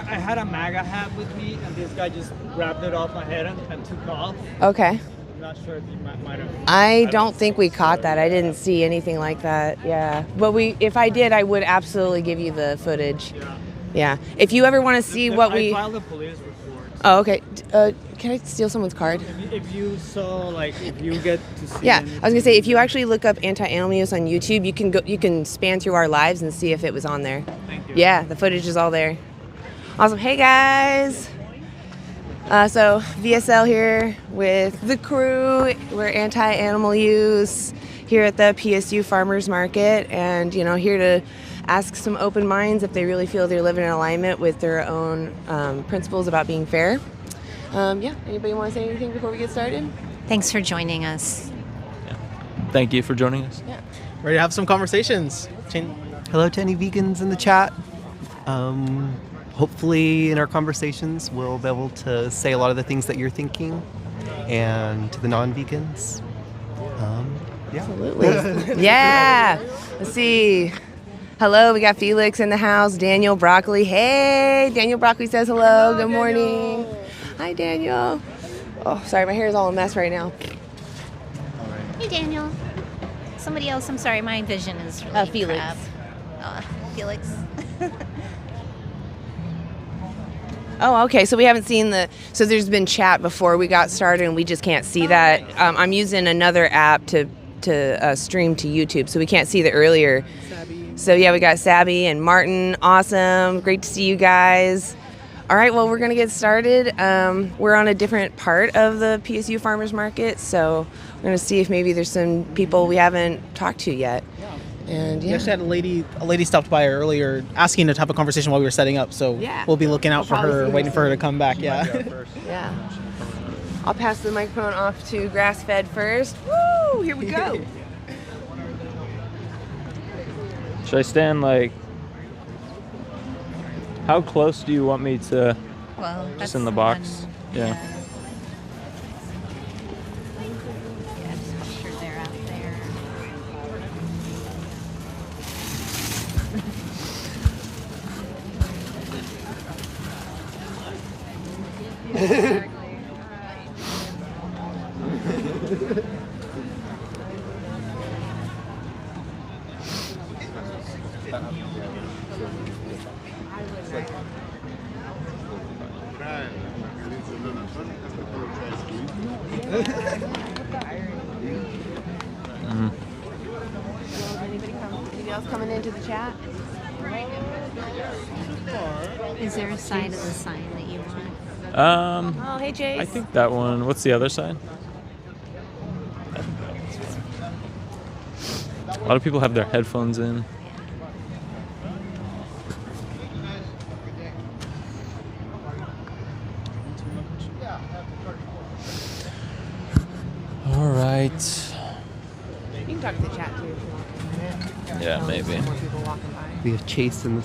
I had a MAGA hat with me, and this guy just grabbed it off my head and took off. Okay. I'm not sure if you might have. I don't think we caught that. I didn't see anything like that. Yeah. But if I did, I would absolutely give you the footage. Yeah. If you ever want to see what we... I filed a police report. Oh, okay. Can I steal someone's card? If you saw, like, if you get to see... Yeah, I was gonna say, if you actually look up anti-animal use on YouTube, you can span through our lives and see if it was on there. Thank you. Yeah, the footage is all there. Awesome. Hey guys. So VSL here with the crew. We're anti-animal use here at the PSU Farmers Market, and here to ask some open minds if they really feel they're living in alignment with their own principles about being fair. Anybody want to say anything before we get started? Thanks for joining us. Yeah. Thank you for joining us. Yeah. Ready to have some conversations. Hello to any vegans in the chat. Hopefully in our conversations we'll be able to say a lot of the things that you're thinking, and to the non-vegans. Absolutely. Yeah. Let's see. Hello, we got Felix in the house. Daniel Broccoli. Hey, Daniel Broccoli says hello. Good morning. Daniel. Hi, Daniel. Oh, sorry, my hair is all a mess right now. Hey, Daniel. Somebody else. I'm sorry, my vision is really Felix. crap. Felix. Oh, okay. So we haven't seen so there's been chat before we got started, and we just can't see that. I'm using another app to stream to YouTube, so we can't see the earlier. So yeah, we got Sabby and Martin. Awesome. Great to see you guys. All right, well, we're going to get started. We're on a different part of the PSU Farmers Market, so we're going to see if maybe there's some people we haven't talked to yet. And We actually had a lady stopped by earlier asking to have a conversation while we were setting up, so we'll be looking out for her, waiting for her to come back. Yeah. Yeah. I'll pass the microphone off to Grass-Fed first. Woo! Here we go. Should I stand how close do you want me to? Well, that's just in the box. Yeah. Yeah, just make sure they're out there. Anybody else coming into the chat? Is there a side of the sign that you want? Oh, hey, Jace. I think that one. What's the other side? A lot of people have their headphones in. All right. You can talk to the chat too if you want. Yeah, maybe. More people walking by. We have Chase in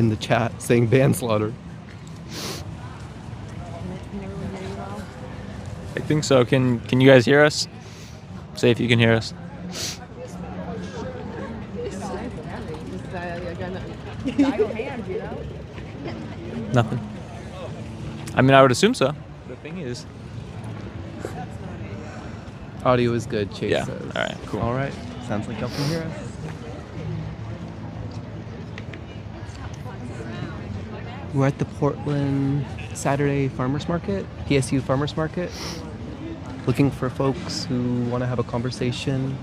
the chat saying manslaughter. Can everyone hear you well? I think so. Can you guys hear us? Say if you can hear us. Nothing. I mean, I would assume so. The thing is. Audio is good, Chase Yeah. says. All right. Cool. All right. Sounds like y'all can hear us. We're at the Portland Saturday Farmers Market, PSU Farmers Market, looking for folks who want to have a conversation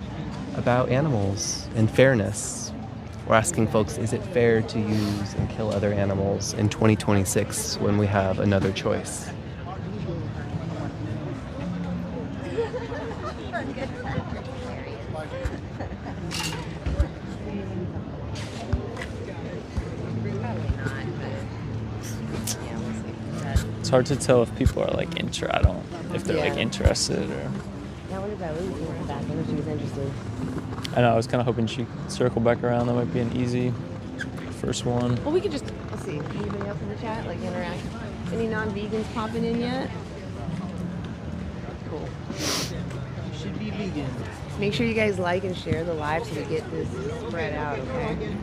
about animals and fairness. We're asking folks, is it fair to use and kill other animals in 2026 when we have another choice? It's hard to tell if people are like if they're like interested or. Yeah, what about Lucy? I wonder if she was interested. I know. I was kind of hoping she'd circle back around. That might be an easy first one. Well, we could just let's see. Anybody else in the chat like interact? Any non-vegans popping in yet? Cool. Should be vegan. Make sure you guys like and share the live so we get this spread out. Okay.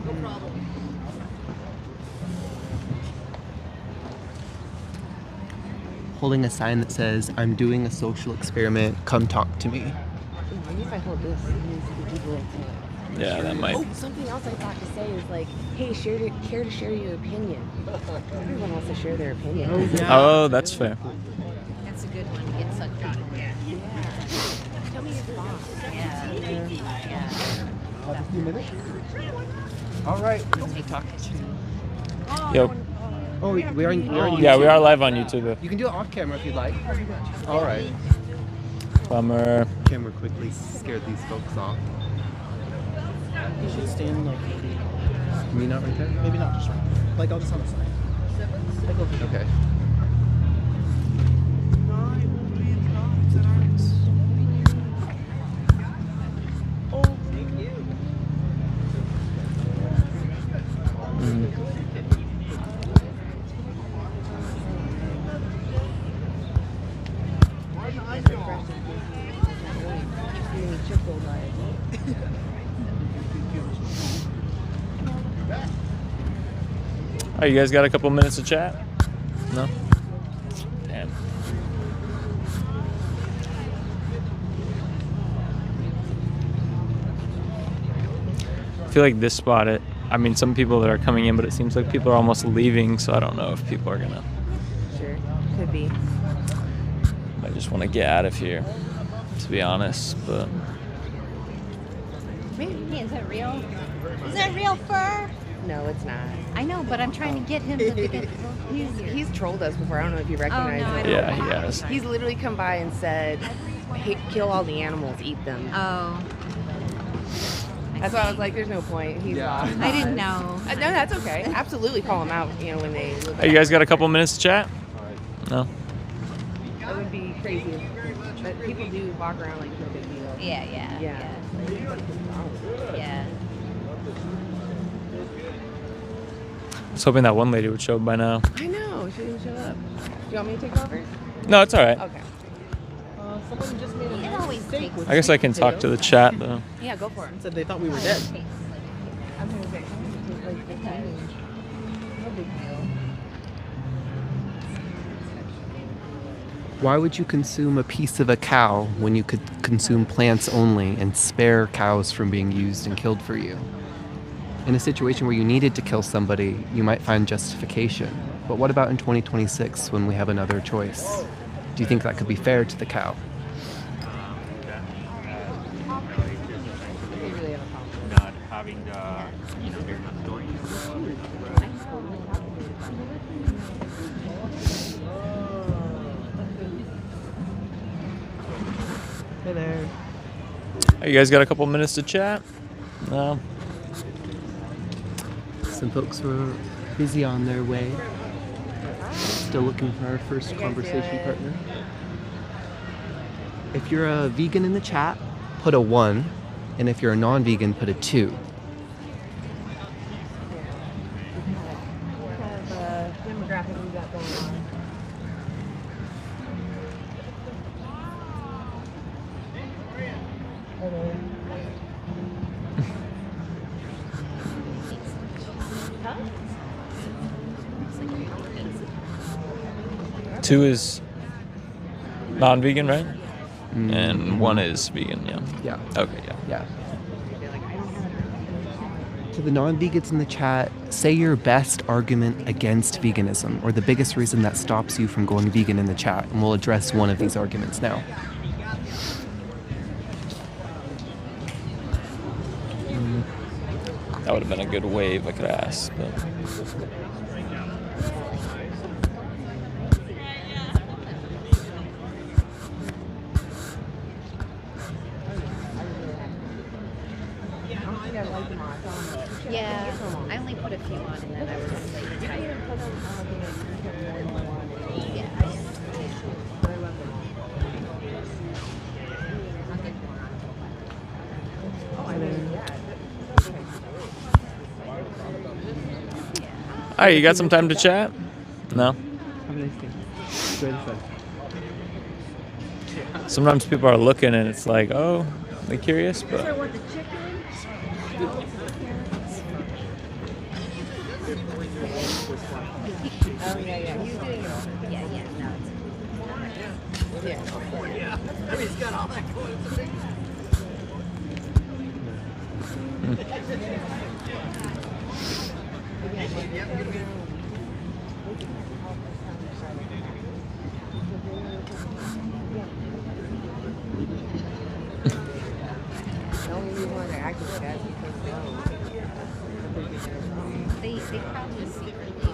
Holding a sign that says, "I'm doing a social experiment, come talk to me." Maybe if I hold this, it means the people. Yeah, that might. Oh, something else I thought to say is like, hey, care to share your opinion. Everyone wants to share their opinion. Oh, that's fair. That's a good one to get sucked on. Yeah. Tell me your thoughts. Yeah. All right. Yo. Oh, we're on YouTube. Yeah, we are live on YouTube. You can do it off camera if you'd like. All right. Bummer. Camera quickly scared these folks off. You should stand like Me not right there? maybe not just right. Like I'll just on the side. Like over here. Okay. Oh, thank you. Oh, you guys got a couple minutes to chat? No? Damn. I feel like this spot, some people that are coming in, but it seems like people are almost leaving, so I don't know if people are gonna. Sure, could be. I just want to get out of here, to be honest, but. Is that real? Is that real fur? No, it's not. I know, but I'm trying to get him to get He's trolled us before. I don't know if you recognize I him. don't. Yeah, he has. He's literally come by and said, hey, kill all the animals, eat them. Oh. That's why I was like, there's no point. He's lost. I didn't know. No, that's okay. Absolutely call him out, when they live Hey, you guys got a couple minutes to chat? No? That would be crazy. But people do walk around like it's no big deal. Yeah. Yeah. I was hoping that one lady would show up by now. I know. She didn't show up. Do you want me to take over? No, it's all right. Okay. Someone just made It a always mistake takes. with I guess I can talk to the chat, though. Yeah, go for it. said they thought we were dead. I'm going to say, like 15. No big deal. Why would you consume a piece of a cow when you could consume plants only and spare cows from being used and killed for you? In a situation where you needed to kill somebody, you might find justification. But what about in 2026 when we have another choice? Do you think that could be fair to the cow? They really have a problem. Not having the story. Hey there. Hey, you guys got a couple minutes to chat? No? Some folks were busy on their way. Still looking for our first conversation partner. If you're a vegan in the chat, put a 1. And if you're a non-vegan, put a 2. What kind of demographic we got going on? Hello. Two is non-vegan, right? And one is vegan, yeah. Yeah. Okay, yeah. Yeah. To the non-vegans in the chat, say your best argument against veganism, or the biggest reason that stops you from going vegan in the chat, and we'll address one of these arguments now. That would have been a good wave I could ask. But. Yeah, I only put a few on and then I was like tired. Yeah. All right, you got some time to chat? No? Sometimes people are looking and it's like, oh, they're curious, but... Oh, yeah. He's doing it. Yeah, no. Yeah. He's got all that going. The only reason why they're active like that is because They probably secretly.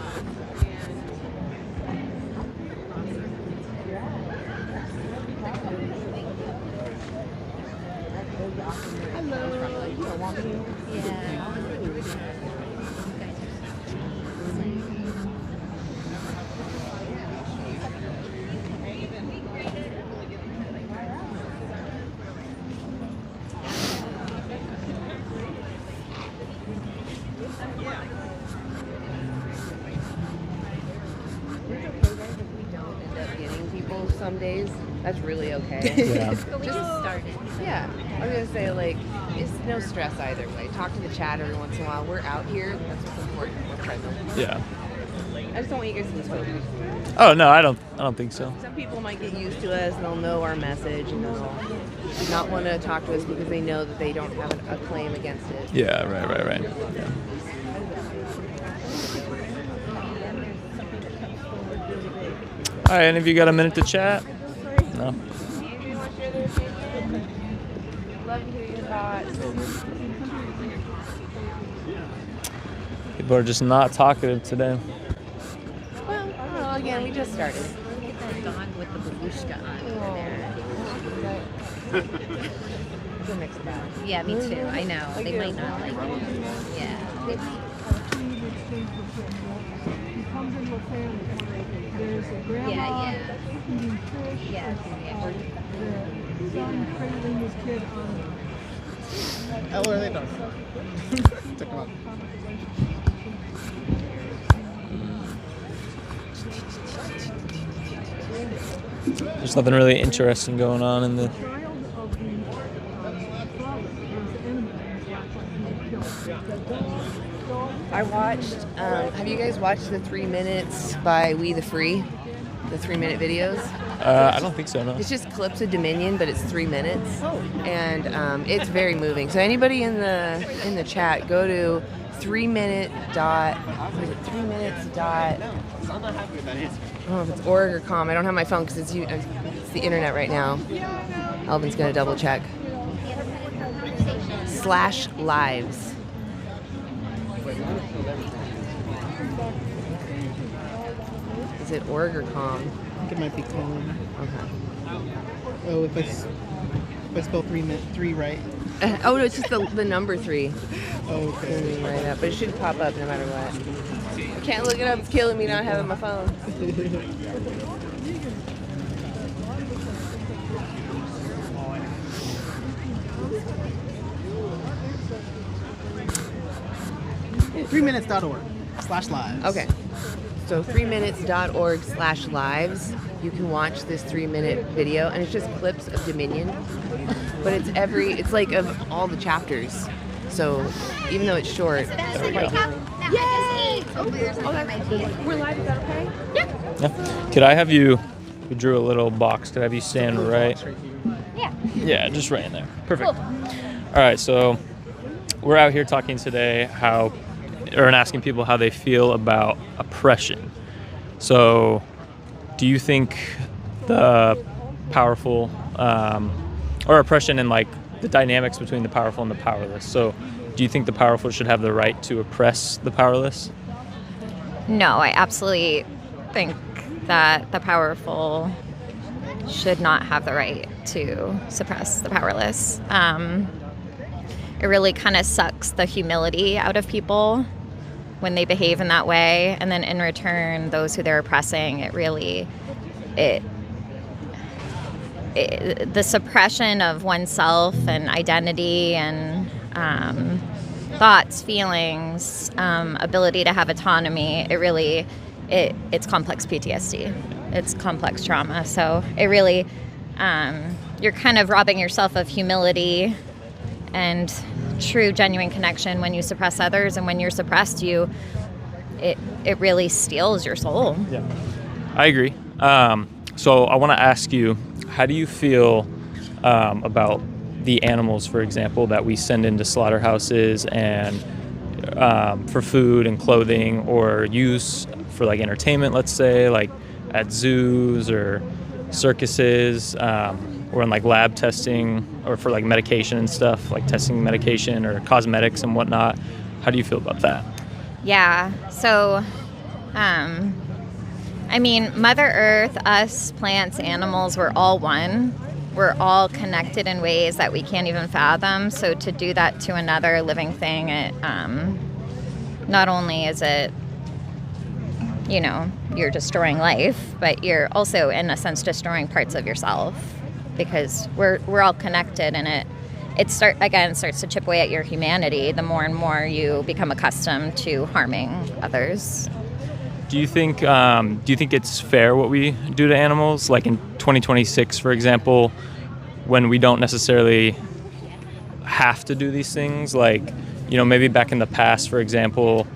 some days, that's really okay. Yeah. But we just started. Yeah, I was gonna say, like, it's no stress either way. Talk to the chat every once in a while. We're out here. That's what's important. We're present. Yeah. I just don't want you guys to lose hope. Oh no, I don't think so. Some people might get used to us and they'll know our message and they'll not want to talk to us because they know that they don't have a claim against it. Yeah, right. Yeah. All right, any of you got a minute to chat? No. Love to hear your thoughts. People are just not talkative today. Well, again, we just started. Look at that dog with the babushka on over there. It's a mixed bag. Yeah, me too. I know. They might not like it. Yeah. They might. Yeah. How are they done? Took them out. There's nothing really interesting going on in the. I watched, have you guys watched the 3 minutes by We the Free? The 3-minute videos? I don't think so, no. It's just clips of Dominion, but it's 3 minutes. And it's very moving. So anybody in the chat, go to 3minute dot, what is it, 3 minutes dot, I don't know if it's org or com. I don't have my phone because it's the internet right now. Alvin's going to double check. /lives. Is it org or com? I think it might be com. Okay. Oh, if I spell three right. Oh, no, it's just the number 3. Oh, okay. Right up, but it should pop up no matter what. I can't look it up. It's killing me not having my phone. .3minutes.org/lives. Okay. So 3minutes.org/lives. You can watch this 3-minute video, and it's just clips of Dominion. But it's like of all the chapters. So even though it's short, There we go. Yay! we're live. Is that okay? Yeah. Could I have you? We drew a little box. Could I have you stand right? Yeah. Yeah, just right in there. Perfect. All right, so we're out here talking today and asking people how they feel about oppression. So, do you think the powerful, or oppression in like the dynamics between the powerful and the powerless. So do you think the powerful should have the right to oppress the powerless? No, I absolutely think that the powerful should not have the right to suppress the powerless. It really kind of sucks the humility out of people when they behave in that way, and then in return, those who they're oppressing, the suppression of oneself and identity and thoughts, feelings, ability to have autonomy, it's complex PTSD. It's complex trauma. So it really, you're kind of robbing yourself of humility and true, genuine connection when you suppress others. And when you're suppressed, it really steals your soul. Yeah, I agree. So I want to ask you, how do you feel about the animals, for example, that we send into slaughterhouses and for food and clothing, or use for like entertainment, let's say, like at zoos or circuses, or in like lab testing, or for like medication and stuff, like testing medication or cosmetics and whatnot? How do you feel about that? Yeah. So, I mean, Mother Earth, us, plants, animals, we're all one. We're all connected in ways that we can't even fathom. So to do that to another living thing, not only is it, you're destroying life, but you're also, in a sense, destroying parts of yourself, because we're all connected, and it starts to chip away at your humanity the more and more you become accustomed to harming others. Do you think it's fair what we do to animals? Like in 2026, for example, when we don't necessarily have to do these things, like, maybe back in the past, for example,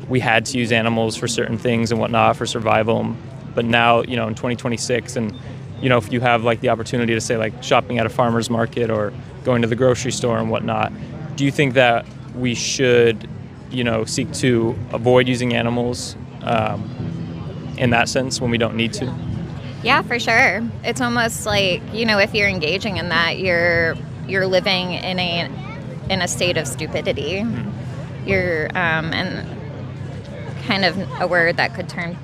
we had to use animals for certain things and whatnot for survival. But now, in 2026, and, if you have like the opportunity to say like shopping at a farmer's market or going to the grocery store and whatnot, do you think that we should, seek to avoid using animals in that sense when we don't need to? Yeah, for sure. It's almost like, if you're engaging in that, you're living in a state of stupidity. Mm-hmm. You're and kind of a word that could turn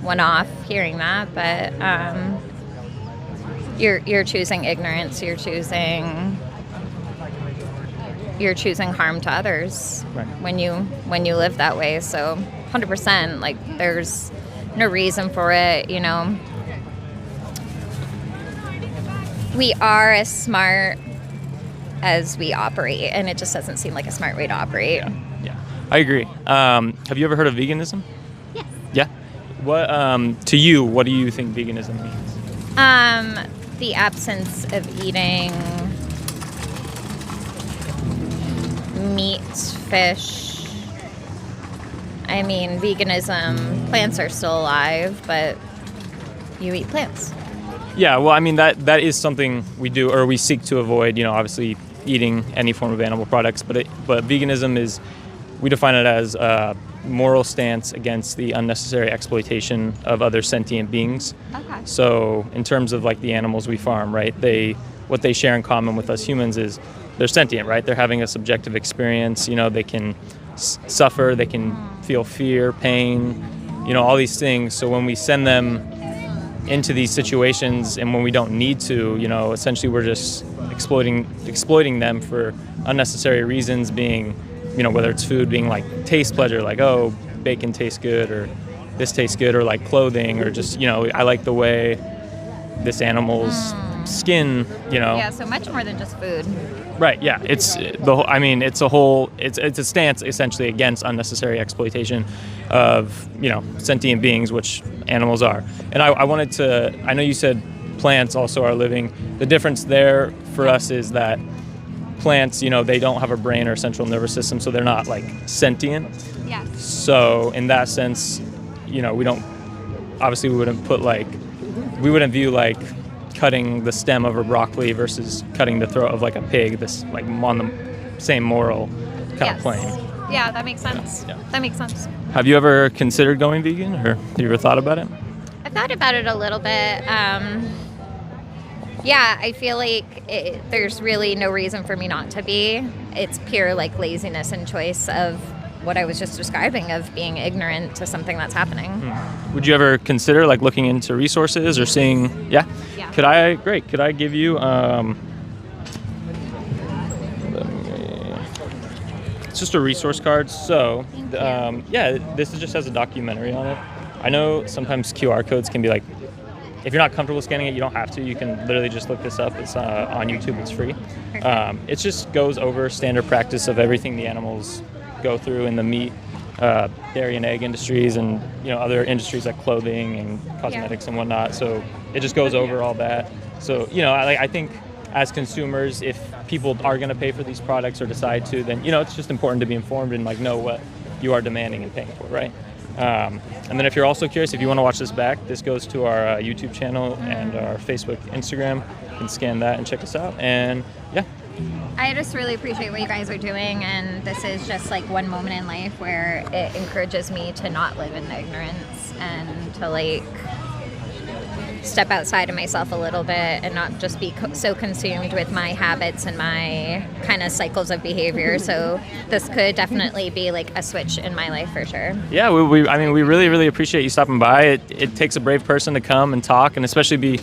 one off hearing that, but you're choosing ignorance. You're choosing harm to others. Right. when you live that way. So 100%, like, there's no reason for it. We are as smart as we operate, and it just doesn't seem like a smart way to operate. Yeah, I agree. Have you ever heard of veganism? Yes. Yeah. What to you, what do you think veganism means? The absence of eating meat, fish. I mean, veganism, plants are still alive, but you eat plants. Yeah, well, I mean, that is something we do, or we seek to avoid, obviously eating any form of animal products, but veganism is, we define it as a moral stance against the unnecessary exploitation of other sentient beings. Okay. So in terms of like the animals we farm, right, what they share in common with us humans is they're sentient, right? They're having a subjective experience, they can suffer, they can feel fear, pain, all these things. So when we send them into these situations, and when we don't need to, essentially we're just exploiting them for unnecessary reasons, being, whether it's food, being like taste pleasure, like, oh, bacon tastes good, or this tastes good, or like clothing, or just, I like the way this animal's skin, Yeah, so much more than just food. Right. Yeah. It's a stance essentially against unnecessary exploitation of, sentient beings, which animals are. And I know you said plants also are living. The difference there for us is that plants, they don't have a brain or central nervous system, so they're not like sentient. Yes. So in that sense, we wouldn't view like cutting the stem of a broccoli versus cutting the throat of like a pig, this like on the same moral kind of plane. Yeah, that makes sense. Yeah. That makes sense. Have you ever considered going vegan, or have you ever thought about it? I've thought about it a little bit. Yeah, I feel like there's really no reason for me not to be. It's pure like laziness and choice of what I was just describing, of being ignorant to something that's happening. Would you ever consider like looking into resources or seeing? Yeah. Could I give you? It's just a resource card. So, this just has a documentary on it. I know sometimes QR codes can be like, if you're not comfortable scanning it, you don't have to. You can literally just look this up. It's on YouTube. It's free. It just goes over standard practice of everything the animals go through in the meat, dairy and egg industries, and other industries like clothing and cosmetics and whatnot. So it just goes over all that. So I think as consumers, if people are going to pay for these products or decide to, then it's just important to be informed and like know what you are demanding and paying for, right? And then if you're also curious, if you want to watch this back, this goes to our YouTube channel and our Facebook, Instagram. You can scan that and check us out. And I just really appreciate what you guys are doing, and this is just like one moment in life where it encourages me to not live in ignorance and to like step outside of myself a little bit and not just be so consumed with my habits and my kind of cycles of behavior. So this could definitely be like a switch in my life for sure. Yeah, we really, really appreciate you stopping by. It takes a brave person to come and talk, and especially be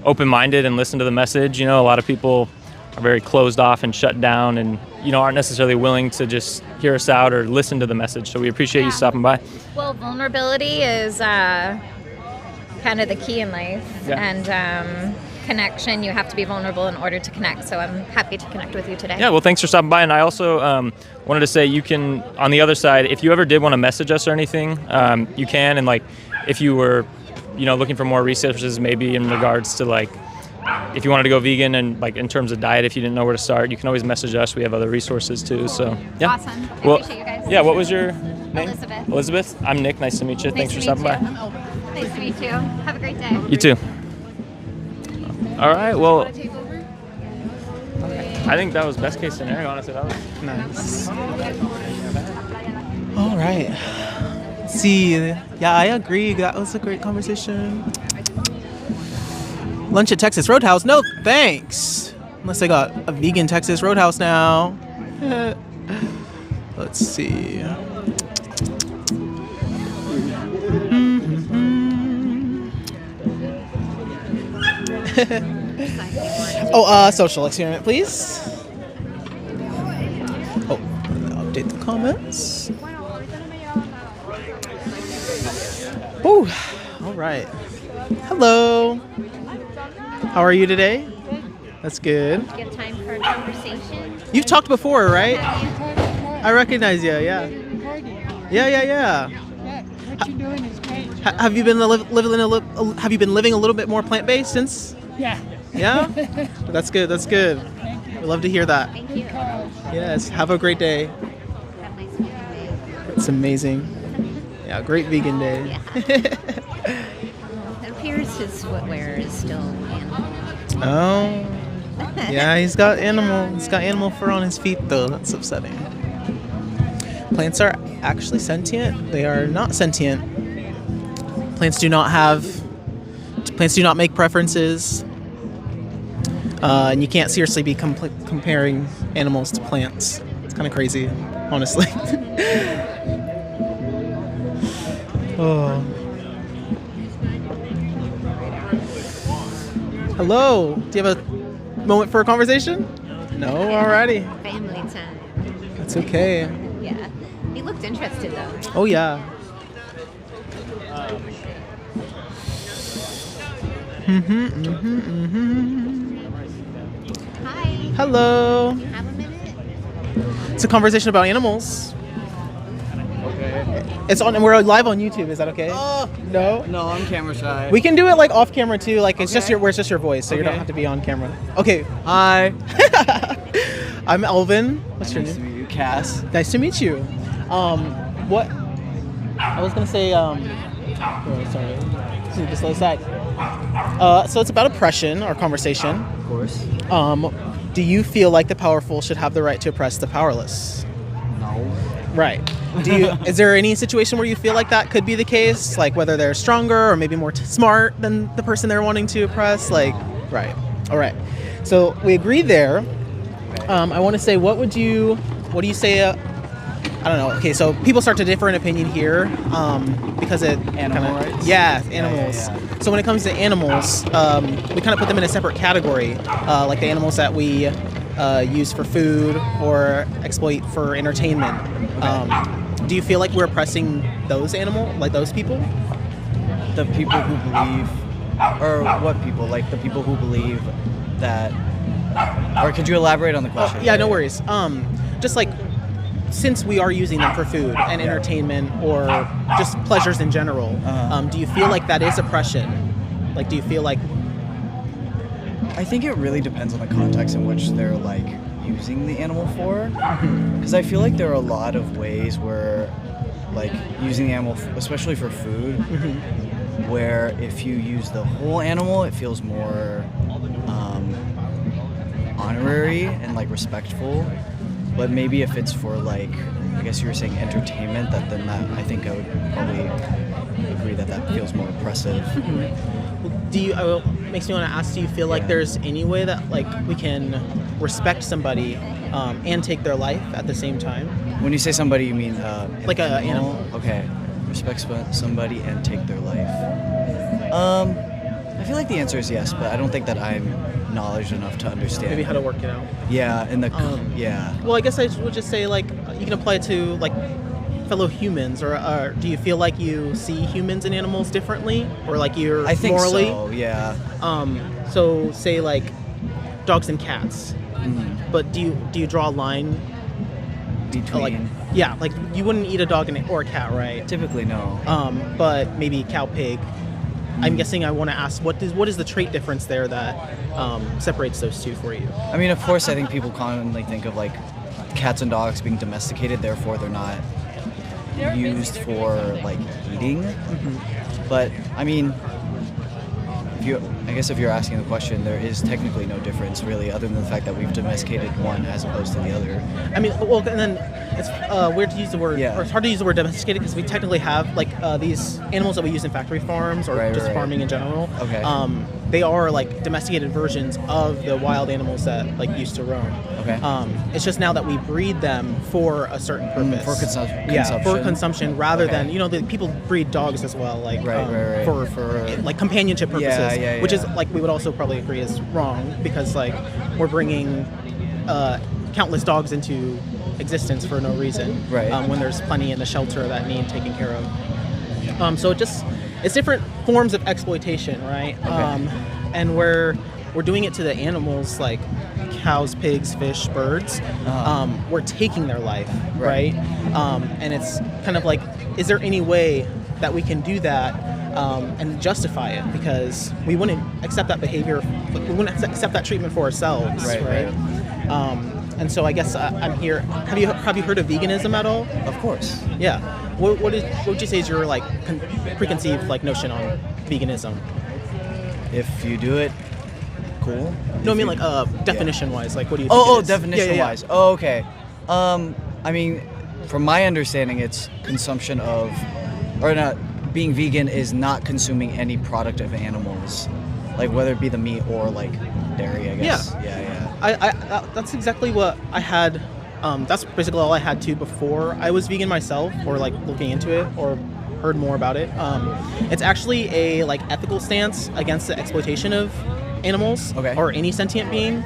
open-minded and listen to the message. A lot of people are very closed off and shut down and aren't necessarily willing to just hear us out or listen to the message. So we appreciate you stopping by. Well, vulnerability is kind of the key in life, and connection. You have to be vulnerable in order to connect. So I'm happy to connect with you today. Yeah, well, thanks for stopping by. And I also wanted to say, you can, on the other side, if you ever did want to message us or anything, you can. And like, if you were, looking for more resources, maybe in regards to like, if you wanted to go vegan and like in terms of diet, if you didn't know where to start, you can always message us. We have other resources too. So yeah. Awesome. I appreciate you guys. Yeah. What was your name? Elizabeth. Elizabeth. I'm Nick. Nice to meet you. Thanks for stopping by. Nice to meet you. Have a great day. You too. All right. Well, I think that was best case scenario. Honestly, that was nice. All right. See, yeah, I agree. That was a great conversation. Lunch at Texas Roadhouse? No, thanks. Unless I got a vegan Texas Roadhouse now. Let's see. Social experiment, please. Oh, update the comments. Oh, all right. Hello. How are you today? That's good. Do you have time for a conversation? You've talked before, right? I recognize you, yeah. Yeah. What you're doing is great. Have you been living a little bit more plant-based since? Yeah. Yeah? That's good. We love to hear that. Thank you. Yes. Have a great day. Have a nice vegan day. It's amazing. Yeah, great vegan day. Yeah. It appears his footwear is still animal. Oh. Yeah, he's got animal fur on his feet though. That's upsetting. Plants are actually sentient. They are not sentient. Plants do not make preferences. And you can't seriously be comparing animals to plants. It's kind of crazy, honestly. Oh. Hello. Do you have a moment for a conversation? No? Alrighty. Family time. That's okay. Yeah. He looked interested though. Oh, yeah. Hi. Hello. Have a minute? It's a conversation about animals. It's on. We're live on YouTube. Is that okay? No. No, I'm camera shy. We can do it like off camera too. Like it's just Okay. where it's just your voice, so you don't Okay. have to be on camera. Okay. Hi. I'm Elvin. What's your Nice to name? meet you, Cass. Nice to meet you. What? I was gonna say. Oh, sorry. Just let aside. So it's about oppression, our conversation. Of course. Do you feel like the powerful should have the right to oppress the powerless? No. Right. Is there any situation where you feel like that could be the case? Like whether they're stronger or maybe more smart than the person they're wanting to oppress? Like, right. All right. So we agree there. I want to say, what do you say? I don't know. Okay, so people start to differ in opinion here because it Animal rights? Yeah, animals. Yeah. So when it comes to animals, we kind of put them in a separate category, like the animals that we use for food or exploit for entertainment. Do you feel like we're oppressing those people? The people who believe, or what people? Like the people who believe that, or could you elaborate on the question? Yeah, no worries. Just like, since we are using them for food and entertainment or just pleasures in general, do you feel like that is oppression? Like, do you feel like... I think it really depends on the context in which they're like using the animal for. Because I feel like there are a lot of ways where like using the animal, especially for food, where if you use the whole animal, it feels more honorary and like respectful. But maybe if it's for like, I guess you were saying entertainment, that I think I would probably agree that feels more oppressive. Makes me want to ask, do you feel like there's any way that like we can respect somebody and take their life at the same time? When you say somebody, you mean like an animal? Okay, respect somebody and take their life. I feel like the answer is yes, but I don't think that I'm knowledge enough to understand maybe how to work it out. Yeah, well, I guess I would just say like you can apply it to like fellow humans, or do you feel like you see humans and animals differently, or like you're I think morally? So, yeah. So say like dogs and cats, but do you draw a line between? Like you wouldn't eat a dog or a cat, right? Typically, no. But maybe cow, pig. I'm guessing I want to ask, what is the trait difference there that separates those two for you? I mean, of course, I think people commonly think of like cats and dogs being domesticated, therefore they're not used for like eating. But I mean, if you're asking the question, there is technically no difference really, other than the fact that we've domesticated one as opposed to the other. I mean, well, and then it's weird to use the word, or it's hard to use the word domesticated because we technically have like these animals that we use in factory farms or farming in general. Okay. They are like domesticated versions of the wild animals that like used to roam. Okay. It's just now that we breed them for a certain purpose. For consumption. Yeah, for consumption rather than, the people breed dogs as well, like for like companionship purposes, which is like we would also probably agree is wrong because like we're bringing countless dogs into existence for no reason, when there's plenty in the shelter that need taken care of. So it's different forms of exploitation, right? And we're doing it to the animals like cows, pigs, fish, birds. We're taking their life, right? And it's kind of like, is there any way that we can do that and justify it? Because we wouldn't accept that behavior, we wouldn't accept that treatment for ourselves, right? And so I guess I'm here. Have you heard of veganism at all? Of course. Yeah. What would you say is your like preconceived like notion on veganism? If you do it, cool. No, I mean like definition wise. Like, what do you think? Definition wise. Oh, okay. I mean, from my understanding, it's consumption of, or not. Being vegan is not consuming any product of animals, like whether it be the meat or like dairy, I guess. Yeah. I that's exactly what I had. That's basically all I had too before I was vegan myself, or like looking into it, or heard more about it. It's actually a like ethical stance against the exploitation of animals or any sentient being.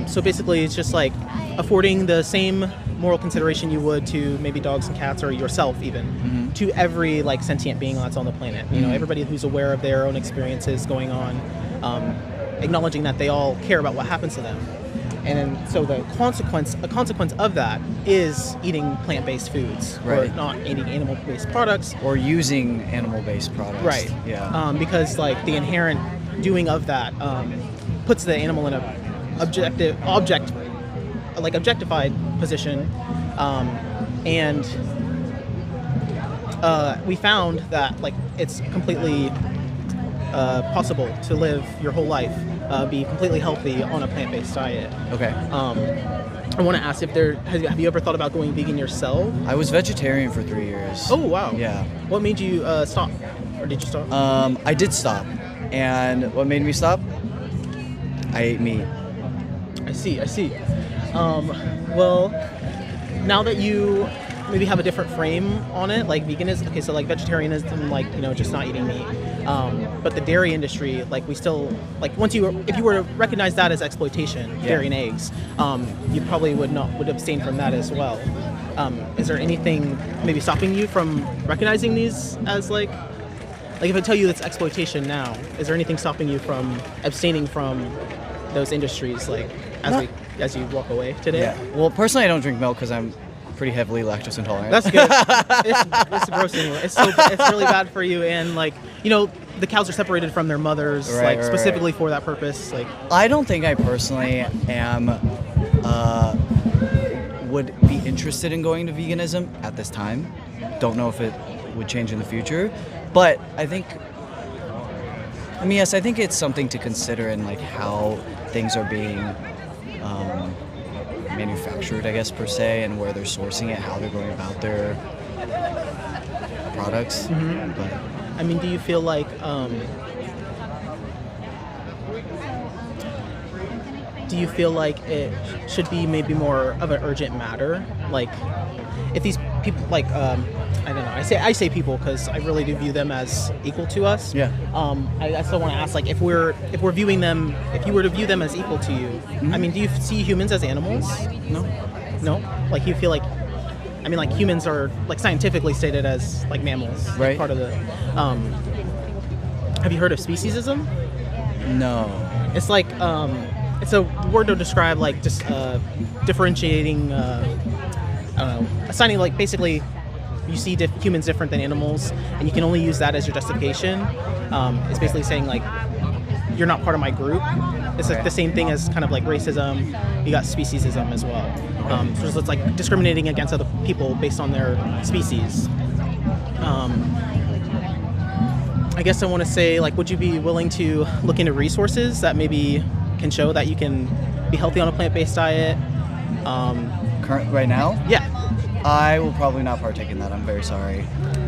So basically, it's just like affording the same moral consideration you would to maybe dogs and cats or yourself even to every like sentient being that's on the planet. Everybody who's aware of their own experiences going on, acknowledging that they all care about what happens to them. And then, so a consequence of that is eating plant-based foods, or not eating animal-based products, or using animal-based products. Right. Yeah. Because like the inherent doing of that puts the animal in a objectified position, and we found that like it's completely possible to live your whole life, be completely healthy on a plant-based diet. Okay. I want to ask if have you ever thought about going vegan yourself? I was vegetarian for 3 years. Oh wow. Yeah. What made you stop, or did you stop? I did stop, and what made me stop? I ate meat. I see. Well, now that you maybe have a different frame on it, like veganism, okay, so like vegetarianism, like, you know, just not eating meat. But the dairy industry, like we still, like if you were to recognize that as exploitation, dairy and eggs, you probably would abstain from that as well. Is there anything maybe stopping you from recognizing these as like if I tell you it's exploitation now, is there anything stopping you from abstaining from those industries, like as you walk away today? Yeah. Well, personally, I don't drink milk because I'm pretty heavily lactose intolerant. That's good. It's gross anyway. It's really bad for you, and like, you know, the cows are separated from their mothers, specifically for that purpose. Like, I don't think I personally am would be interested in going to veganism at this time. Don't know if it would change in the future, but I think, yes, I think it's something to consider in like how things are being manufactured, I guess, per se, and where they're sourcing it, how they're going about their products. Mm-hmm. But I mean, do you feel like it should be maybe more of an urgent matter? Like, if these people, like, I don't know. I say people because I really do view them as equal to us. Yeah. I still want to ask, like, if you were to view them as equal to you, mm-hmm. I mean, do you see humans as animals? No. Like, you feel like, I mean, like, humans are like scientifically stated as like mammals. Right. Part of the. Have you heard of speciesism? No. It's like it's a word to describe like just differentiating. I don't know, assigning, like, basically you see humans different than animals, and you can only use that as your justification. It's basically saying, like, you're not part of my group. It's like the same thing as kind of like racism. You got speciesism as well. So it's like discriminating against other people based on their species. I guess I want to say, like, would you be willing to look into resources that maybe can show that you can be healthy on a plant-based diet? Right now? Yeah. I will probably not partake in that. I'm very sorry.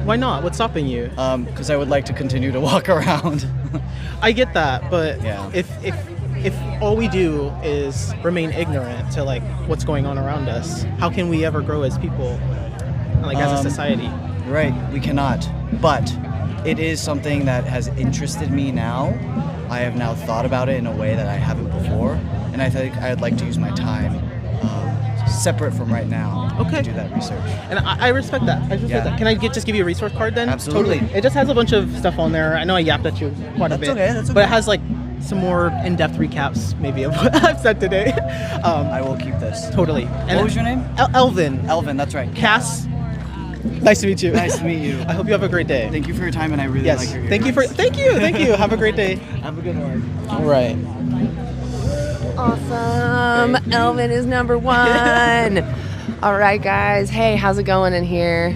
Why not? What's stopping you? Because I would like to continue to walk around. I get that, but yeah. if all we do is remain ignorant to, like, what's going on around us, how can we ever grow as people, like, as a society? Right, we cannot. But it is something that has interested me now. I have now thought about it in a way that I haven't before, and I think I'd like to use my time separate from right now to do that research. And I respect that. Can I just give you a resource card then? Absolutely. Totally. It just has a bunch of stuff on there. I know I yapped at you quite a bit. That's okay. But it has, like, some more in-depth recaps maybe of what I've said today. I will keep this. Totally. And what was your name? Elvin. Elvin, that's right. Cass. Nice to meet you. Nice to meet you. I hope you have a great day. Thank you for your time, and I really like your Thank you. Have a great day. Have a good one. All right. Awesome. Elvin is number one. All right, guys. Hey, how's it going in here?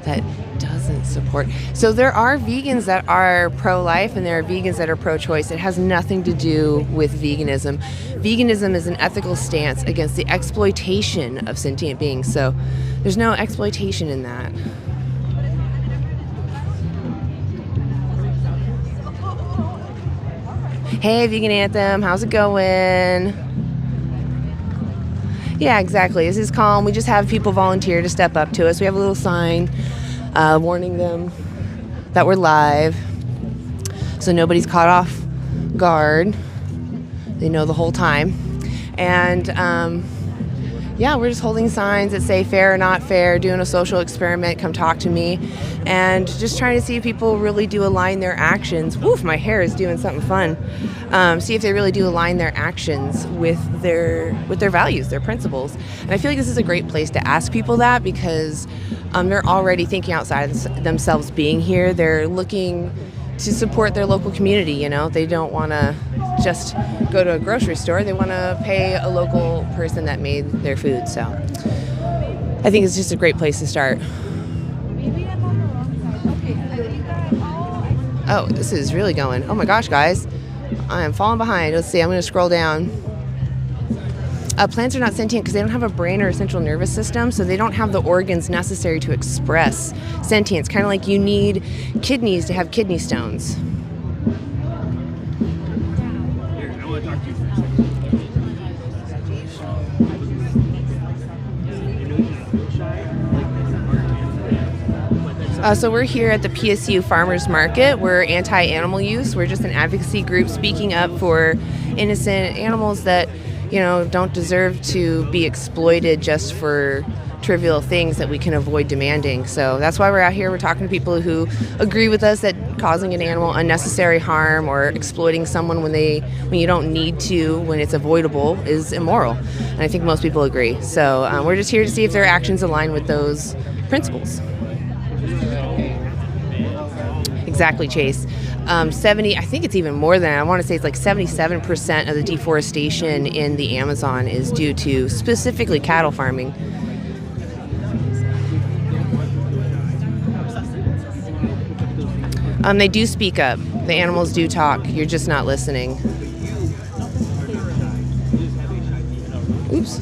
That doesn't support. So there are vegans that are pro-life and there are vegans that are pro-choice. It has nothing to do with veganism. Veganism is an ethical stance against the exploitation of sentient beings. So there's no exploitation in that. Hey, Vegan Anthem, how's it going? Yeah, exactly. This is calm. We just have people volunteer to step up to us. We have a little sign warning them that we're live, so nobody's caught off guard. They know the whole time. And yeah, we're just holding signs that say fair or not fair, doing a social experiment, come talk to me, and just trying to see if people really do align their actions. Woof, my hair is doing something fun. See if they really do align their actions with their values, their principles. And I feel like this is a great place to ask people that, because they're already thinking outside of themselves being here. They're looking to support their local community, you know. They don't want to just go to a grocery store. They want to pay a local person that made their food. So I think it's just a great place to start. Oh, this is really going. Oh my gosh, guys. I am falling behind. Let's see, I'm going to scroll down. Plants are not sentient because they don't have a brain or a central nervous system, so they don't have the organs necessary to express sentience. Kind of like you need kidneys to have kidney stones. So we're here at the PSU Farmers Market. We're anti-animal use. We're just an advocacy group speaking up for innocent animals that, don't deserve to be exploited just for trivial things that we can avoid demanding. So that's why we're out here. We're talking to people who agree with us that causing an animal unnecessary harm or exploiting someone when you don't need to, when it's avoidable, is immoral. And I think most people agree. So we're just here to see if their actions align with those principles. Exactly, Chase. 70, I think it's even more than that. I want to say it's like 77% of the deforestation in the Amazon is due to specifically cattle farming. They do speak up. The animals do talk. You're just not listening. Oops.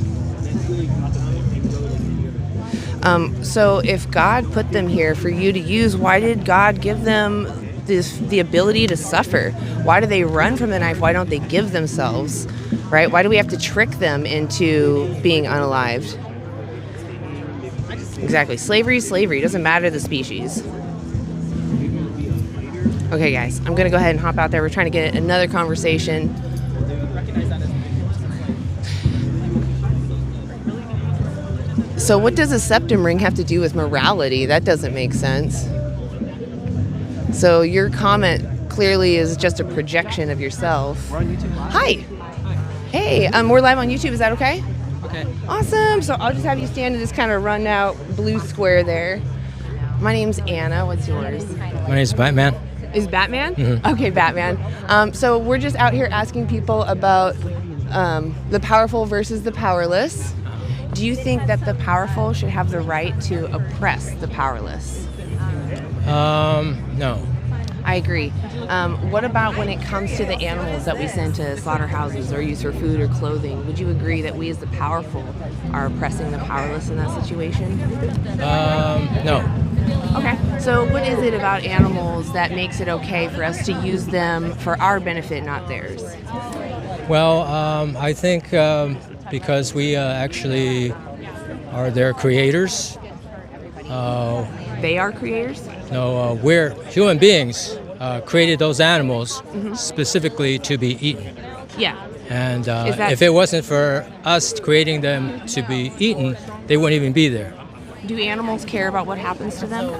So if God put them here for you to use, why did God give them the ability to suffer? Why do they run from the knife? Why don't they give themselves? Right? Why do we have to trick them into being unalived? Exactly. Slavery is slavery. It doesn't matter the species. Okay, guys, I'm going to go ahead and hop out there. We're trying to get another conversation. So what does a septum ring have to do with morality? That doesn't make sense. So your comment clearly is just a projection of yourself. We're on YouTube. Hi. Hey, we're live on YouTube. Is that okay? Okay. Awesome. So I'll just have you stand in this kind of run out blue square there. My name's Anna. What's yours? My name's Batman. Is Batman? Mm-hmm. Okay, Batman. So we're just out here asking people about the powerful versus the powerless. Do you think that the powerful should have the right to oppress the powerless? No. I agree. What about when it comes to the animals that we send to slaughterhouses or use for food or clothing? Would you agree that we as the powerful are oppressing the powerless in that situation? No. Okay. So what is it about animals that makes it okay for us to use them for our benefit, not theirs? Well, I think because we actually are their creators. They are creators? No, we're human beings created those animals specifically to be eaten. Yeah. And if it wasn't for us creating them to be eaten, they wouldn't even be there. Do animals care about what happens to them?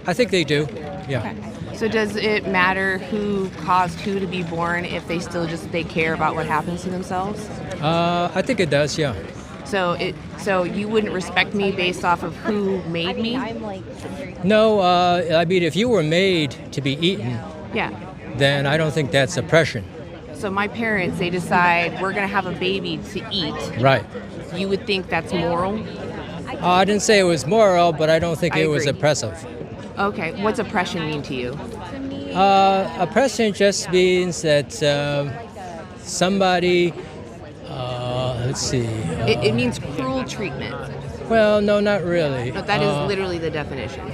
I think they do, yeah. Okay. So does it matter who caused who to be born if they care about what happens to themselves? I think it does, yeah. So you wouldn't respect me based off of who made me? No, I mean, if you were made to be eaten, yeah, then I don't think that's oppression. So my parents, they decide we're going to have a baby to eat. Right. You would think that's moral? I didn't say it was moral, but I don't think I it was agree. oppressive. Okay. What's oppression mean to you? Oppression just means that somebody, let's see. It means cruel treatment. Well, no, not really. But that is literally the definition.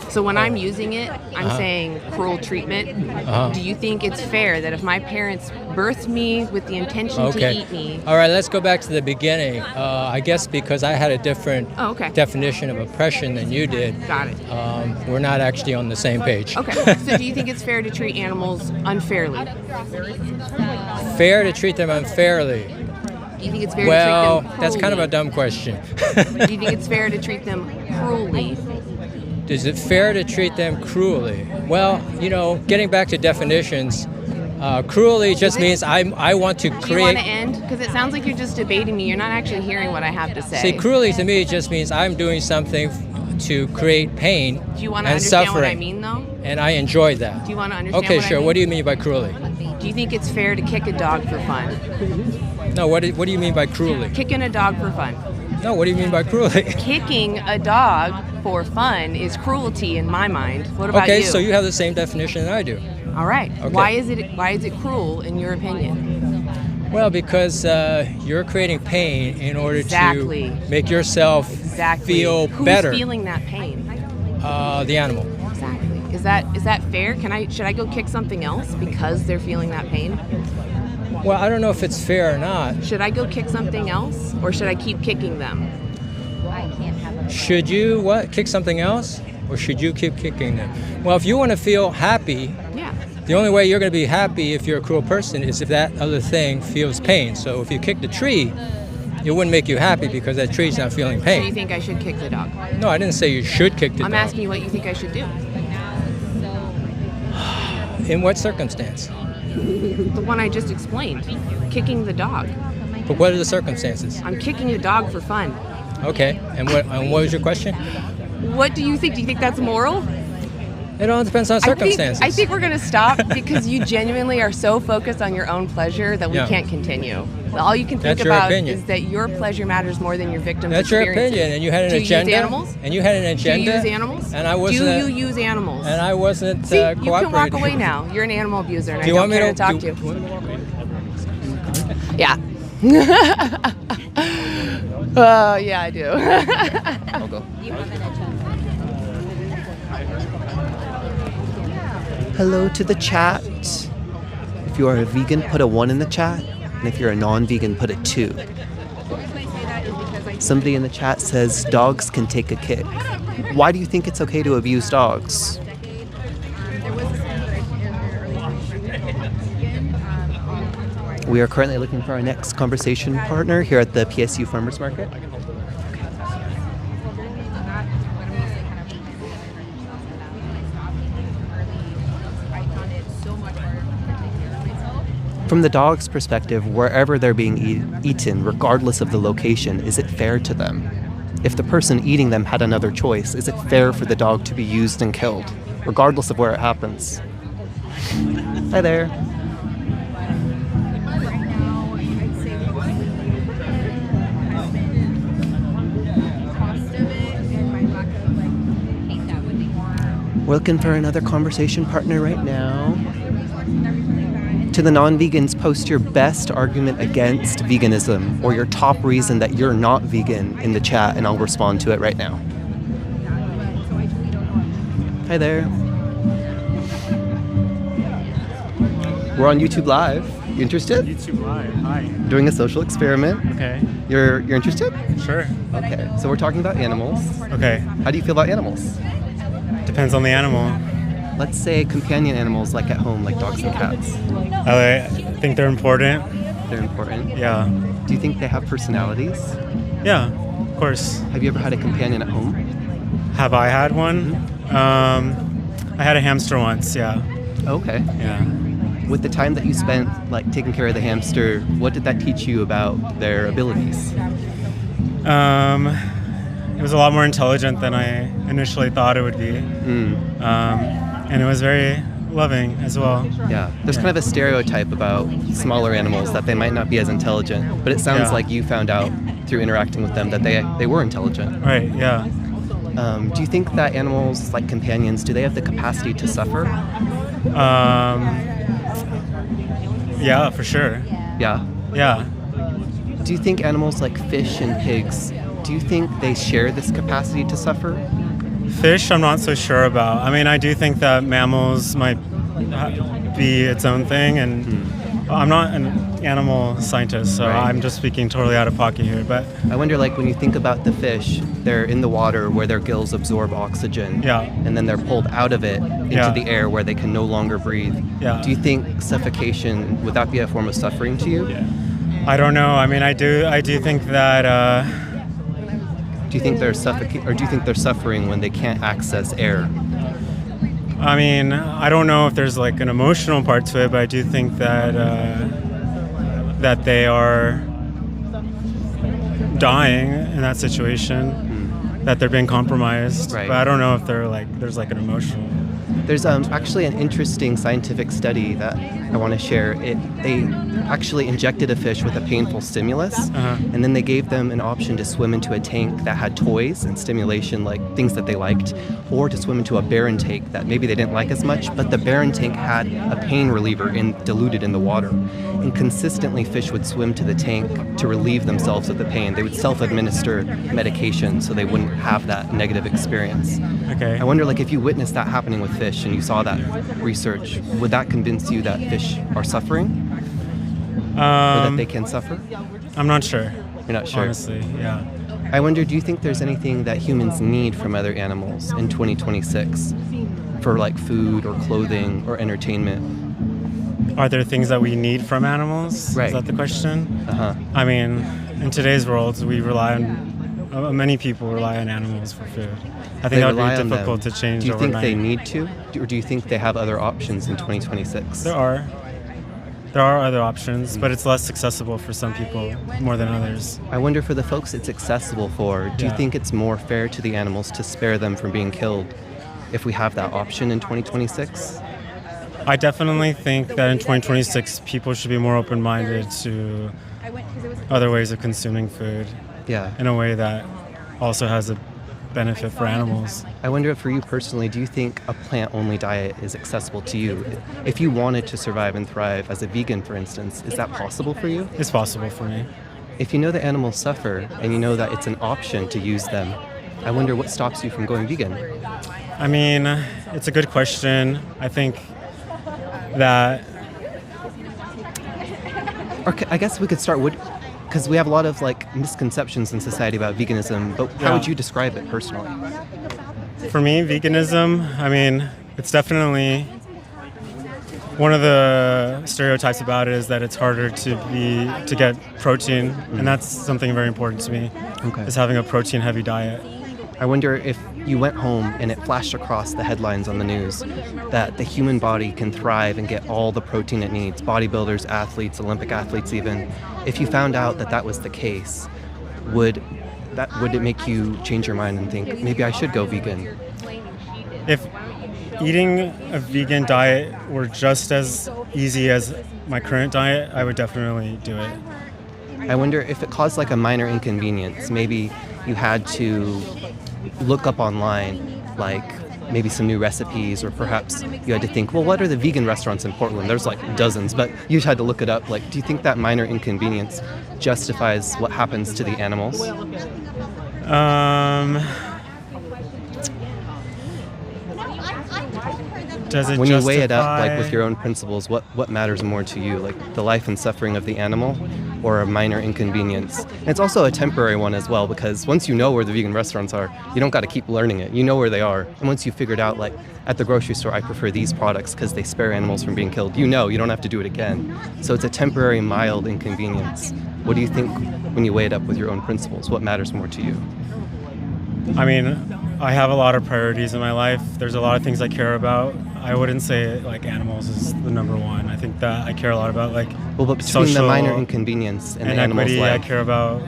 So when I'm using it, I'm saying cruel treatment. Do you think it's fair that if my parents birthed me with the intention to eat me? All right, let's go back to the beginning. I guess because I had a different definition of oppression than you did. Got it. We're not actually on the same page. Okay. So do you think it's fair to treat animals unfairly? Fair to treat them unfairly? Do you think it's fair to treat them Well, cruelly? that's kind of a dumb question. Do you think it's fair to treat them cruelly? Is it fair to treat them cruelly? Well, getting back to definitions, cruelly just means I want to create... Do you want to end? Because it sounds like you're just debating me. You're not actually hearing what I have to say. See, cruelly to me just means I'm doing something to create pain Do you want to and understand suffering. what I mean, though? And I enjoy that. Do you want to understand Okay, what sure. I mean? What do you mean by cruelly? Do you think it's fair to kick a dog for fun? No, what do you mean by cruelly? Kicking a dog for fun. No, what do you mean by cruelly? Kicking a dog for fun is cruelty in my mind. What about you? Okay, so you have the same definition that I do. All right. Okay. Why is it cruel in your opinion? Well, because you're creating pain in order Exactly. to make yourself feel better. Who's feeling that pain? The animal. Exactly. Is that fair? Should I go kick something else because they're feeling that pain? Well, I don't know if it's fair or not. Should I go kick something else, or should I keep kicking them? should you kick something else, or should you keep kicking them? Well, if you want to feel happy, the only way you're going to be happy if you're a cruel person is if that other thing feels pain. So if you kick the tree, it wouldn't make you happy because that tree's not feeling pain. So you think I should kick the dog? No, I didn't say you should kick the dog. I'm asking you what you think I should do. In what circumstance? The one I just explained, kicking the dog. But what are the circumstances? I'm kicking the dog for fun. Okay, and what was your question? What do you think? Do you think that's moral? It all depends on circumstances. I think we're going to stop because you genuinely are so focused on your own pleasure that we Yeah. can't continue. All you can think That's your about opinion. is that your pleasure matters more than your victim's That's your experiences. opinion, and you had an Do agenda. you use animals? And you had an agenda. Do you use animals? And I wasn't. Do you use animals? And I wasn't See, you cooperating. can walk away now. You're an animal abuser, and Do you I want don't me care to to talk do- to do you want me to walk away? Yeah. Yeah, I do. I'll go. Hello to the chat. If you are a vegan, put a 1 in the chat. And if you're a non-vegan, put a 2. Somebody in the chat says dogs can take a kick. Why do you think it's okay to abuse dogs? We are currently looking for our next conversation partner here at the PSU Farmers Market. From the dog's perspective, wherever they're being eaten, regardless of the location, is it fair to them? If the person eating them had another choice, is it fair for the dog to be used and killed, regardless of where it happens? Hi there. We're looking for another conversation partner right now. To the non-vegans, post your best argument against veganism or your top reason that you're not vegan in the chat, and I'll respond to it right now. Hi there. We're on YouTube Live. You interested? YouTube Live. Hi. Doing a social experiment. Okay. You're interested? Sure. Okay. So we're talking about animals. Okay. How do you feel about animals? Depends on the animal. Let's say companion animals like at home, like dogs and cats. I think they're important. They're important? Yeah. Do you think they have personalities? Yeah, of course. Have you ever had a companion at home? Have I had one? I had a hamster once, yeah. Okay. Yeah. With the time that you spent like taking care of the hamster, what did that teach you about their abilities? It was a lot more intelligent than I initially thought it would be. And it was very loving as well. Yeah, there's kind of a stereotype about smaller animals that they might not be as intelligent, but it sounds like you found out through interacting with them that they were intelligent. Right, yeah. Do you think that animals like companions, do they have the capacity to suffer? Yeah, for sure. Yeah? Yeah. Do you think animals like fish and pigs, do you think they share this capacity to suffer? Fish, I'm not so sure about. I mean, I do think that mammals might be its own thing, and I'm not an animal scientist, so I'm just speaking totally out of pocket here. But I wonder, like, when you think about the fish, they're in the water where their gills absorb oxygen, and then they're pulled out of it into the air where they can no longer breathe. Yeah. Do you think suffocation, would that be a form of suffering to you? I don't know. I mean, I do think that. Do you think they're suffocating, or do you think they're suffering when they can't access air? I mean, I don't know if there's like an emotional part to it, but I do think that that they are dying in that situation, that they're being compromised. Right. But I don't know if there's like an emotional. There's actually an interesting scientific study that I want to share. They actually injected a fish with a painful stimulus, and then they gave them an option to swim into a tank that had toys and stimulation, like things that they liked, or to swim into a barren tank that maybe they didn't like as much, but the barren tank had a pain reliever diluted in the water. And consistently, fish would swim to the tank to relieve themselves of the pain. They would self-administer medication so they wouldn't have that negative experience. Okay. I wonder, like, if you witnessed that happening with fish and you saw that research, would that convince you that fish are suffering? Or that they can suffer? I'm not sure. You're not sure? Honestly, yeah. I wonder, do you think there's anything that humans need from other animals in 2026 for like food or clothing or entertainment? Are there things that we need from animals? Right. Is that the question? Uh-huh. I mean, in today's world, we rely on, many people rely on animals for food. I think that would be difficult to change overnight. Do you think they overnight. need to? Or do you think they have other options in 2026? There are other options, but it's less accessible for some people more than others. I wonder, for the folks it's accessible for, do you Yeah. think it's more fair to the animals to spare them from being killed if we have that option in 2026? I definitely think that in 2026, people should be more open-minded to other ways of consuming food. Yeah. In a way that also has a benefit for animals. I wonder, for you personally, do you think a plant-only diet is accessible to you? If you wanted to survive and thrive as a vegan, for instance, is that possible for you? It's possible for me. If you know that animals suffer and you know that it's an option to use them, I wonder what stops you from going vegan? I mean, it's a good question. I think that... Or I guess we could start with, because we have a lot of like misconceptions in society about veganism, but how would you describe it personally? For me, veganism, I mean, it's definitely... One of the stereotypes about it is that it's harder to get protein, and that's something very important to me, is having a protein-heavy diet. I wonder if you went home and it flashed across the headlines on the news that the human body can thrive and get all the protein it needs, bodybuilders, athletes, Olympic athletes even. If you found out that that was the case, would it make you change your mind and think, maybe I should go vegan? If eating a vegan diet were just as easy as my current diet, I would definitely do it. I wonder if it caused like a minor inconvenience. Maybe you had to look up online, like maybe some new recipes, or perhaps you had to think, well, what are the vegan restaurants in Portland? There's like dozens, but you had to look it up. Like, do you think that minor inconvenience justifies what happens to the animals? Does it when you weigh it up, justify- like with your own principles, what matters more to you, like the life and suffering of the animal, or a minor inconvenience? And it's also a temporary one as well, because once you know where the vegan restaurants are, you don't got to keep learning it. You know where they are, and once you figured out, like at the grocery store, I prefer these products because they spare animals from being killed. You don't have to do it again. So it's a temporary, mild inconvenience. What do you think when you weigh it up with your own principles? What matters more to you? I mean, I have a lot of priorities in my life. There's a lot of things I care about. I wouldn't say like animals is the number one. I think that I care a lot about like between social the minor inconvenience and the animal's equity, life. I care about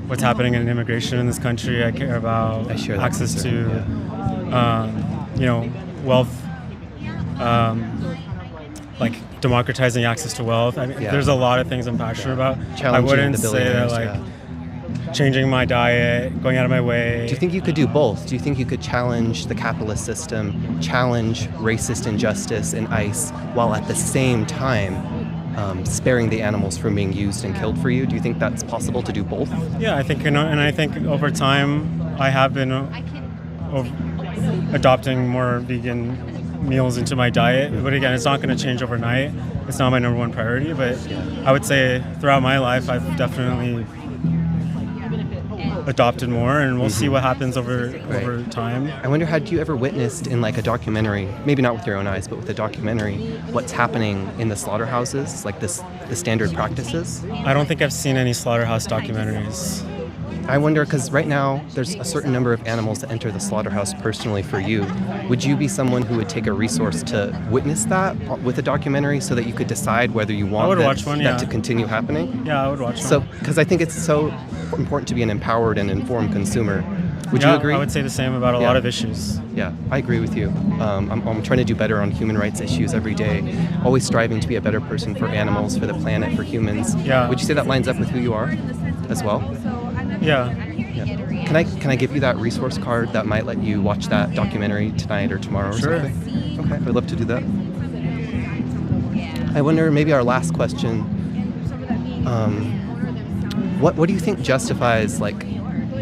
what's happening in immigration in this country. I care about access to wealth, like democratizing access to wealth. I mean, there's a lot of things I'm passionate about. I wouldn't say that like changing my diet, going out of my way. Do you think you could do both? Do you think you could challenge the capitalist system, challenge racist injustice in ICE, while at the same time sparing the animals from being used and killed for you? Do you think that's possible to do both? Yeah, I think, and I think over time I have been adopting more vegan meals into my diet. But again, it's not going to change overnight. It's not my number one priority, but I would say throughout my life I've definitely adopted more, and we'll see what happens over time. I wonder, had you ever witnessed in like a documentary, maybe not with your own eyes, but with a documentary, what's happening in the slaughterhouses, like the standard practices? I don't think I've seen any slaughterhouse documentaries. I wonder, because right now there's a certain number of animals that enter the slaughterhouse personally for you. Would you be someone who would take a resource to witness that with a documentary so that you could decide whether you want that to continue happening? Yeah, I would watch one. So, because I think it's so important to be an empowered and informed consumer. Would you agree? I would say the same about a lot of issues. Yeah, I agree with you. I'm trying to do better on human rights issues every day, always striving to be a better person for animals, for the planet, for humans. Yeah. Would you say that lines up with who you are as well? Yeah. Can I give you that resource card that might let you watch that documentary tonight or tomorrow or something? Okay, I'd love to do that. I wonder, maybe our last question, what do you think justifies like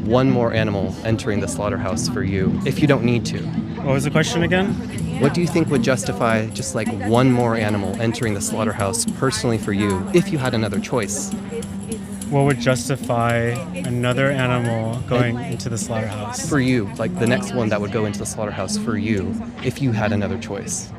one more animal entering the slaughterhouse for you if you don't need to? What was the question again? What do you think would justify just like one more animal entering the slaughterhouse personally for you if you had another choice? what would justify another animal going into the slaughterhouse? For you, like the next one that would go into the slaughterhouse for you, if you had another choice.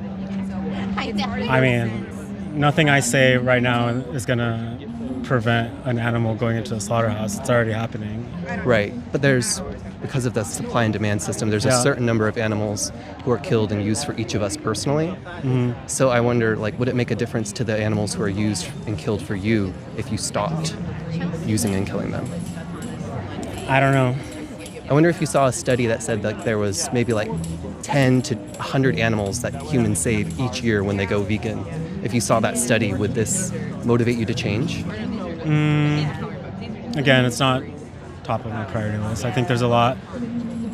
I mean, nothing I say right now is going to prevent an animal going into a slaughterhouse. It's already happening. Right, but because of the supply and demand system, there's a certain number of animals who are killed and used for each of us personally. Mm-hmm. So I wonder, like, would it make a difference to the animals who are used and killed for you if you stopped using and killing them? I don't know. I wonder if you saw a study that said that there was maybe like 10 to 100 animals that humans save each year when they go vegan. If you saw that study, would this motivate you to change? Again, it's not top of my priority list. I think there's a lot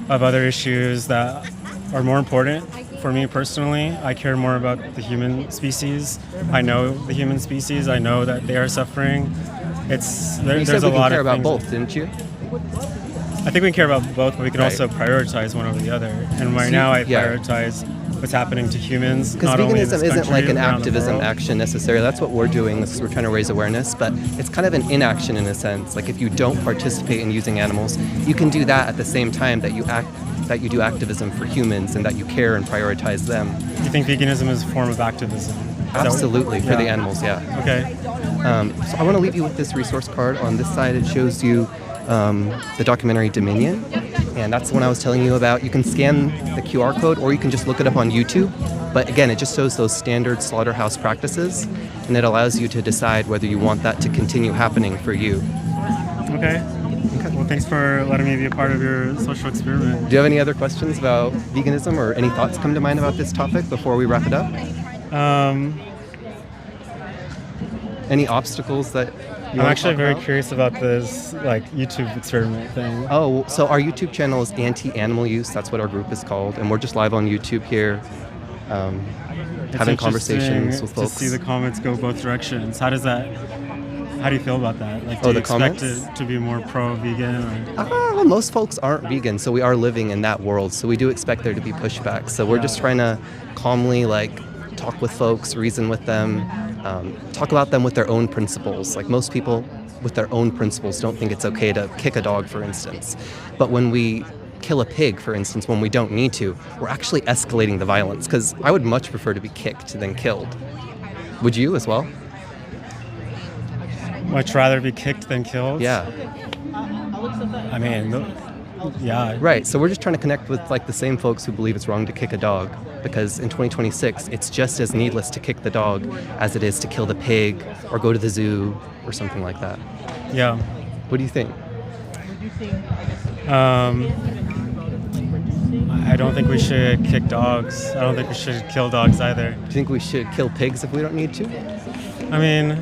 of other issues that are more important for me personally. I care more about the human species. I know the human species. I know that they are suffering. There's a lot of care about things both, didn't you? I think we care about both, but we can also prioritize one over the other. And right now, I prioritize what's happening to humans. Because veganism isn't like an activism action necessarily. That's what we're doing. This is we're trying to raise awareness, but it's kind of an inaction in a sense. Like if you don't participate in using animals, you can do that at the same time that you do activism for humans and that you care and prioritize them. You think veganism is a form of activism? Absolutely, for the animals, yeah. Okay. So I want to leave you with this resource card. On this side, it shows you the documentary Dominion, and that's the one I was telling you about. You can scan the QR code, or you can just look it up on YouTube. But again, it just shows those standard slaughterhouse practices, and it allows you to decide whether you want that to continue happening for you. Okay. Well, thanks for letting me be a part of your social experiment. Do you have any other questions about veganism, or any thoughts come to mind about this topic before we wrap it up? Any obstacles that I'm actually very curious about this YouTube experiment thing. Oh, so our YouTube channel is Anti-Animal Use. That's what our group is called, and we're just live on YouTube here, having conversations with folks. To see the comments go both directions. How do you feel about that? Like, do you the expect comments? it to be more pro-vegan? Well, most folks aren't vegan, so we are living in that world. So we do expect there to be pushback. So we're just trying to calmly talk with folks, reason with them, talk about them with their own principles. Like most people with their own principles don't think it's okay to kick a dog, for instance. But when we kill a pig, for instance, when we don't need to, we're actually escalating the violence, because I would much prefer to be kicked than killed. Would you as well? Much rather be kicked than killed? Yeah. I mean, yeah. Right, so we're just trying to connect with the same folks who believe it's wrong to kick a dog, because in 2026, it's just as needless to kick the dog as it is to kill the pig or go to the zoo or something like that. Yeah. What do you think? I don't think we should kick dogs. I don't think we should kill dogs either. Do you think we should kill pigs if we don't need to? I mean,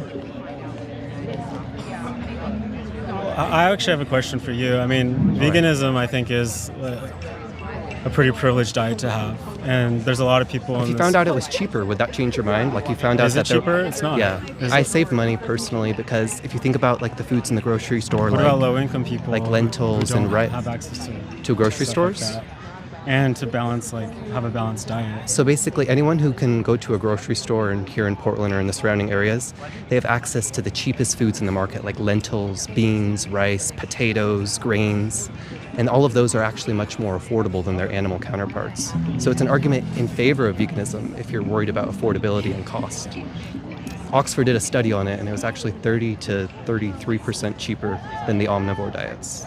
I actually have a question for you. I mean, veganism, I think, is a pretty privileged diet to have. And there's a lot of people If you found out it was cheaper, would that change your mind? Like you found out Is that it cheaper? It's not. Yeah. I save money personally because if you think about the foods in the grocery store, what about low-income people? Like lentils who don't and rice. have access to grocery stuff stores? Like that. And to balance, have a balanced diet. So basically, anyone who can go to a grocery store here in Portland or in the surrounding areas, they have access to the cheapest foods in the market, like lentils, beans, rice, potatoes, grains. And all of those are actually much more affordable than their animal counterparts. So it's an argument in favor of veganism if you're worried about affordability and cost. Oxford did a study on it, and it was actually 30 to 33% cheaper than the omnivore diets.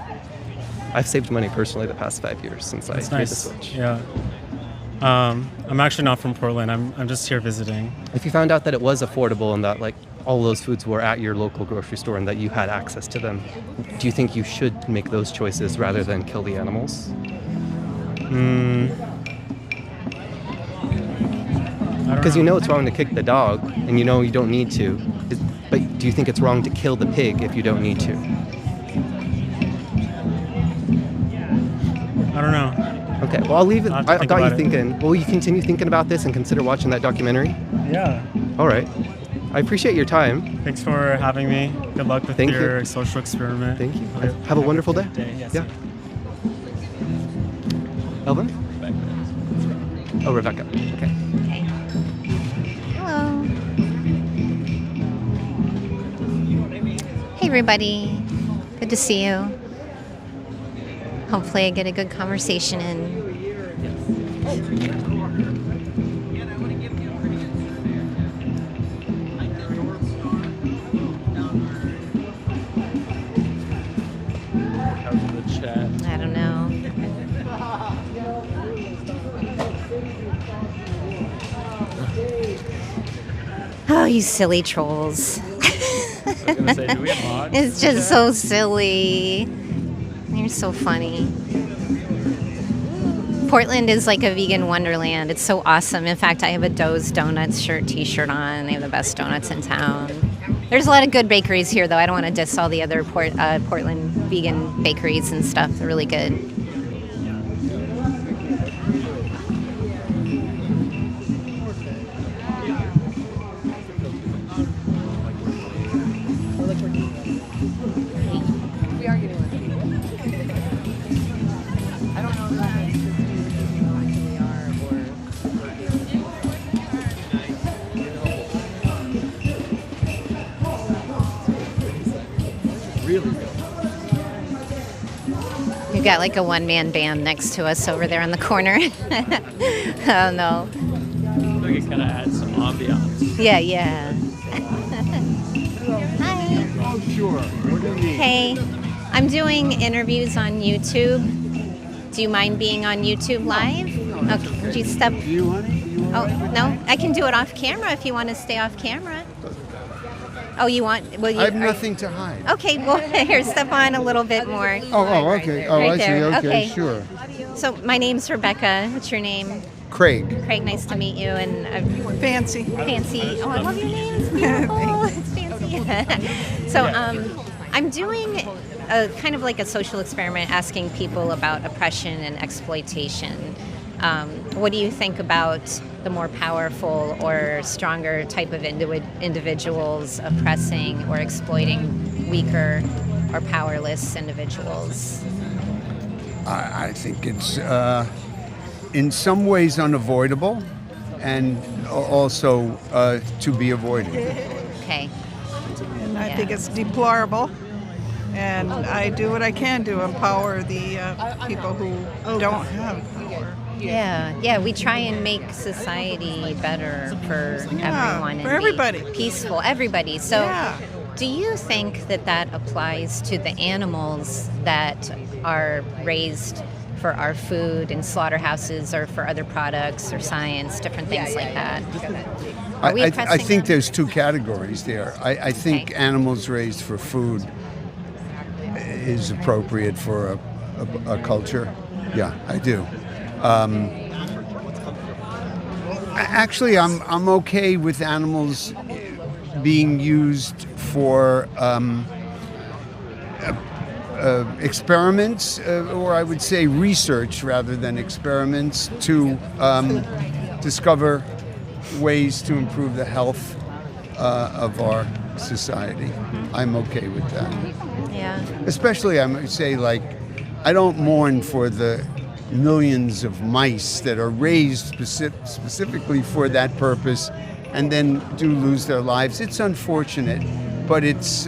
I've saved money personally the past 5 years since I made the switch. Yeah. I'm actually not from Portland. I'm just here visiting. If you found out that it was affordable and that all those foods were at your local grocery store and that you had access to them, do you think you should make those choices rather than kill the animals? Because you know it's wrong to kick the dog and you know you don't need to. But do you think it's wrong to kill the pig if you don't need to? I don't know. Okay, well, I'll leave it. I got you thinking. Will you continue thinking about this and consider watching that documentary? Yeah. All right. I appreciate your time. Thanks for having me. Good luck with your social experiment. Thank you. Have a wonderful day. Yes. Yeah. Elvin? Oh, Rebecca. Okay. Hello. Hey, everybody. Good to see you. Hopefully I get a good conversation in. How's the chat? I don't know. Oh, you silly trolls. I was gonna say, do we have mods? It's just so silly. You're so funny. Portland is like a vegan wonderland. It's so awesome. In fact, I have a Doe's Donuts t-shirt on. They have the best donuts in town. There's a lot of good bakeries here, though. I don't want to diss all the other Portland vegan bakeries and stuff. They're really good. We've got like a one-man band next to us over there in the corner. Oh no. We can kind of add some ambiance. Yeah. Hi. Oh, sure. What do you need? Hey, I'm doing interviews on YouTube. Do you mind being on YouTube live? Okay, would you step? Do you want it? Oh, no, I can do it off camera if you want to stay off camera. Oh, you want? Well, I have nothing to hide. Okay, well, here, step on a little bit more. Oh, okay. Oh, Right I see. there. Okay, sure. So my name's Rebecca. What's your name? Craig. Craig, nice to meet you. And Fancy. Fancy. Oh, I love your name. It's beautiful. It's fancy. So I'm doing a kind of like a social experiment, asking people about oppression and exploitation. What do you think about the more powerful or stronger type of individuals oppressing or exploiting weaker or powerless individuals? I think it's in some ways unavoidable and also to be avoided. Okay. And I think it's deplorable. And I do what I can to empower the people who don't have power. Yeah, we try and make society better for everyone. For and everybody. Be peaceful, everybody. So Yeah. do you think that applies to the animals that are raised for our food in slaughterhouses or for other products or science, different things like that? Are we I oppressing think them? there's two categories there. I think animals raised for food is appropriate for a culture. Yeah, I do. Actually, I'm okay with animals being used for experiments, or I would say research rather than experiments, to discover ways to improve the health of our society. I'm okay with that. Yeah. Especially, I might say, like, I don't mourn for the millions of mice that are raised specifically for that purpose and then do lose their lives. It's unfortunate, but it's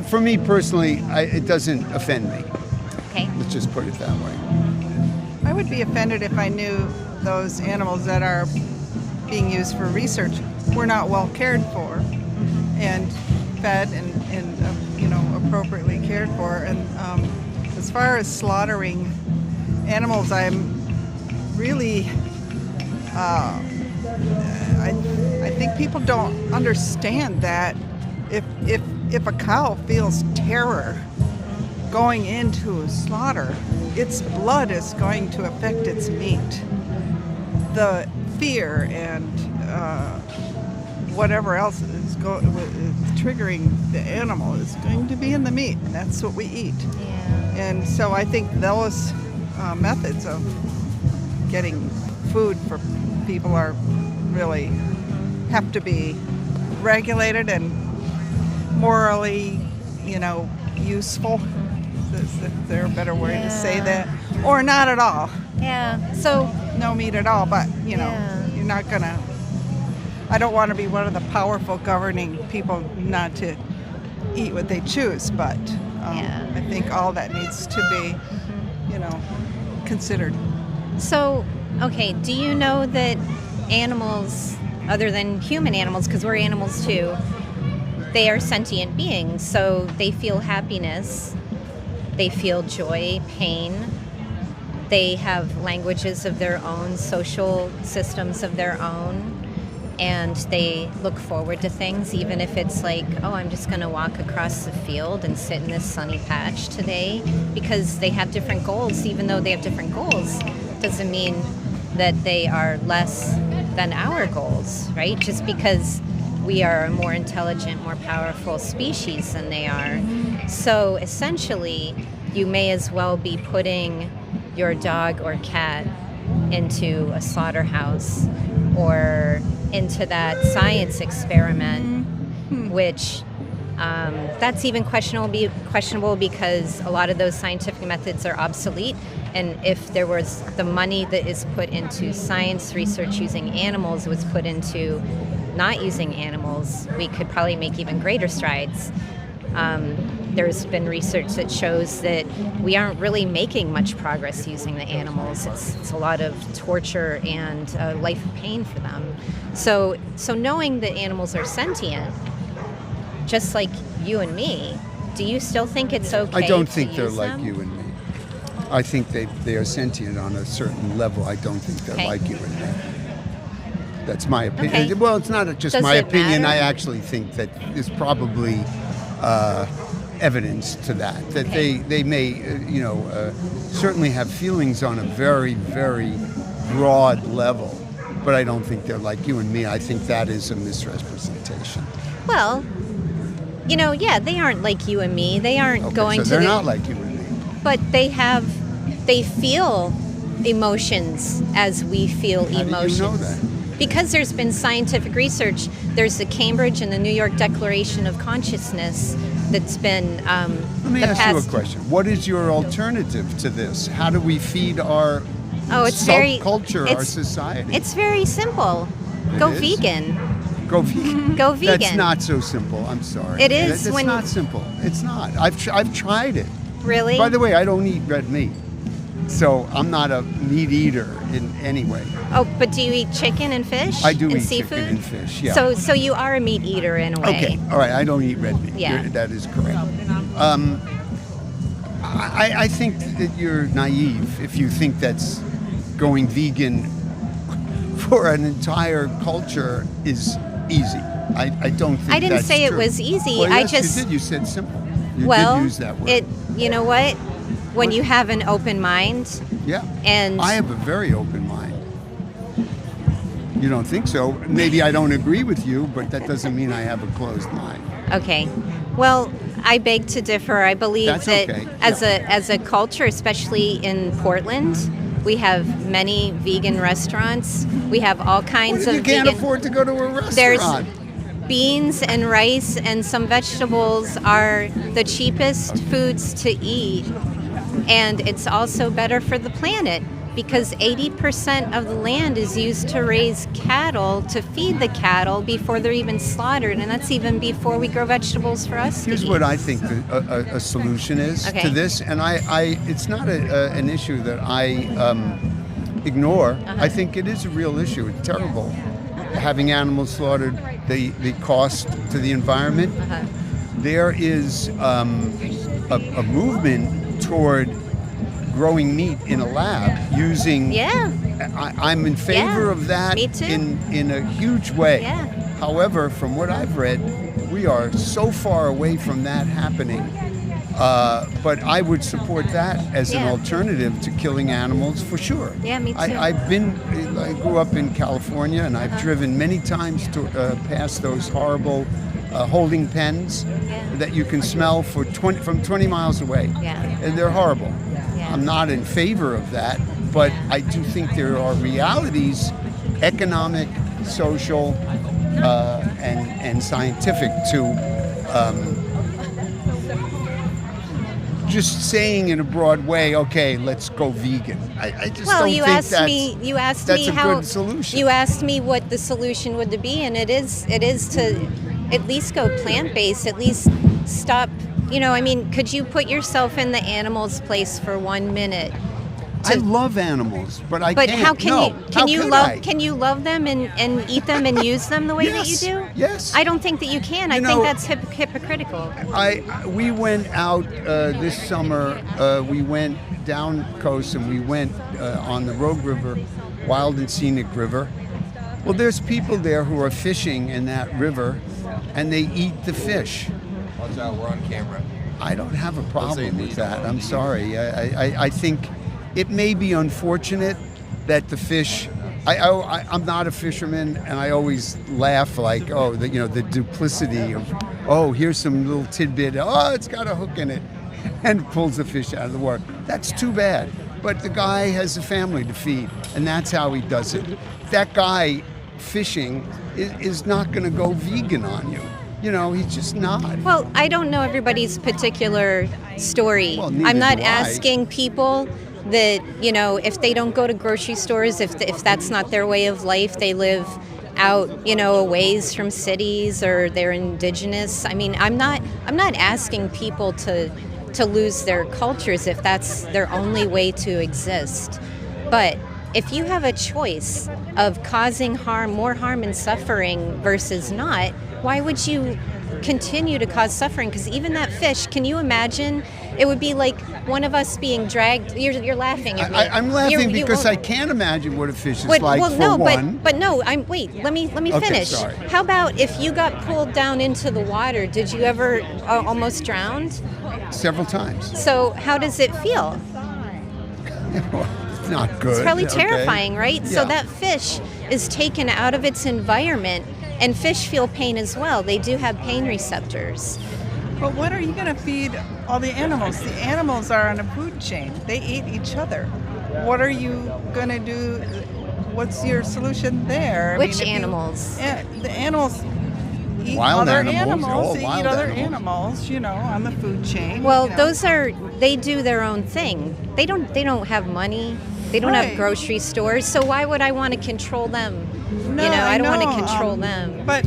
for me personally, it doesn't offend me. Okay. Let's just put it that way. I would be offended if I knew those animals that are being used for research were not well cared for and fed and appropriately cared for. And as far as slaughtering animals, I'm really I think people don't understand that if a cow feels terror going into a slaughter, its blood is going to affect its meat. The fear and whatever else is triggering the animal is going to be in the meat, and that's what we eat. Yeah. And so I think those methods of getting food for people are really have to be regulated and morally, useful. Is there a better way to say that? Or not at all. Yeah. So no meat at all, but you're not gonna I don't want to be one of the powerful governing people not to eat what they choose, but I think all that needs to be, considered. So, okay, do you know that animals, other than human animals, because we're animals too, they are sentient beings, so they feel happiness, they feel joy, pain, they have languages of their own, social systems of their own, and they look forward to things, even if it's like, oh, I'm just going to walk across the field and sit in this sunny patch today, because they have different goals. Even though they have different goals, doesn't mean that they are less than our goals, right? Just because we are a more intelligent, more powerful species than they are. So essentially, you may as well be putting your dog or cat into a slaughterhouse or into that science experiment, which that's even questionable because a lot of those scientific methods are obsolete. And if there was the money that is put into science research using animals was put into not using animals, we could probably make even greater strides. There's been research that shows that we aren't really making much progress using the animals. It's a lot of torture and life of pain for them. So knowing that animals are sentient, just like you and me, do you still think it's okay? I don't think they're use like them? you and me. I think they are sentient on a certain level. I don't think they're like you and me. That's my opinion. Okay. Well, it's not just Does my it opinion. matter? I actually think that there's probably evidence to that. That they may, certainly have feelings on a very, very broad level. But I don't think they're like you and me. I think that is a misrepresentation. Well, they aren't like you and me. They aren't going so to they're not like you and me. But they feel emotions as we feel emotions. How do you know that? Because there's been scientific research. There's the Cambridge and the New York Declaration of Consciousness that's been Let me ask you a question. What is your alternative to this? How do we feed our culture, our society? It's very simple. Go vegan. Go vegan. Go vegan. That's not so simple. I'm sorry. It is It's not simple. It's not. I've tried it. Really? By the way, I don't eat red meat, so I'm not a meat eater in any way. Oh, but do you eat chicken and fish? I do and eat seafood? chicken and fish. Yeah. So you are a meat eater in a way. Okay. All right. I don't eat red meat. Yeah. That is correct. I think that you're naive if you think that's going vegan for an entire culture is easy. I don't think I didn't that's say true. it was easy. Well, I yes, just you did. You said simple. You well, did use that word. you know what? When you have an open mind. Yeah. And I have a very open mind. You don't think so? Maybe I don't agree with you, but that doesn't mean I have a closed mind. Okay. Well, I beg to differ. I believe That's that okay. as a culture, especially in Portland, we have many vegan restaurants. We have all kinds of You can't vegan. afford to go to a restaurant. There's beans and rice and some vegetables are the cheapest foods to eat, and it's also better for the planet because 80% of the land is used to raise cattle, to feed the cattle before they're even slaughtered, and that's even before we grow vegetables for us Here's to eat. what I think a solution is Okay. to this, and it's not an issue that I ignore. I think it is a real issue. It's terrible having animals slaughtered, the cost to the environment. There is a movement toward growing meat in a lab using. Yeah. I'm in favor of that. Me too. In a huge way. Yeah. However, from what I've read, we are so far away from that happening. But I would support that as an alternative to killing animals for sure. Yeah, me too. I grew up in California, and I've driven many times past those horrible holding pens that you can smell from 20 miles away. Yeah. And they're horrible. I'm not in favor of that, but I do think there are realities, economic, social, and scientific to just saying in a broad way, okay, let's go vegan. I just don't think that's a good solution. You asked me what the solution would be, and it is to at least go plant-based, at least stop, could you put yourself in the animal's place for 1 minute? I love animals, but I But can't. how can No. you How could I? can you love them and eat them and use them the way that you do? Yes. I don't think that you can. I think that's hypocritical. We went out this summer. We went down coast and we went on the Rogue River, Wild and Scenic River. Well, there's people there who are fishing in that river, and they eat the fish. Watch out, we're on camera. I don't have a problem with that. I'm sorry. I think it may be unfortunate that the fish. I'm not a fisherman, and I always laugh like, the duplicity of, here's some little tidbit. Oh, it's got a hook in it, and pulls the fish out of the water. That's too bad. But the guy has a family to feed, and that's how he does it. That guy fishing is not going to go vegan on you. He's just not. Well, I don't know everybody's particular story. Well, neither I'm not do I. asking people that, if they don't go to grocery stores, if that's not their way of life, they live out, a ways from cities, or they're indigenous. I mean, I'm not asking people to lose their cultures if that's their only way to exist. But if you have a choice of causing more harm and suffering versus not, why would you continue to cause suffering? Because even that fish, can you imagine? It would be like one of us being dragged. You're laughing at me. I'm laughing because I can't imagine what a fish is like. Let me finish. Okay, sorry. How about if you got pulled down into the water? Did you ever almost drown? Several times. So how does it feel? It's not good. It's probably okay? terrifying, right? Yeah. So that fish is taken out of its environment, and fish feel pain as well. They do have pain receptors. But what are you going to feed all the animals? The animals are on a food chain. They eat each other. What are you going to do? What's your solution there? Which animals? The animals eat Wild other animals. They Wild eat other animals. on the food chain. Well, they do their own thing. They don't have money. They don't have grocery stores. So why would I want to control them? No, I don't want to control them. But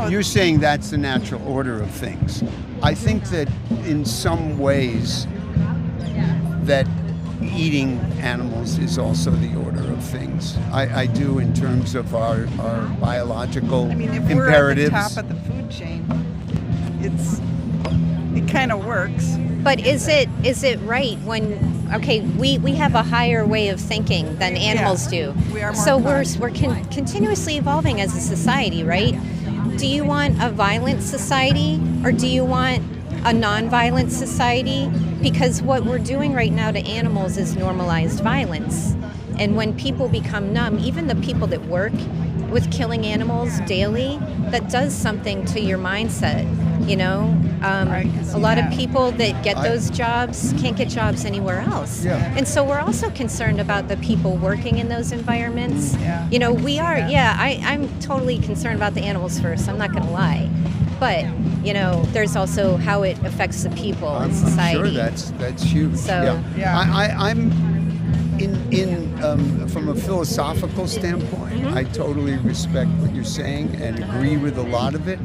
You're saying that's the natural order of things. I think that in some ways that eating animals is also the order of things. I do in terms of our biological if imperatives. we're at the top of the food chain, it kind of works. But is it right when we have a higher way of thinking than animals do. We are more so we're continuously evolving as a society, right? Do you want a violent society or do you want a non-violent society? Because what we're doing right now to animals is normalized violence. And when people become numb, even the people that work with killing animals daily, that does something to your mindset. A lot of people that get those jobs can't get jobs anywhere else. Yeah. And so we're also concerned about the people working in those environments. I'm totally concerned about the animals first, I'm not going to lie. But, there's also how it affects the people in society. I'm sure that's huge. So, I'm from a philosophical standpoint, I totally respect what you're saying and agree with a lot of it.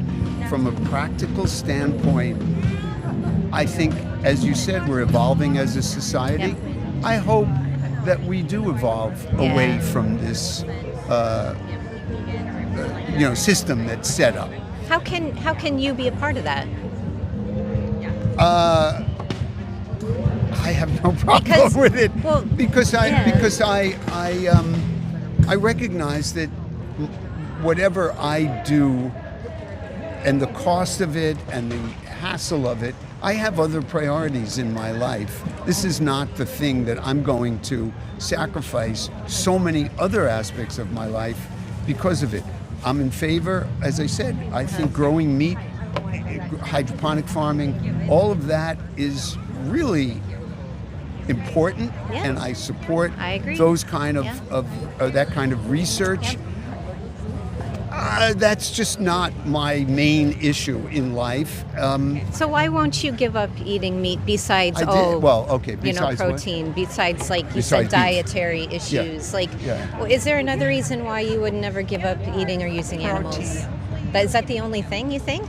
From a practical standpoint, I think, as you said, we're evolving as a society. I hope that we do evolve away from this, system that's set up. How can you be a part of that? I have no problem with it because I recognize that whatever I do and the cost of it and the hassle of it, I have other priorities in my life. This is not the thing that I'm going to sacrifice so many other aspects of my life because of it. I'm in favor, as I said, I think growing meat, hydroponic farming, all of that is really important, and I support those kind of that kind of research. That's just not my main issue in life. So why won't you give up eating meat besides I did. Well, okay, you know, besides what? protein, besides like you Besides said beef. dietary issues? Like, Yeah. well, is there another reason why you would never give up eating or using animals? Is that the only thing you think?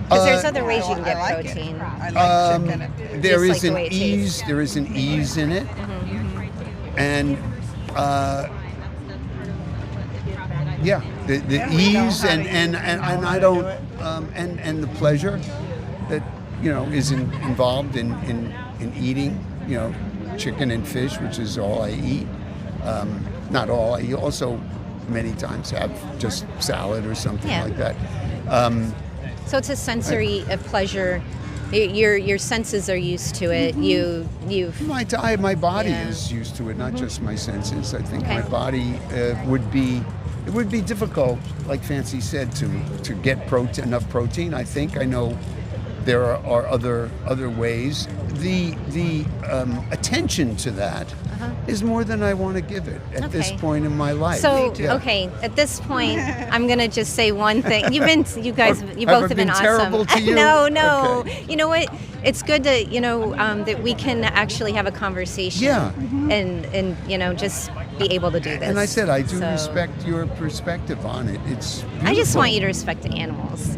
Because there's other ways you can get protein. I like chicken. There Just is like the an way it ease. tastes. There is an ease in it, and yeah, the And we know ease how to and I don't and the pleasure that is involved in eating chicken and fish, which is all I eat. Not all. I also many times have just salad or something Yeah. like that. So it's a sensory pleasure. Your senses are used to it. You've My body Yeah. is used to it, not just my senses. I think Okay. my body would be difficult, like Fancy said, to get enough protein. I think I know there are other ways. The attention to that is more than I want to give it at this Okay. point in my life. So Yeah. okay, at this point, I'm gonna just say one thing. You both have been awesome. terrible to you? No. Okay. You know what? It's good to that we can actually have a conversation. Yeah. And just be able to do this. And I said I do So, respect your perspective on it. It's I just beautiful. want you to respect the animals.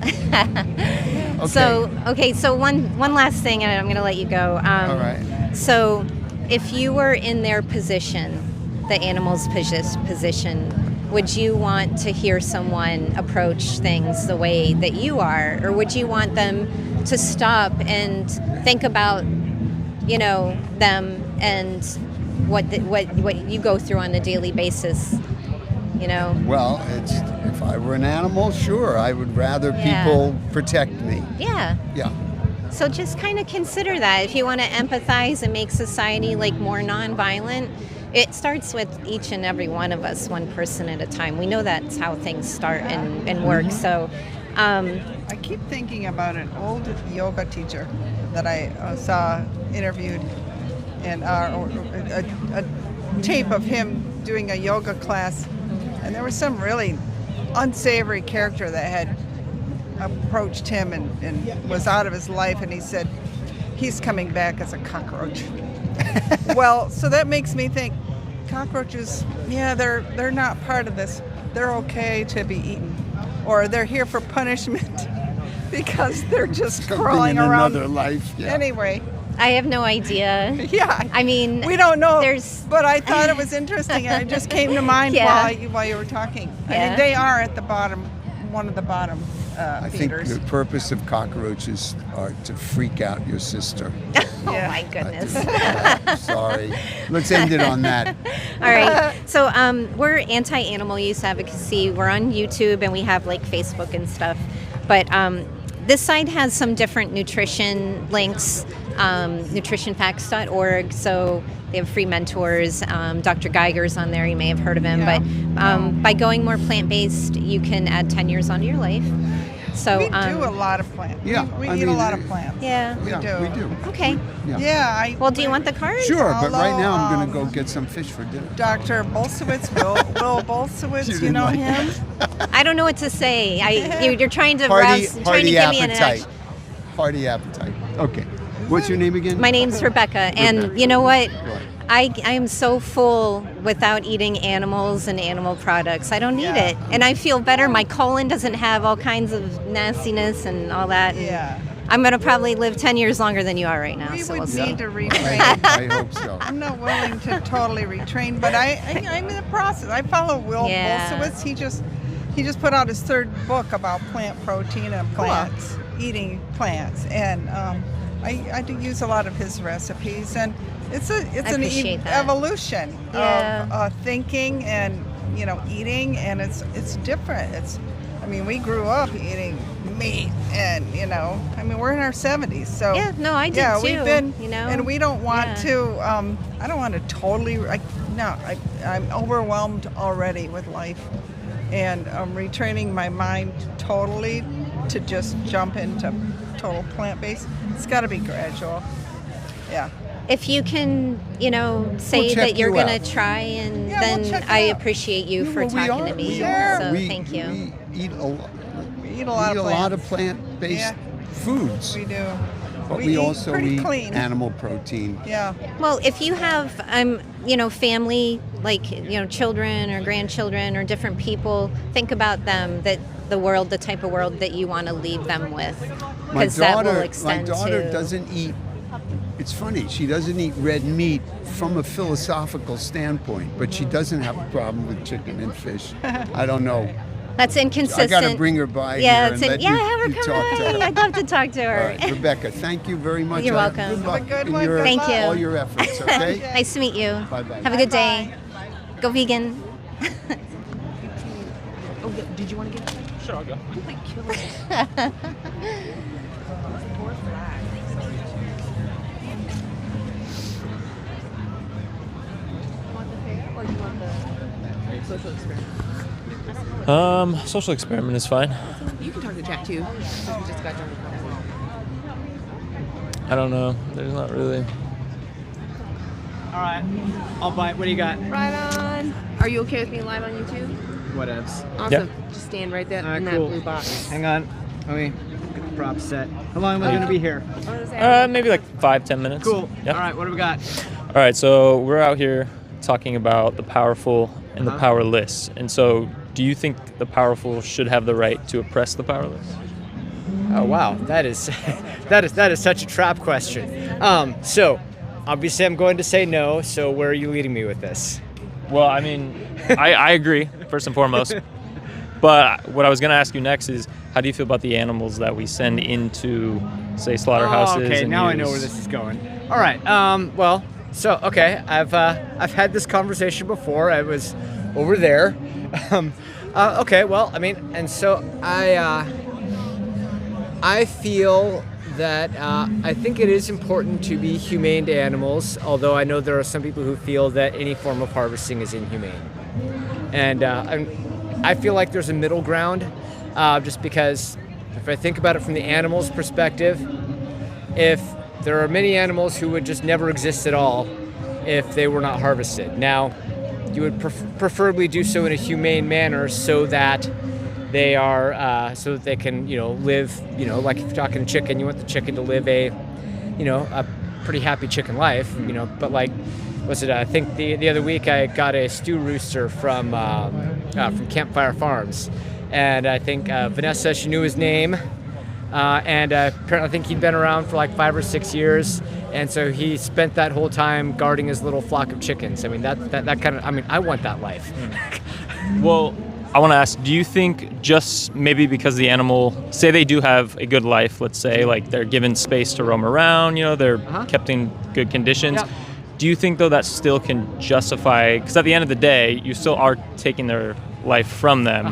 Okay. So one last thing, and I'm gonna let you go. All right. So, if you were in their position, the animal's position, would you want to hear someone approach things the way that you are, or would you want them to stop and think about, them and what you go through on a daily basis? Well, if I were an animal, sure, I would rather Yeah. people protect me. Yeah. Yeah. So just kind of consider that. If you want to empathize and make society more nonviolent, it starts with each and every one of us, one person at a time. We know that's how things start and work. So I keep thinking about an old yoga teacher that I saw interviewed, and a tape of him doing a yoga class, and there was some really unsavory character that had approached him and was out of his life, and he said he's coming back as a cockroach. Well, so that makes me think cockroaches, they're not part of this. They're okay to be eaten, or they're here for punishment because they're just Something crawling in around. another life. Yeah. Anyway, I have no idea. Yeah. I mean, we don't know. There's, but I thought it was interesting, and it just came to mind Yeah. while you were talking. I Yeah. mean, they are at the bottom, one of the bottom I think feeders. the purpose of cockroaches are to freak out your sister. Oh my goodness. Sorry. Let's end it on that. All right. So we're anti-animal use advocacy. We're on YouTube and we have Facebook and stuff. But this site has some different nutrition links, nutritionfacts.org. So they have free mentors. Dr. Geiger's on there. You may have heard of him. Yeah. But by going more plant-based, you can add 10 years onto your life. So we do a lot of plants. Yeah, we I eat a mean, lot of plants. Yeah. We do. We do. Okay. Yeah. Well, do you want the card? Sure, but right now I'm going to Although, go get some fish for dinner. Dr. Bolsewitz, Will Bolsewitz, You you didn't know like him? I don't know what to say. You're trying to Hearty give me an appetite. Hearty appetite. Okay. What's your name again? My name's Rebecca, and Rebecca. you know what? Right. I am so full without eating animals and animal products. I don't need it, and I feel better. My colon doesn't have all kinds of nastiness and all that. And Yeah. I'm gonna probably live 10 years longer than you are right now. We So would we'll see. need to retrain. I hope so. I'm not willing to totally retrain, but I'm in the process. I follow Will Yeah. Bolsewitz. He just put out his third book about plant protein and plants, eating plants, and I do use a lot of his recipes, and it's an appreciate that. evolution Yeah. of thinking and eating, and it's different. We grew up eating meat, and we're in our 70s, so Yeah, no, I did yeah, too, we've been, you know? and we don't want Yeah. to. I don't want to totally. I'm overwhelmed already with life, and I'm retraining my mind totally to just jump into total plant-based. It's got to be gradual. Yeah. if you can, say We'll check that you're you going out. to try, and Yeah, we'll then check it I out. appreciate you for talking to me. So thank you. We eat a lot. We eat a lot of lot of plants. plant-based Yeah. foods. We do. But We we eat also pretty eat clean. animal protein. Yeah. Well, if you have, family, like, children or grandchildren or different people, think about them, that the type of world that you want to leave them with. My Because that will daughter extend to... doesn't eat. It's funny. She doesn't eat red meat from a philosophical standpoint, but she doesn't have a problem with chicken and fish. I don't know. That's inconsistent. I got to bring her by yeah, here and let have you, her you come talk to by. her. I'd love to talk to her. All right, Rebecca, thank you very much. You're welcome. Good luck Have a good in one. your, Thank you. all your efforts, okay? Nice to meet you. Bye-bye. Have a good day. Go vegan. Oh, did you want to get? Sure, I'll go. I'm like killing it. Social experiment. Social experiment is fine. You can talk to chat too. Since we just got done with conversation. I don't know. There's not really. All right, I'll bite. What do you got? Right on. Are you okay with being live on YouTube? Whatevs. Awesome. Just stand right there All right, in cool. that blue box. Hang on. Let me get the prop set. How long am I going to be here? Maybe like 5-10 minutes. Cool. Yep. All right, what do we got? All right, so we're out here talking about the powerful and the powerless. And so, do you think the powerful should have the right to oppress the powerless? Oh wow, that is that is such a trap question. So obviously I'm going to say no. So where are you leading me with this? Well, I mean, I agree first and foremost. But what I was going to ask you next is, how do you feel about the animals that we send into, say, slaughterhouses? Oh, okay, and now I use? know where this is going. All right. Well, so okay, I've had this conversation before. I was over there. Okay. Well, I mean, and so I feel that I think it is important to be humane to animals. Although I know there are some people who feel that any form of harvesting is inhumane, and I feel like there's a middle ground. Just because if I think about it from the animal's perspective, if there are many animals who would just never exist at all if they were not harvested. Now, you would preferably do so in a humane manner so that they are, so that they can, live, like if you're talking chicken, you want the chicken to live a pretty happy chicken life, but like, I think the other week I got a stew rooster from Campfire Farms. And I think Vanessa, she knew his name, and apparently I think he'd been around for like 5 or 6 years, and so he spent that whole time guarding his little flock of chickens. I mean, that kind of, I mean, I want that life. Well, I want to ask, do you think just maybe because the animal, say they do have a good life, let's say, like they're given space to roam around, they're kept in good conditions, Yep. Do you think, though, that still can justify, because at the end of the day, you still are taking their life from them,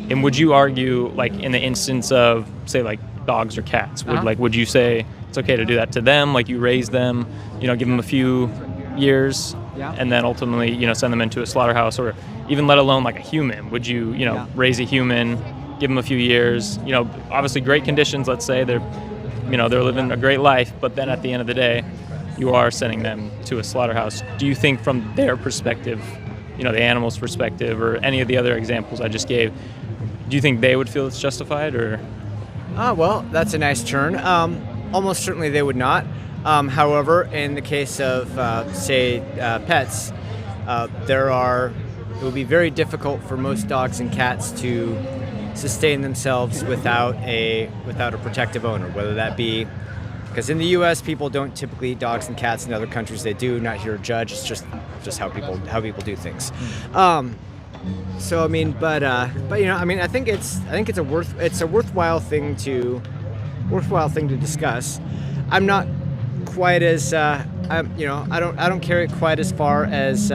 and would you argue, like in the instance of, say, like dogs or cats, would you say it's okay to do that to them, like you raise them, give them a few years, and then ultimately, send them into a slaughterhouse, or even let alone like a human? Would you, raise a human, give them a few years, obviously great conditions, let's say they're living a great life, but then at the end of the day, you are sending them to a slaughterhouse. Do you think from their perspective, the animal's perspective, or any of the other examples I just gave, do you think they would feel it's justified, or? Well, that's a nice turn. Almost certainly they would not. However, in the case of, say, pets, it would be very difficult for most dogs and cats to sustain themselves without a protective owner, whether that be, because in the U.S. people don't typically eat dogs and cats. In other countries they do. Not here to judge. It's just how people do things. So I mean, but I think it's a worthwhile thing to discuss. I'm not quite as I don't carry it quite as far as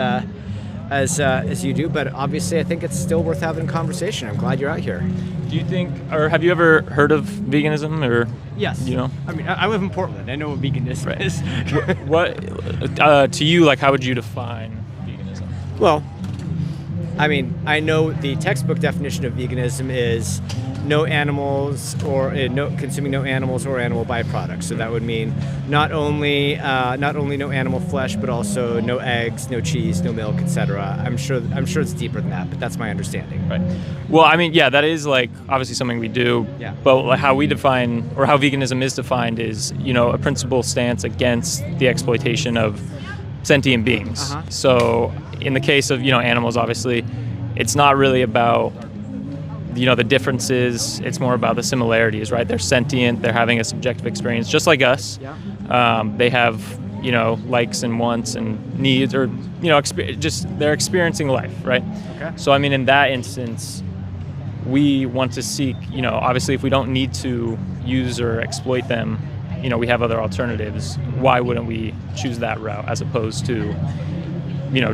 you do, but obviously I think it's still worth having a conversation. I'm glad you're out here. Do you think, or have you ever heard of veganism, or? Yes. I mean, I live in Portland. I know what veganism is. What to you, like, how would you define veganism? Well, I mean, I know the textbook definition of veganism is no animals or consuming no animals or animal byproducts. So that would mean not only no animal flesh, but also no eggs, no cheese, no milk, etc. I'm sure it's deeper than that, but that's my understanding. Right. Well, I mean, yeah, that is like obviously something we do. Yeah. But like how we define, or how veganism is defined, is a principled stance against the exploitation of sentient beings. Uh-huh. So in the case of animals, obviously, it's not really about the differences. It's more about the similarities, right? They're sentient. They're having a subjective experience, just like us. Yeah. They have likes and wants and needs, or they're experiencing life, right? Okay. So I mean, in that instance, we want to seek, obviously, if we don't need to use or exploit them, we have other alternatives. Why wouldn't we choose that route as opposed to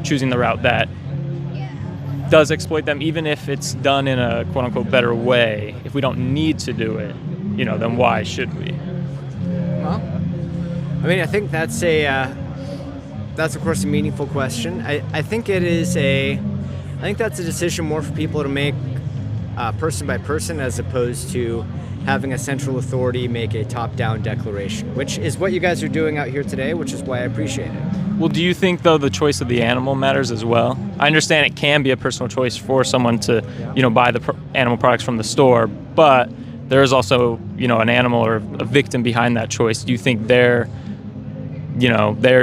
choosing the route that does exploit them, even if it's done in a quote-unquote better way? If we don't need to do it, then why should we? Well, I mean, I think that's of course a meaningful question. I think that's a decision more for people to make person by person, as opposed to having a central authority make a top-down declaration, which is what you guys are doing out here today, which is why I appreciate it. Well, do you think, though, the choice of the animal matters as well? I understand it can be a personal choice for someone to, buy the animal products from the store, but there is also, an animal or a victim behind that choice. Do you think their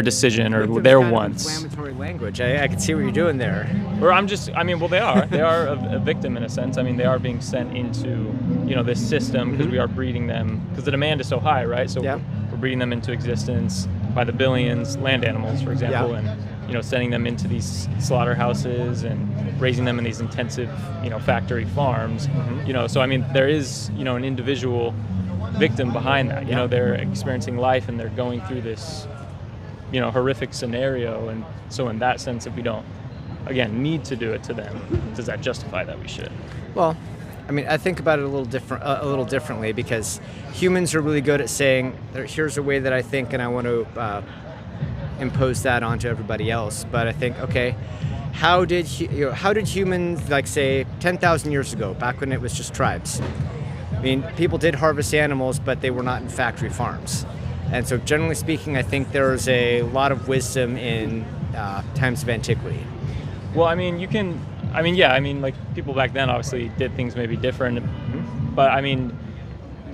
decision or their wants? Inflammatory language. I can see what you're doing there. Or they are a victim in a sense. I mean, they are being sent into, this system because we are breeding them, because the demand is so high, right? So we're breeding them into existence by the billions, land animals, for example, and sending them into these slaughterhouses and raising them in these intensive, factory farms. So I mean, there is, an individual victim behind that. They're experiencing life and they're going through this, horrific scenario. And so in that sense, if we don't, again, need to do it to them, does that justify that we should? Well, I mean, I think about it a little differently, because humans are really good at saying, here's a way that I think and I want to impose that onto everybody else. But I think, okay, how did humans, like, say 10,000 years ago, back when it was just tribes? I mean, people did harvest animals, but they were not in factory farms. And so generally speaking, I think there's a lot of wisdom in times of antiquity. Well, I mean, like people back then obviously did things maybe different, but I mean,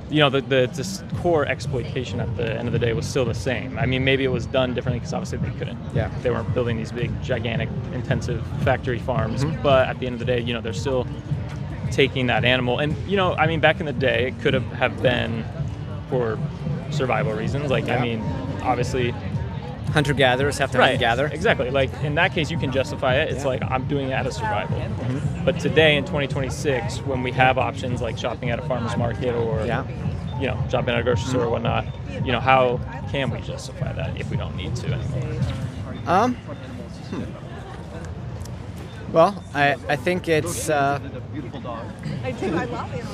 the core exploitation at the end of the day was still the same. I mean, maybe it was done differently because obviously they couldn't. Yeah. They weren't building these big, gigantic, intensive factory farms, but at the end of the day, they're still taking that animal. And, I mean, back in the day, it could have been for survival reasons. Like, I mean, obviously, hunter-gatherers have to hunt and gather. Exactly. Like, in that case, you can justify it. It's like, I'm doing it out of survival. But today, in 2026, when we have options like shopping at a farmer's market or, shopping at a grocery store or whatnot, how can we justify that if we don't need to anymore? Well, I think it's. I do. I love it.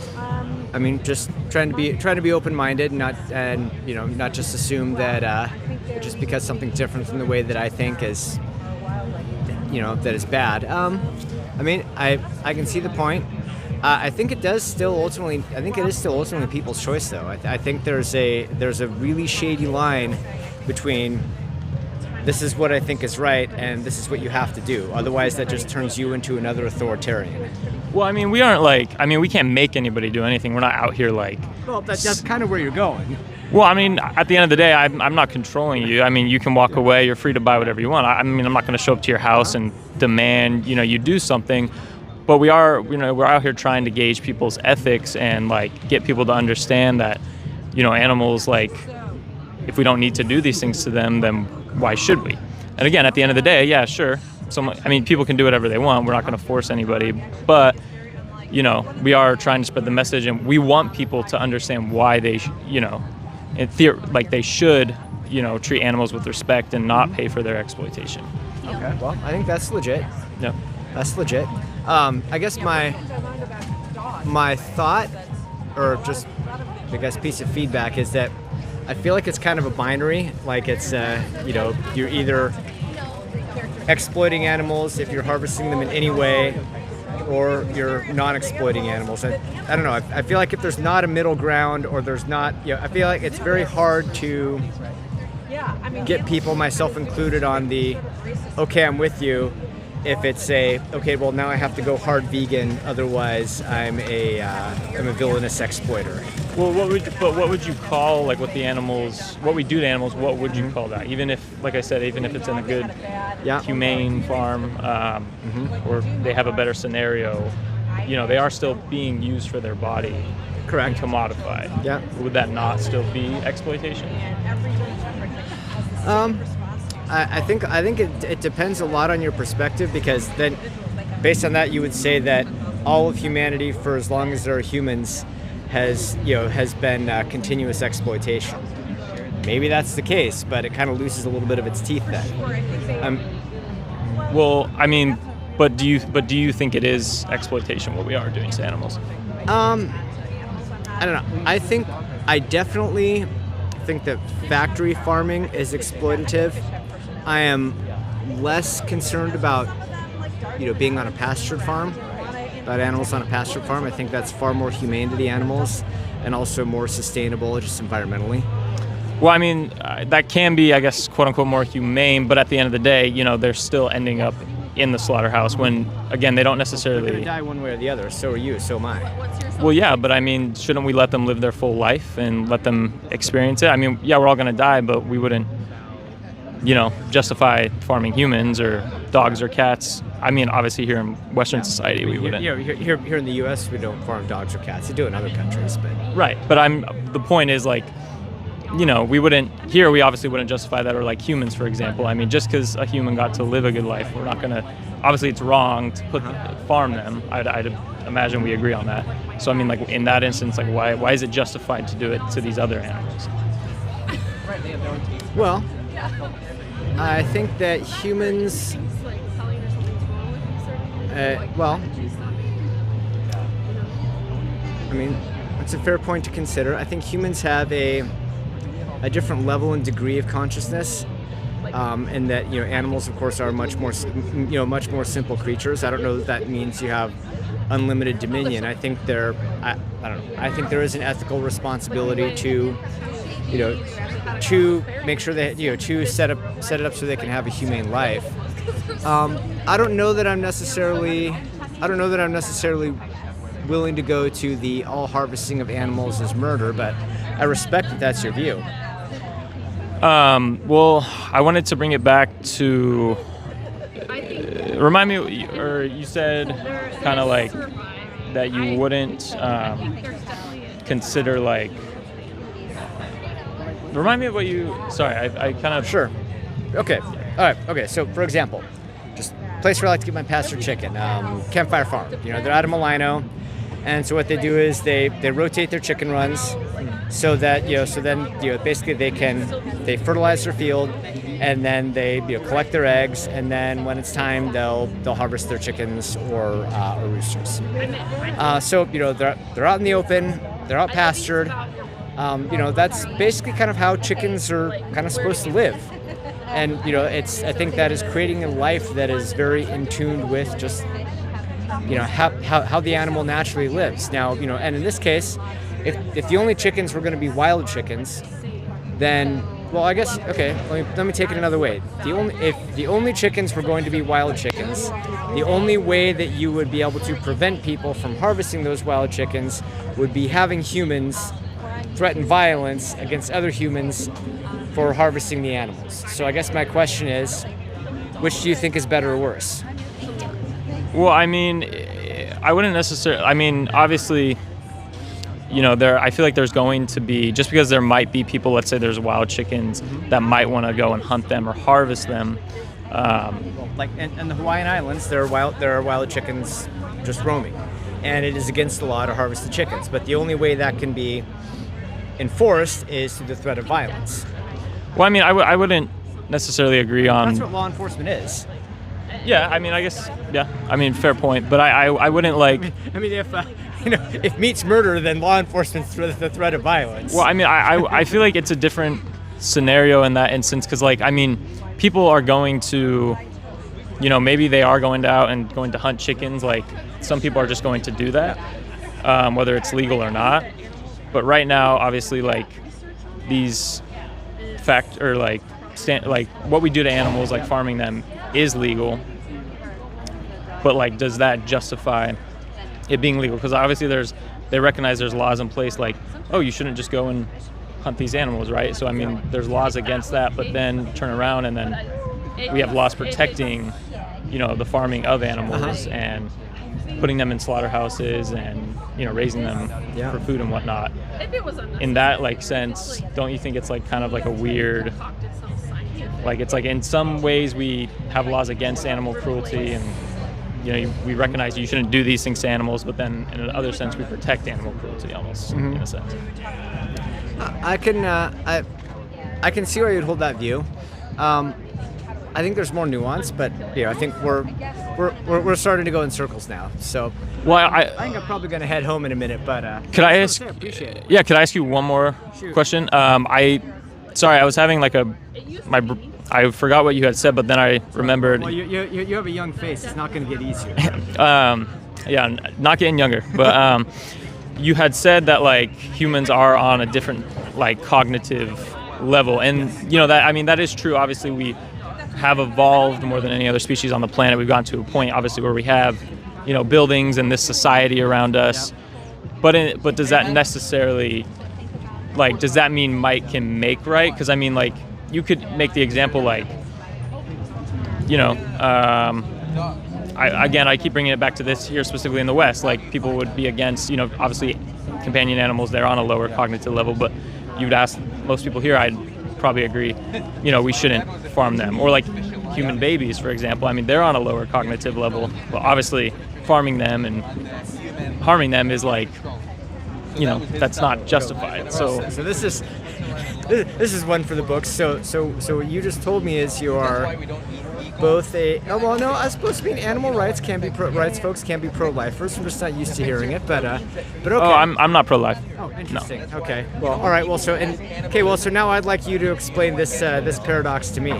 I mean, just trying to be open-minded, not just assume that just because something's different from the way that I think is, that is bad. I mean, I can see the point. I think it is still ultimately people's choice, though. I think there's a really shady line between this is what I think is right and this is what you have to do. Otherwise, that just turns you into another authoritarian. Well, I mean, we can't make anybody do anything. We're not out here like... Well, that's kind of where you're going. Well, I mean, at the end of the day, I'm not controlling you. I mean, you can walk away. You're free to buy whatever you want. I mean, I'm not going to show up to your house and demand, you do something. But we are, we're out here trying to gauge people's ethics and, like, get people to understand that, animals, like, if we don't need to do these things to them, then why should we? And again, at the end of the day, yeah, sure. People can do whatever they want. We're not going to force anybody. But, we are trying to spread the message, and we want people to understand why they, they should, treat animals with respect and not pay for their exploitation. Okay. Well, I think that's legit. Yeah. That's legit. I guess my thought, or just, I guess, piece of feedback is that I feel like it's kind of a binary. Like it's, you're either exploiting animals if you're harvesting them in any way, or you're non-exploiting animals. I don't know. I feel like if there's not a middle ground, or there's not, I feel like it's very hard to get people, myself included, on the, okay, I'm with you. If it's okay, well, now I have to go hard vegan, otherwise I'm a villainous exploiter. Well, what would you call, like, what we do to animals? What would you call that? Even if, like I said, even if it's in a good, humane farm, or they have a better scenario, they are still being used for their body. Correct. And commodified. Yeah. Would that not still be exploitation? I think it depends a lot on your perspective, because then, based on that, you would say that all of humanity, for as long as there are humans, has been continuous exploitation. Maybe that's the case, but it kind of loses a little bit of its teeth then. Well, I mean, but do you think it is exploitation what we are doing to animals? I don't know. I definitely think that factory farming is exploitative. I am less concerned about, being on a pastured farm, about animals on a pastured farm. I think that's far more humane to the animals and also more sustainable just environmentally. Well, I mean, that can be, I guess, quote unquote, more humane, but at the end of the day, they're still ending up in the slaughterhouse when, again, they don't necessarily... They're going to die one way or the other. So are you, so am I. Well, yeah, but I mean, shouldn't we let them live their full life and let them experience it? I mean, yeah, we're all going to die, but we wouldn't, justify farming humans or dogs or cats. I mean, obviously here in Western society, we wouldn't. Here in the U.S., we don't farm dogs or cats. They do in other countries, but... Right, but the point is, like, we wouldn't, here we obviously wouldn't justify that, or like humans, for example. I mean, just because a human got to live a good life, we're not going to, obviously it's wrong to farm them. I'd imagine we agree on that. So I mean, like, in that instance, like, why is it justified to do it to these other animals? Well, I think that humans, that's a fair point to consider. I think humans have a different level and degree of consciousness, and that animals, of course, are much more simple creatures. I don't know that means you have unlimited dominion. I think I don't know. I think there is an ethical responsibility to make sure that to set it up so they can have a humane life. I don't know that I'm necessarily willing to go to the all harvesting of animals is murder, but I respect that that's your view. Well, I wanted to bring it back to remind me, or you said kind of like that you wouldn't consider, like, remind me of what you, sorry, I kind of... Sure. Okay. All right. Okay. So, for example, just place where I like to get my pastured chicken, Campfire Farm. They're out of Malino. And so what they do is they rotate their chicken runs so that, basically they fertilize their field, and then they collect their eggs, and then when it's time, they'll harvest their chickens or roosters. So they're out in the open, they're out pastured. That's basically kind of how chickens are kind of supposed to live. And I think that is creating a life that is very in tune with just how the animal naturally lives. Now, and in this case, if the only chickens were going to be wild chickens, then, well, I guess, okay, let me take it another way. If the only chickens were going to be wild chickens, the only way that you would be able to prevent people from harvesting those wild chickens would be having humans threaten violence against other humans for harvesting the animals. So I guess my question is, which do you think is better or worse? Well, I mean, I wouldn't necessarily, I mean, obviously, I feel like there's going to be, just because there might be people, let's say there's wild chickens that might want to go and hunt them or harvest them. Like in the Hawaiian Islands, there are wild chickens just roaming, and it is against the law to harvest the chickens. But the only way that can be enforced is through the threat of violence. Well, I mean, I wouldn't necessarily agree on... That's what law enforcement is. Yeah, I mean, I guess, yeah. I mean, fair point. But I wouldn't like... I mean, if meat's murder, then law enforcement's the threat of violence. Well, I mean, I feel like it's a different scenario in that instance, because, like, I mean, people are going to, maybe they are going out and going to hunt chickens, like, some people are just going to do that, whether it's legal or not. But right now, obviously, like these like what we do to animals, like farming them, is legal. But like, does that justify it being legal? Because obviously they recognize there's laws in place, like, oh, you shouldn't just go and hunt these animals, right? So I mean, there's laws against that, but then turn around and then we have laws protecting, the farming of animals and putting them in slaughterhouses and raising them for food and whatnot. In that like sense, don't you think it's like kind of like a weird, like it's like in some ways we have laws against animal cruelty and we recognize you shouldn't do these things to animals, but then in another sense we protect animal cruelty almost in a sense. I can see why you'd hold that view. I think there's more nuance, but I think we're starting to go in circles now. So, well, I think I'm probably gonna head home in a minute. But could I ask? Appreciate it. Yeah, could I ask you one more question? I was having like I forgot what you had said, but then I remembered. Well, you have a young face. It's not gonna get easier. Yeah, not getting younger, but you had said that like humans are on a different like cognitive level, and that is true. Obviously, we have evolved more than any other species on the planet. We've gotten to a point, obviously, where we have, buildings and this society around us. But does that necessarily, like, does that mean might can make right? Because I mean, like, you could make the example, like, I keep bringing it back to this here specifically in the West. Like, people would be against, obviously, companion animals. They're on a lower cognitive level, but you'd ask most people here, I'd probably agree, we shouldn't farm them. Or like human babies, for example. I mean, they're on a lower cognitive level, but obviously farming them and harming them is like, that's not justified. So this is one for the books. So what you just told me is you are both I suppose being animal rights can be rights folks can be pro-lifers. I'm just not used to hearing it, but okay. Oh, I'm not pro-life. Oh, interesting. No. Okay. Well, all right. Well, so now I'd like you to explain this paradox to me.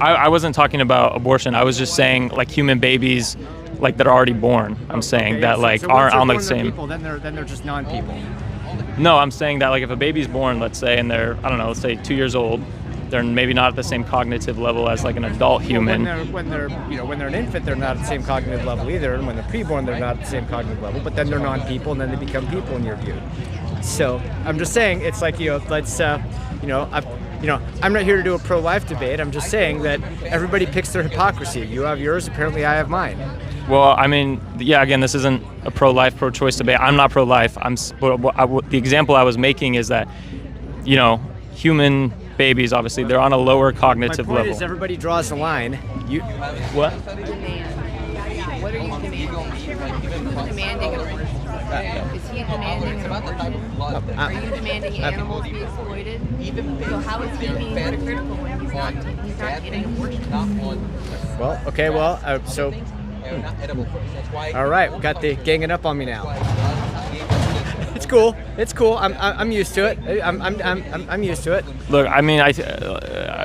I wasn't talking about abortion. I was just saying like human babies, like that are already born. I'm saying that like aren't on the same. People, then they're just non-people. No, I'm saying that like if a baby's born, let's say, and they're let's say 2 years old, they're maybe not at the same cognitive level as like an adult human. When they're an infant, they're not at the same cognitive level either, and when they're preborn, they're not at the same cognitive level. But then they're non-people, and then they become people in your view. So I'm just saying, it's like let's I'm not here to do a pro-life debate. I'm just saying that everybody picks their hypocrisy. You have yours, apparently I have mine. Well, I mean, yeah. Again, this isn't a pro-life, pro-choice debate. I'm not pro-life. The example I was making is that, human babies, obviously, they're on a lower cognitive level. My point is, everybody draws a line. What? What are you demanding? Who's demanding abortion? Is he demanding abortion? Are you demanding animals be exploited? So how is he being hypocritical when he's not getting abortion? Well, okay, so. All right, we got the ganging up on me now. It's cool. I'm used to it. I'm used to it. Look, I mean,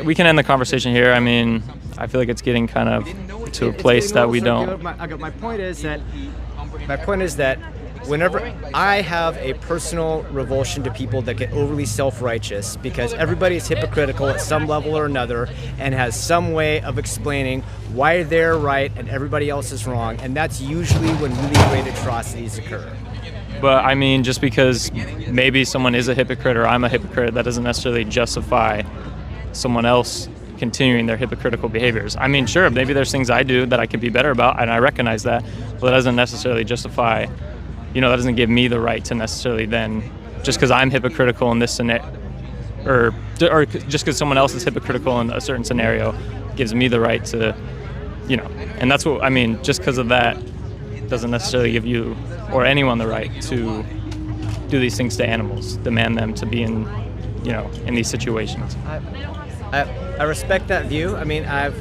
we can end the conversation here. I mean, I feel like it's getting kind of to a place that we don't. My point is that whenever I have a personal revulsion to people that get overly self-righteous, because everybody is hypocritical at some level or another and has some way of explaining why they're right and everybody else is wrong, and that's usually when really great atrocities occur. But I mean, just because maybe someone is a hypocrite or I'm a hypocrite, that doesn't necessarily justify someone else continuing their hypocritical behaviors. I mean, sure, maybe there's things I do that I could be better about, and I recognize that, but that doesn't necessarily justify, that doesn't give me the right to necessarily then, just because I'm hypocritical in this scenario, or just because someone else is hypocritical in a certain scenario, gives me the right to, and that's what, I mean, just because of that doesn't necessarily give you or anyone the right to do these things to animals, demand them to be in, in these situations. I respect that view. I mean, I've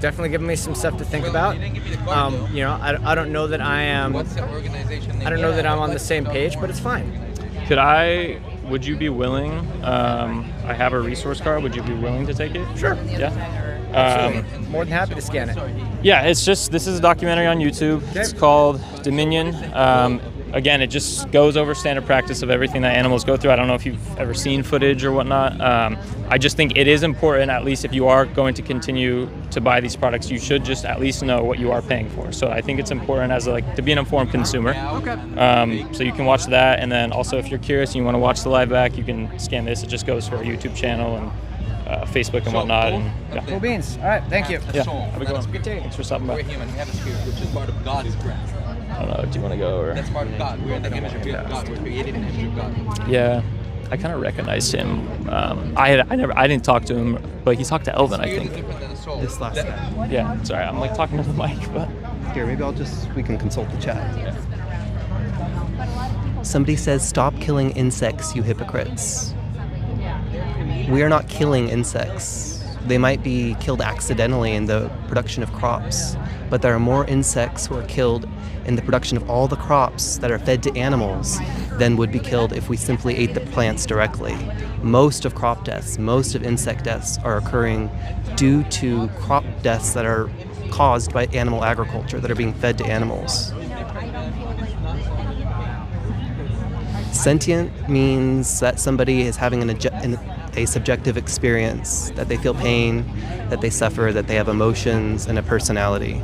definitely given me some stuff to think about. I don't know that I'm on the same page, but it's fine. Would you be willing, I have a resource card, would you be willing to take it? Sure. Yeah? Absolutely. More than happy to scan it. Yeah, this is a documentary on YouTube. Okay. It's called Dominion. Again, it just goes over standard practice of everything that animals go through. I don't know if you've ever seen footage or whatnot. I just think it is important, at least if you are going to continue to buy these products, you should just at least know what you are paying for. So I think it's important as to be an informed consumer. Okay. So you can watch that, and then also if you're curious and you want to watch the live back, you can scan this. It just goes to our YouTube channel and Facebook and whatnot. And, yeah. Cool beans. All right, thank you. Yeah, have a good one. Good day. Thanks for stopping by. We're human. We have a spirit, which is part of God's breath. I don't know. Do you want to go or? That's part of God. We're in the image of God. We're created in the image of God. Yeah, I kind of recognized him. I didn't talk to him, but he talked to Elvin, I think. This last guy. Yeah, sorry, I'm talking to the mic, but here, maybe we can consult the chat. Somebody says, "Stop killing insects, you hypocrites." We are not killing insects. They might be killed accidentally in the production of crops, but there are more insects who are killed in the production of all the crops that are fed to animals than would be killed if we simply ate the plants directly. Most of crop deaths, most of insect deaths are occurring due to crop deaths that are caused by animal agriculture that are being fed to animals. Sentient means that somebody is having a subjective experience, that they feel pain, that they suffer, that they have emotions and a personality.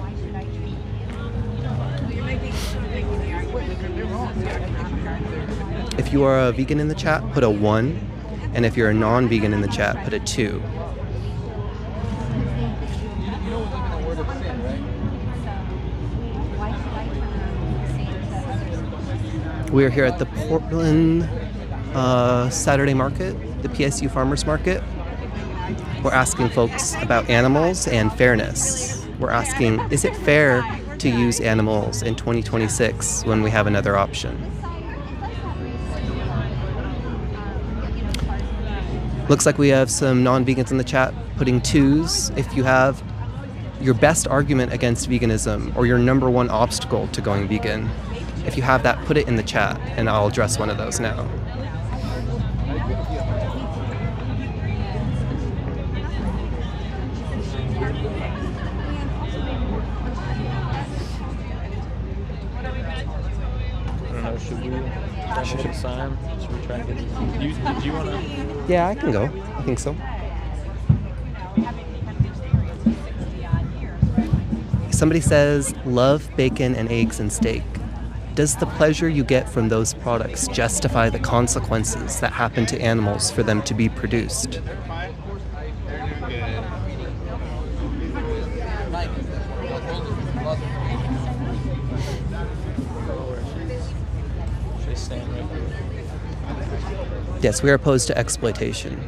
If you are a vegan in the chat, put a 1, and if you're a non-vegan in the chat, put a 2. We are here at the Portland Saturday Market, the PSU Farmers Market. We're asking folks about animals and fairness. We're asking, is it fair to use animals in 2026 when we have another option? Looks like we have some non-vegans in the chat putting 2s. If you have your best argument against veganism or your number one obstacle to going vegan, if you have that, put it in the chat and I'll address one of those now. Should we sign? Should we try and get do you want to? Yeah, I can go. I think so. Somebody says, love bacon and eggs and steak. Does the pleasure you get from those products justify the consequences that happen to animals for them to be produced? Yes, we are opposed to exploitation.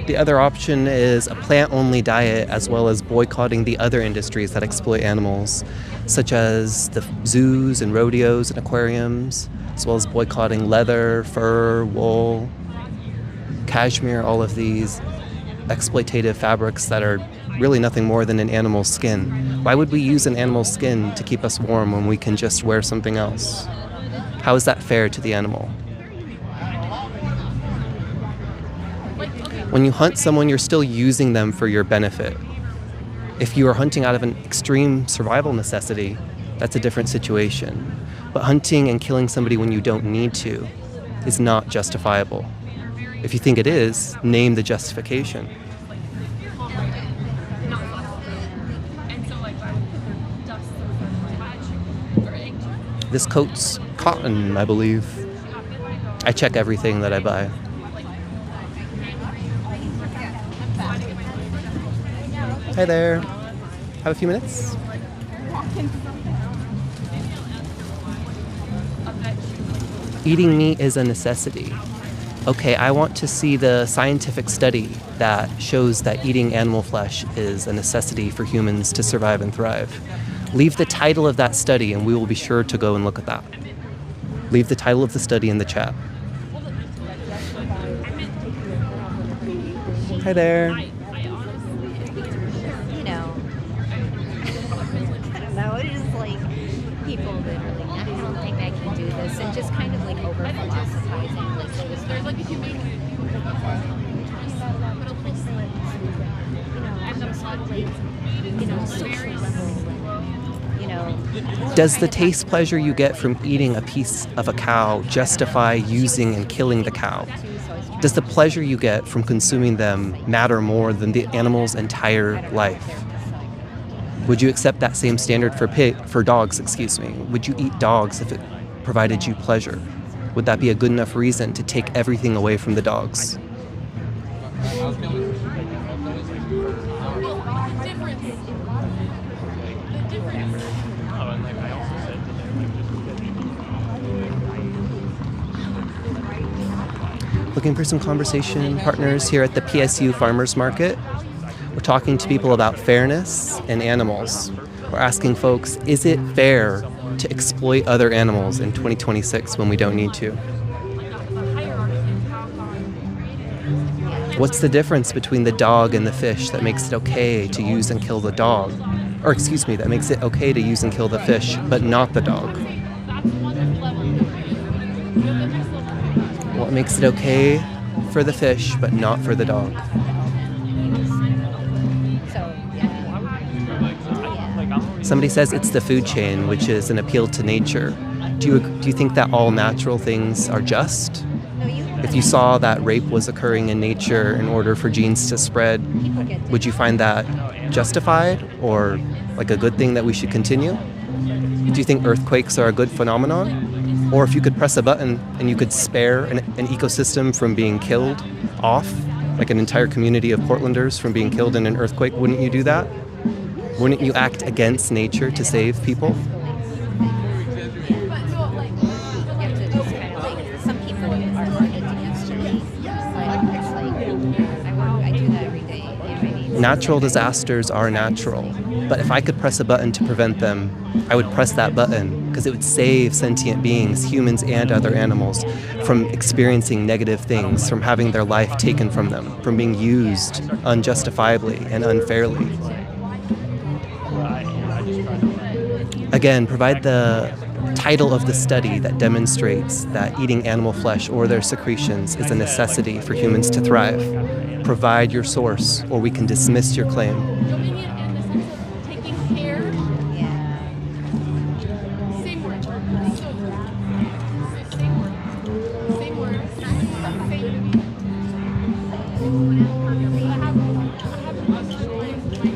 The other option is a plant-only diet, as well as boycotting the other industries that exploit animals, such as the zoos and rodeos and aquariums, as well as boycotting leather, fur, wool, cashmere, all of these exploitative fabrics that are really nothing more than an animal's skin. Why would we use an animal's skin to keep us warm when we can just wear something else? How is that fair to the animal? When you hunt someone, you're still using them for your benefit. If you are hunting out of an extreme survival necessity, that's a different situation. But hunting and killing somebody when you don't need to is not justifiable. If you think it is, name the justification. This coat's cotton, I believe. I check everything that I buy. Hi there. Have a few minutes? Eating meat is a necessity. Okay, I want to see the scientific study that shows that eating animal flesh is a necessity for humans to survive and thrive. Leave the title of that study and we will be sure to go and look at that. Leave the title of the study in the chat. Hi there. You know, I don't know. It's just like people that are like, I don't think I can do this, and just kind of like over philosophizing. Like there's like a humane. Social level, Does the taste pleasure you get from eating a piece of a cow justify using and killing the cow? Does the pleasure you get from consuming them matter more than the animal's entire life? Would you accept that same standard for dogs, excuse me? Would you eat dogs if it provided you pleasure? Would that be a good enough reason to take everything away from the dogs? Looking for some conversation partners here at the PSU Farmers Market. We're talking to people about fairness and animals. We're asking folks, is it fair to exploit other animals in 2026 when we don't need to? What's the difference between the dog and the fish that makes it okay to use and kill the dog? Or excuse me, that makes it okay to use and kill the fish, but not the dog? What makes it okay for the fish, but not for the dog? Somebody says it's the food chain, which is an appeal to nature. Do you think that all natural things are just? If you saw that rape was occurring in nature in order for genes to spread, would you find that justified or like a good thing that we should continue? Do you think earthquakes are a good phenomenon? Or if you could press a button and you could spare an ecosystem from being killed off, like an entire community of Portlanders from being killed in an earthquake, wouldn't you do that? Wouldn't you act against nature to save people? some people are addicted to me. I do that every day. Natural disasters are natural, but if I could press a button to prevent them, I would press that button because it would save sentient beings, humans and other animals, from experiencing negative things, from having their life taken from them, from being used unjustifiably and unfairly. Again, provide the title of the study that demonstrates that eating animal flesh or their secretions is a necessity for humans to thrive. Provide your source, or we can dismiss your claim.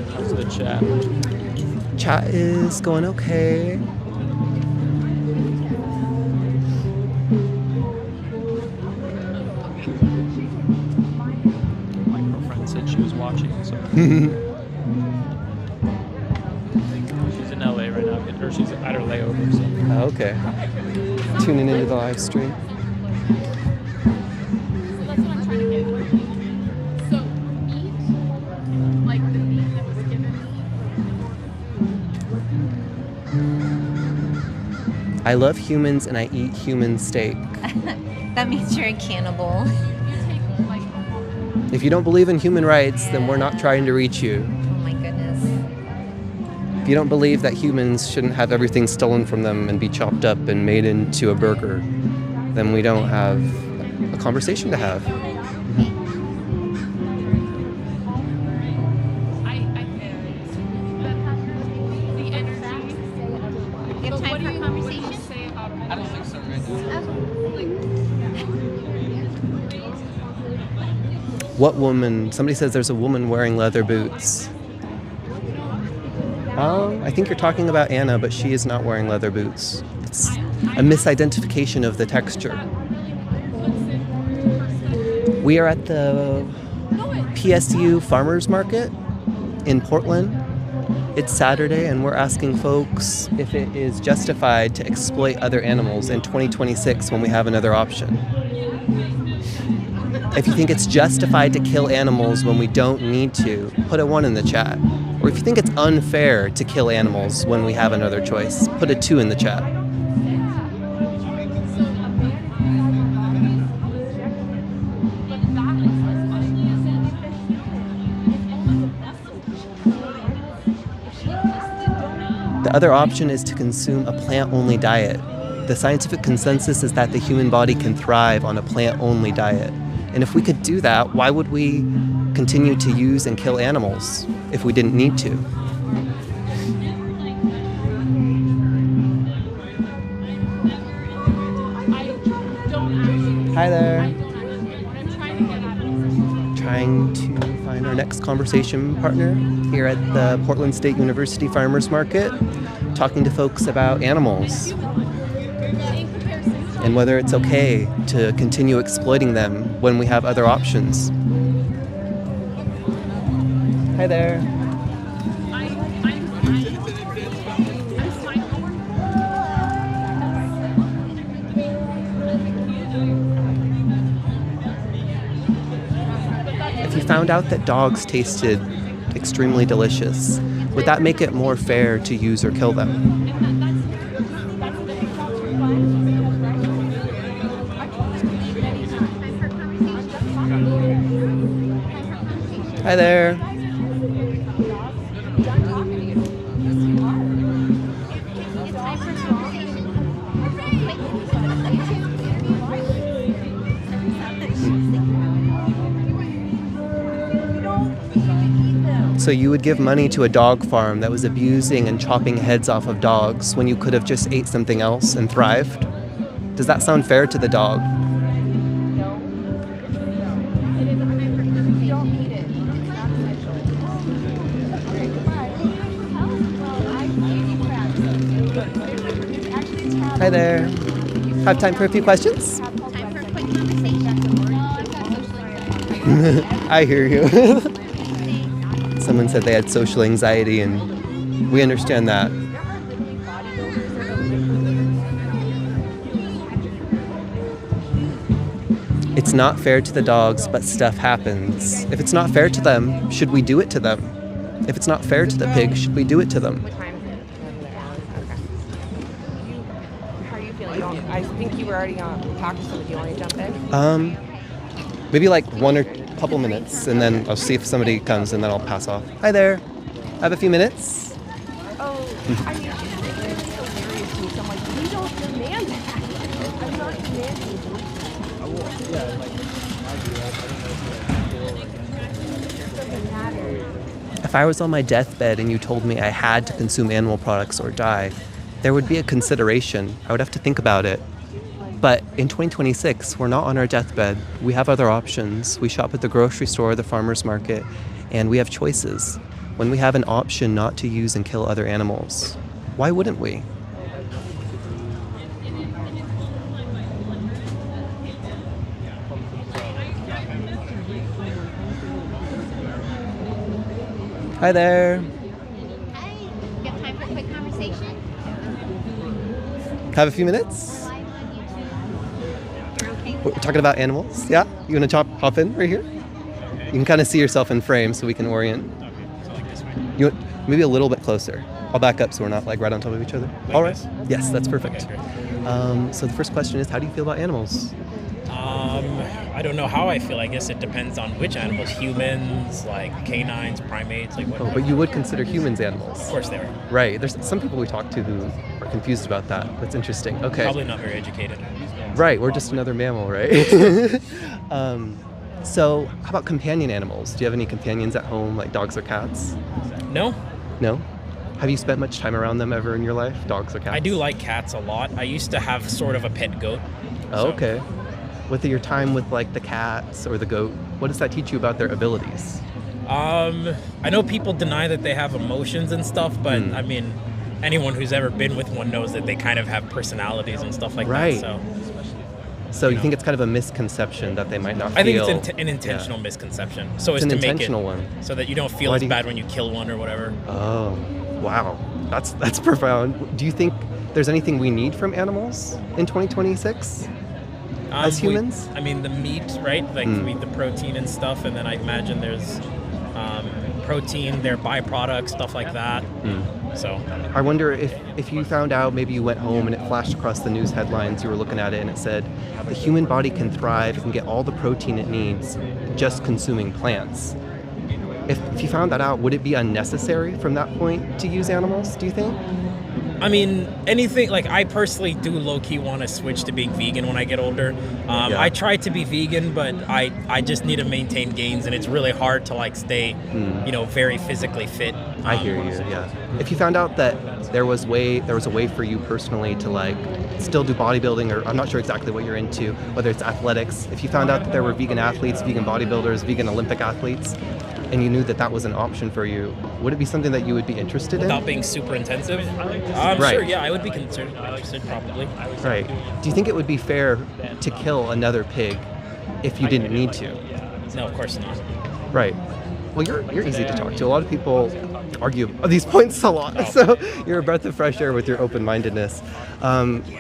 How's the chat? Chat is going okay. My girlfriend said she was watching, so. She's in LA right now, or she's at her layover, so. Oh, okay. Tuning into the live stream. I love humans and I eat human steak. That means you're a cannibal. If you don't believe in human rights, then we're not trying to reach you. Oh my goodness. If you don't believe that humans shouldn't have everything stolen from them and be chopped up and made into a burger, then we don't have a conversation to have. What woman? Somebody says there's a woman wearing leather boots. I think you're talking about Anna, but she is not wearing leather boots. It's a misidentification of the texture. We are at the PSU Farmers Market in Portland. It's Saturday, and we're asking folks if it is justified to exploit other animals in 2026 when we have another option. If you think it's justified to kill animals when we don't need to, put a 1 in the chat. Or if you think it's unfair to kill animals when we have another choice, put a 2 in the chat. The other option is to consume a plant-only diet. The scientific consensus is that the human body can thrive on a plant-only diet. And if we could do that, why would we continue to use and kill animals if we didn't need to? Hi there. Trying to find our next conversation partner here at the Portland State University Farmers Market, talking to folks about animals and whether it's okay to continue exploiting them when we have other options. Hi there. If you found out that dogs tasted extremely delicious, would that make it more fair to use or kill them? Hi there. So you would give money to a dog farm that was abusing and chopping heads off of dogs when you could have just ate something else and thrived? Does that sound fair to the dog? Hi there. Have time for a few questions? I hear you. Someone said they had social anxiety, and we understand that. It's not fair to the dogs, but stuff happens. If it's not fair to them, should we do it to them? If it's not fair to the pig, should we do it to them? How are you feeling? I think you were already talking to someone. Do you want to jump in? Maybe like one or couple minutes, and then I'll see if somebody comes, and then I'll pass off. Hi there. I have a few minutes. Oh, I mean, it's hilarious to me. So I'm like, we don't demand that. I'm not demanding. If I was on my deathbed and you told me I had to consume animal products or die, there would be a consideration. I would have to think about it. But in 2026, we're not on our deathbed. We have other options. We shop at the grocery store, the farmer's market, and we have choices. When we have an option not to use and kill other animals, why wouldn't we? Hi there. Hi. You have time for a quick conversation? Have a few minutes? We're talking about animals. Yeah? You want to hop in right here? You can kind of see yourself in frame so we can orient. You want, maybe a little bit closer. I'll back up so we're not like right on top of each other. All right. Yes, that's perfect. So the first question is, how do you feel about animals? I don't know how I feel. I guess it depends on which animals. Humans, like canines, primates, like what. Oh, but you would consider humans animals. Of course they are. Right. There's some people we talk to who are confused about that. That's interesting. Okay. Probably not very educated. Right. We're just another mammal, right? So how about companion animals? Do you have any companions at home, like dogs or cats? No. No? Have you spent much time around them ever in your life, dogs or cats? I do like cats a lot. I used to have sort of a pet goat. Oh, okay. With your time with like the cats or the goat, what does that teach you about their abilities? I know people deny that they have emotions and stuff, but I mean, anyone who's ever been with one knows that they kind of have personalities and stuff like that. So you think it's kind of a misconception that they might not feel? I think it's an intentional misconception. So it's as an to make intentional it one. So that you don't feel as bad when you kill one or whatever. Oh, wow. That's profound. Do you think there's anything we need from animals in 2026 as humans? I mean, the meat, right? Like we eat the protein and stuff, and then I imagine there's protein, their byproducts, stuff like that. So I wonder if you found out, maybe you went home and it flashed across the news headlines, you were looking at it and it said, the human body can thrive, it can get all the protein it needs just consuming plants. If you found that out, would it be unnecessary from that point to use animals, do you think? I mean, anything, like, I personally do low-key want to switch to being vegan when I get older. I try to be vegan, but I just need to maintain gains, and it's really hard to, like, stay, very physically fit. I hear you, yeah. If you found out that there was a way for you personally to, like, still do bodybuilding, or I'm not sure exactly what you're into, whether it's athletics, if you found out that there were vegan athletes, vegan bodybuilders, vegan Olympic athletes, and you knew that that was an option for you, would it be something that you would be interested in? Without being super intensive? Right. Sure, yeah, I would be interested probably. Right. Do you think it would be fair to kill another pig if you didn't need to? No, of course not. Right. Well, you're easy to talk to. A lot of people argue these points a lot, so you're a breath of fresh air with your open-mindedness.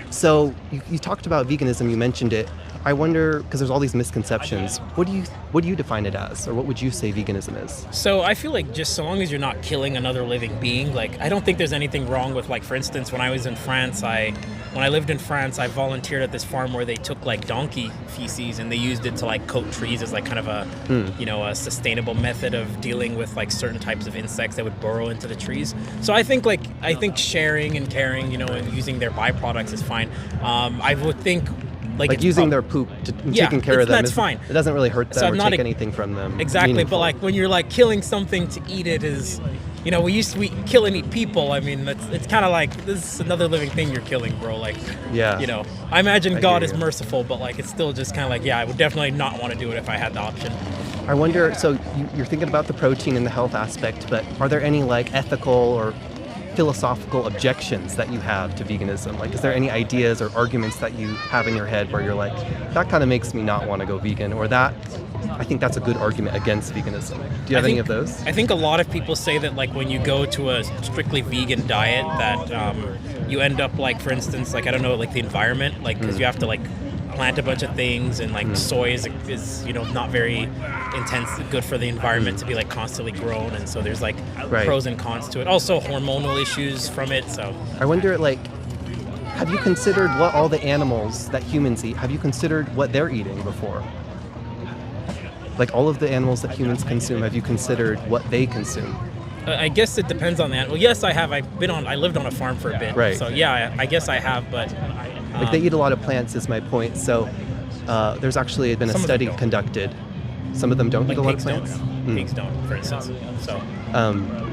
So you talked about veganism, you mentioned it. I wonder, because there's all these misconceptions, what do you define it as, or what would you say veganism is? So I feel like just so long as you're not killing another living being, like, I don't think there's anything wrong with, like, for instance, when I was in France, when I lived in France, I volunteered at this farm where they took, like, donkey feces and they used it to, like, coat trees as, like, kind of a, a sustainable method of dealing with, like, certain types of insects that would burrow into the trees. So I think sharing and caring, and using their byproducts is fine. I would think, like using their poop and taking care of them. That's fine. It doesn't really hurt them or take anything from them. Exactly, meaningful. but like when you're like killing something to eat it is, we kill and eat people. I mean, it's kind of like this is another living thing you're killing, bro. Like, I imagine God is merciful, but like it's still just kind of like, I would definitely not want to do it if I had the option. I wonder. So you're thinking about the protein and the health aspect, but are there any like ethical or philosophical objections that you have to veganism? Like, is there any ideas or arguments that you have in your head where you're like, that kind of makes me not want to go vegan, or that I think that's a good argument against veganism? Do you have any of those? I think a lot of people say that like when you go to a strictly vegan diet that you end up like, for instance, like, I don't know, like the environment, like, because you have to like plant a bunch of things, and like soy is not very good for the environment to be like constantly grown, and so there's like pros and cons to it. Also hormonal issues from it. So I wonder, like, have you considered what all the animals that humans eat, have you considered what they're eating before? Like all of the animals that humans consume, have you considered what they consume? I guess it depends on the animal. Yes, I have. I lived on a farm for a bit. Right. So yeah, I guess I have, but like they eat a lot of plants is my point. So there's actually been a study conducted. Some of them don't eat a lot of plants. Pigs don't, for instance. So.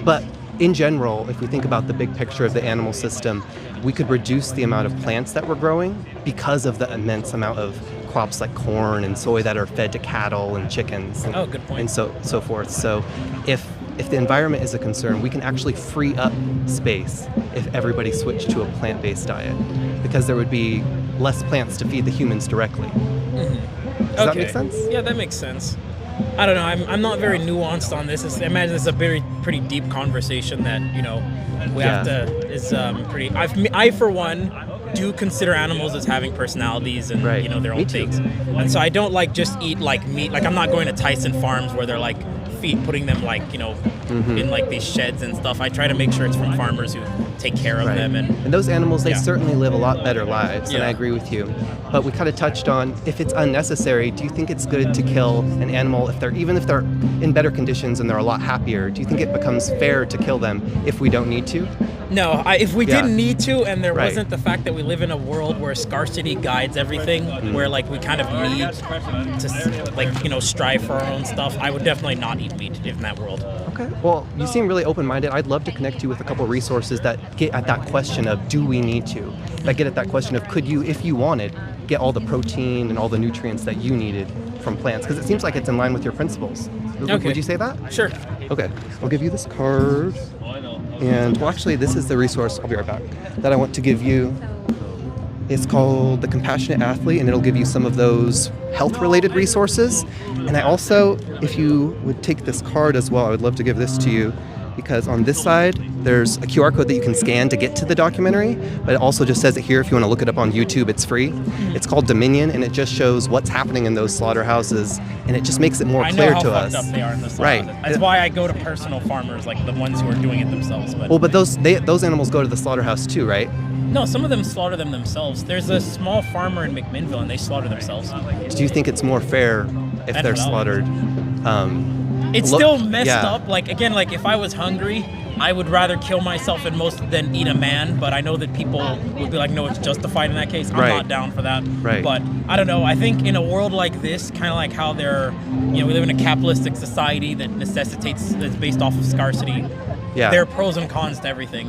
But in general, if we think about the big picture of the animal system, we could reduce the amount of plants that we're growing because of the immense amount of crops like corn and soy that are fed to cattle and chickens. And, good point. And so forth. So if the environment is a concern, we can actually free up space if everybody switched to a plant-based diet, because there would be less plants to feed the humans directly. Does that make sense? Yeah, that makes sense. I don't know. I'm not very nuanced on this. I imagine it's a pretty deep conversation that we have to is pretty. I for one do consider animals as having personalities and their own things, and so I don't like just eat like meat. Like I'm not going to Tyson Farms where they're like putting them like in like these sheds and stuff. I try to make sure it's from farmers who take care of them, and those animals, they certainly live a lot better lives, and I agree with you. But we kind of touched on, if it's unnecessary, do you think it's good to kill an animal even if they're in better conditions and they're a lot happier? Do you think it becomes fair to kill them if we don't need to? No, if we didn't need to, and there wasn't the fact that we live in a world where scarcity guides everything, where like we kind of need to like strive for our own stuff, I would definitely not eat meat in that world. Okay. Well, you seem really open-minded. I'd love to connect you with a couple of resources that get at that question of do we need to? That get at that question of could you, if you wanted, get all the protein and all the nutrients that you needed from plants? Because it seems like it's in line with your principles. Okay. Would you say that? Sure. Okay. I'll give you this card. And well, actually, this is the resource, I'll be right back, that I want to give you. It's called The Compassionate Athlete, and it'll give you some of those health-related resources. And I also, if you would take this card as well, I would love to give this to you, because on this side, there's a QR code that you can scan to get to the documentary, but it also just says it here if you want to look it up on YouTube, it's free. It's called Dominion, and it just shows what's happening in those slaughterhouses, and it just makes it more clear to us. I know how fucked up they are in the slaughterhouses. Right. That's why I go to personal farmers, like the ones who are doing it themselves. But those animals go to the slaughterhouse too, right? No, some of them slaughter them themselves. There's a small farmer in McMinnville, and they slaughter themselves. Do you think it's more fair if they're slaughtered? It's still messed up. Like, again, like if I was hungry, I would rather kill myself than eat a man, but I know that people would be like, no, it's justified in that case. I'm not down for that. Right. But I don't know. I think in a world like this, kind of like how we live in a capitalistic society that's based off of scarcity. Yeah. There are pros and cons to everything,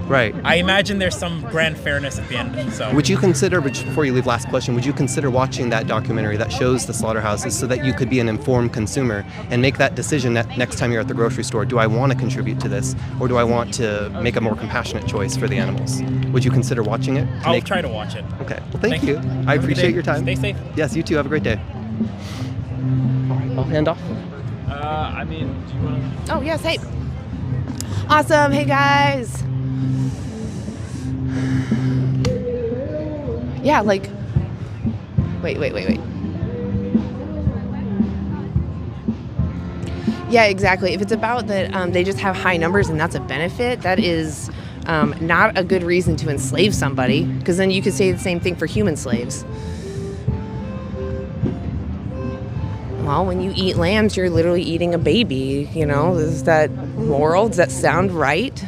Right. I imagine there's some grand fairness at the end. So. Would you consider, before you leave, last question, would you consider watching that documentary that shows the slaughterhouses so that you could be an informed consumer and make that decision next time you're at the grocery store? Do I want to contribute to this, or do I want to make a more compassionate choice for the animals? Would you consider watching it? I'll try to watch it. Okay. Well, thank you. I appreciate your time. Stay safe. Yes, you too. Have a great day. All right, I'll hand off. Do you want to? Oh, yes. Hey. Awesome. Hey, guys. Yeah, like, wait. Yeah, exactly. If it's about that they just have high numbers and that's a benefit, that is not a good reason to enslave somebody, because then you could say the same thing for human slaves. Well, when you eat lambs, you're literally eating a baby, Is that moral? Does that sound right?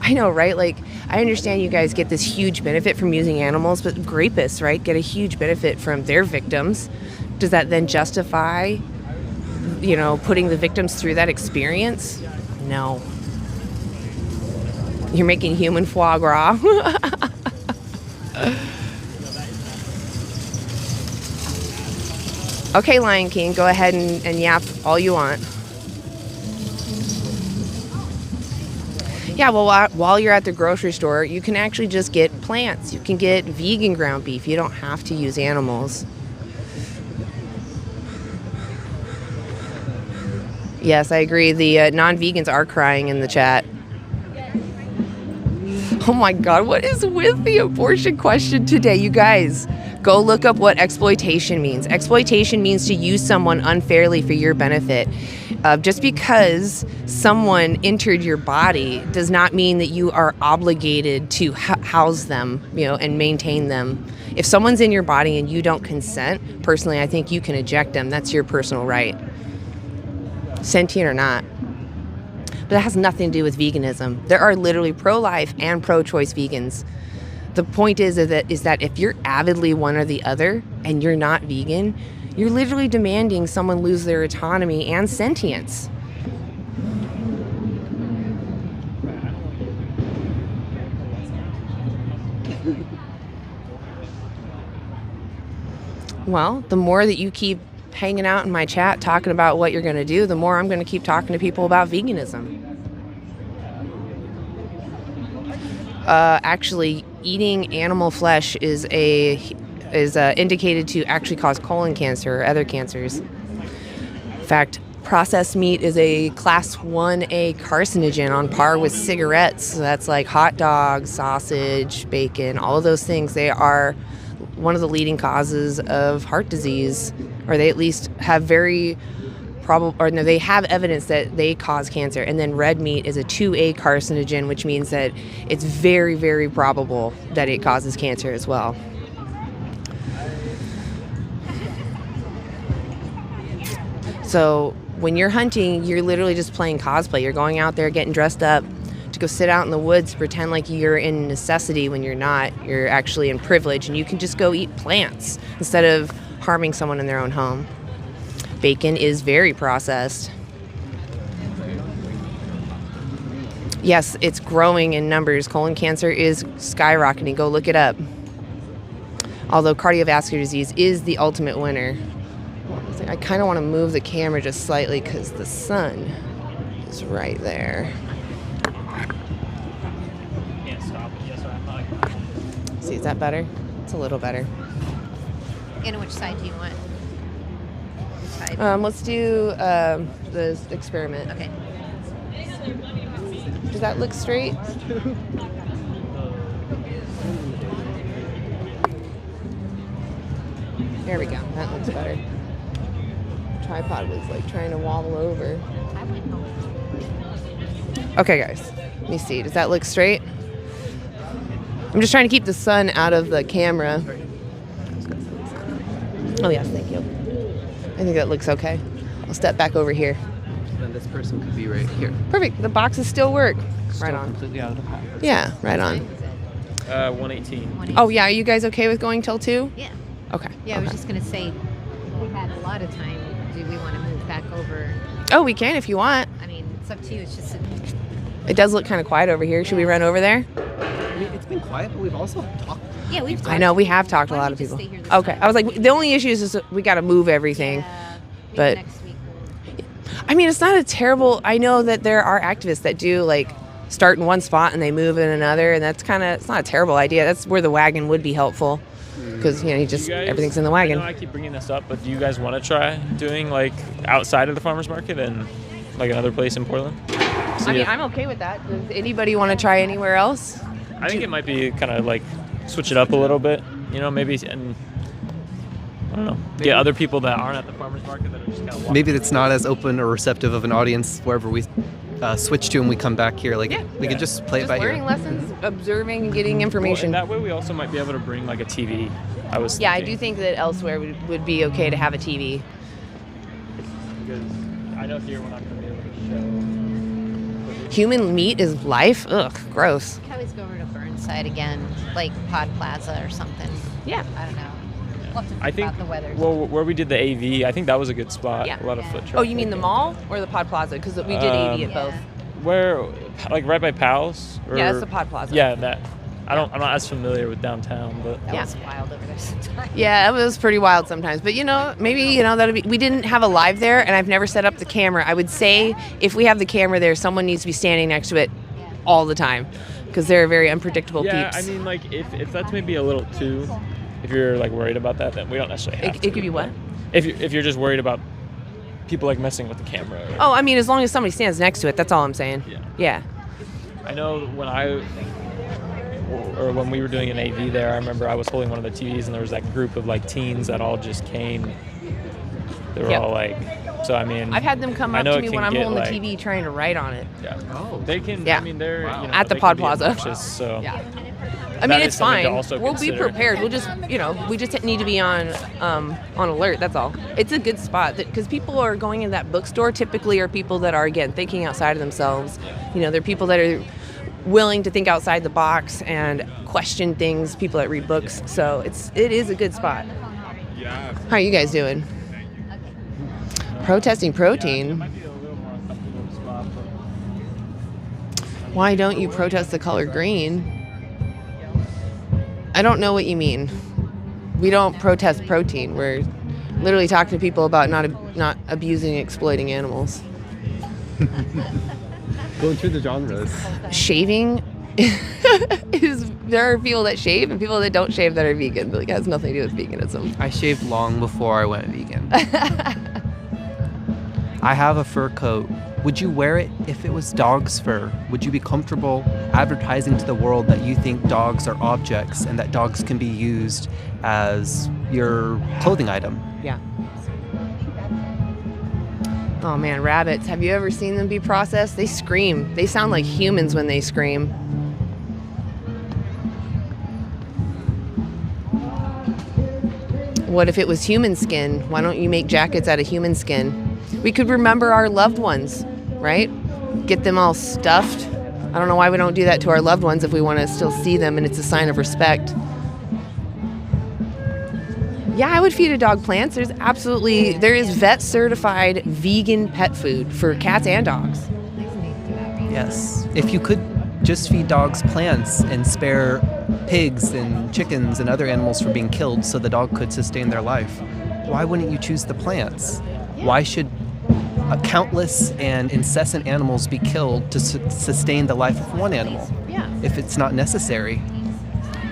I know, right? Like, I understand you guys get this huge benefit from using animals, but rapists, right, get a huge benefit from their victims. Does that then justify, putting the victims through that experience? No. You're making human foie gras. Okay, Lion King, go ahead and yap all you want. Yeah, well, while you're at the grocery store, you can actually just get plants. You can get vegan ground beef. You don't have to use animals. Yes, I agree. The non-vegans are crying in the chat. Oh my God, what is with the abortion question today, you guys? Go look up what exploitation means. Exploitation means to use someone unfairly for your benefit. Just because someone entered your body does not mean that you are obligated to house them, and maintain them. If someone's in your body and you don't consent, personally, I think you can eject them. That's your personal right, sentient or not. But that has nothing to do with veganism. There are literally pro-life and pro-choice vegans. The point is that if you're avidly one or the other and you're not vegan, you're literally demanding someone lose their autonomy and sentience. Well, the more that you keep hanging out in my chat talking about what you're going to do, the more I'm going to keep talking to people about veganism. Actually, eating animal flesh is indicated to actually cause colon cancer or other cancers. In fact, processed meat is a class 1A carcinogen on par with cigarettes. So that's like hot dogs, sausage, bacon, all of those things. They are one of the leading causes of heart disease, or they at least have they have evidence that they cause cancer. And then red meat is a 2A carcinogen, which means that it's very, very probable that it causes cancer as well. So when you're hunting, you're literally just playing cosplay. You're going out there getting dressed up to go sit out in the woods, pretend like you're in necessity when you're not. You're actually in privilege, and you can just go eat plants instead of harming someone in their own home. Bacon is very processed. Yes, it's growing in numbers. Colon cancer is skyrocketing. Go look it up. Although cardiovascular disease is the ultimate winner. I kind of want to move the camera just slightly because the sun is right there. See, is that better? It's a little better. And which side do you want? Let's do the experiment. Okay. Does that look straight? There we go. That looks better. Tripod was like trying to wobble over. Okay, guys. Let me see. Does that look straight? I'm just trying to keep the sun out of the camera. Oh, yes. Thank you. I think that looks okay. I'll step back over here. Then this person could be right here. Perfect. The boxes still work. Still Right on. completely out of the pack. Yeah, right on. 118. Oh, yeah. Are you guys okay with going till 2? Yeah. Okay. Yeah, I was just going to say, we had a lot of time. Do we want to move back over? Oh, we can if you want. I mean, it's up to you. It's just It does look kind of quiet over here. Should we run over there? I mean, it's been quiet, but we've also talked. Yeah, we've talked. I know, we have talked to a lot of people. Okay. I was like, the only issue is we got to move everything. But next week. I mean, it's not a terrible. I know that there are activists that do like start in one spot and they move in another, and that's kind of, it's not a terrible idea. That's where the wagon would be helpful, because you just everything's in the wagon. I know I keep bringing this up, but do you guys want to try doing like outside of the farmers market and like another place in Portland? I mean, I'm okay with that. Does anybody want to try anywhere else? I think it might be kind of like switch it up a little bit, maybe, and I don't know, get other people that aren't at the farmers market that are just kind of Maybe it's not as open or receptive of an audience wherever we switch to and we come back here. Like we could just play it by learning ear. lessons, observing, and getting information. Well, and that way we also might be able to bring like a TV. I do think that elsewhere would be okay to have a TV. Because I know here we're not going to be able to show. Human meat is life? Ugh, gross. I could always go over to Burnside again, like Pod Plaza or something. Yeah. I don't know. We'll have to I think, about the weather. well, where we did the AV, I think that was a good spot. Yeah. A lot of foot traffic. Oh, you mean the mall or the Pod Plaza? Because we did AV at both. Where, like right by Powell's? Or, Yeah, it's the Pod Plaza. Yeah, that. I'm not as familiar with downtown, but That was wild over there sometimes. Yeah, it was pretty wild sometimes. But maybe that'll be. We didn't have a live there, and I've never set up the camera. I would say if we have the camera there, someone needs to be standing next to it all the time, because they're very unpredictable yeah, peeps. I mean, like if that's maybe a little too, if you're like worried about that, then we don't necessarily have it could be what? If you're just worried about people like messing with the camera. Oh, I mean, as long as somebody stands next to it, that's all I'm saying. Yeah. I know when we were doing an AV there, I remember I was holding one of the TVs and there was that group of like teens that all just came. They were all like, so I mean. I've had them come I up know to it me can when I'm get, holding like, the TV trying to write on it. Yeah. Oh. They can. Yeah. I mean, they're at the they Pod can be Plaza. obnoxious, so. Yeah. I That mean, is it's something to fine. also We'll be consider. prepared. We'll just, we just need to be on alert. That's all. It's a good spot because people are going in that bookstore typically are people that are, again, thinking outside of themselves. They're people that are willing to think outside the box and question things. People that read books. So it is a good spot. How are you guys doing? Protesting protein. Why don't you protest the color green? I don't know what you mean. We don't protest protein. We're literally talking to people about not abusing and exploiting animals. Going through the genres. Shaving there are people that shave and people that don't shave that are vegan. But it has nothing to do with veganism. I shaved long before I went vegan. I have a fur coat. Would you wear it if it was dog's fur? Would you be comfortable advertising to the world that you think dogs are objects and that dogs can be used as your clothing item? Yeah. Oh man, rabbits. Have you ever seen them be processed? They scream. They sound like humans when they scream. What if it was human skin? Why don't you make jackets out of human skin? We could remember our loved ones, right? Get them all stuffed. I don't know why we don't do that to our loved ones if we want to still see them and it's a sign of respect. Yeah, I would feed a dog plants. There is vet certified vegan pet food for cats and dogs. Yes. If you could just feed dogs plants and spare pigs and chickens and other animals from being killed so the dog could sustain their life, why wouldn't you choose the plants? Why should countless and incessant animals be killed to sustain the life of one animal if it's not necessary?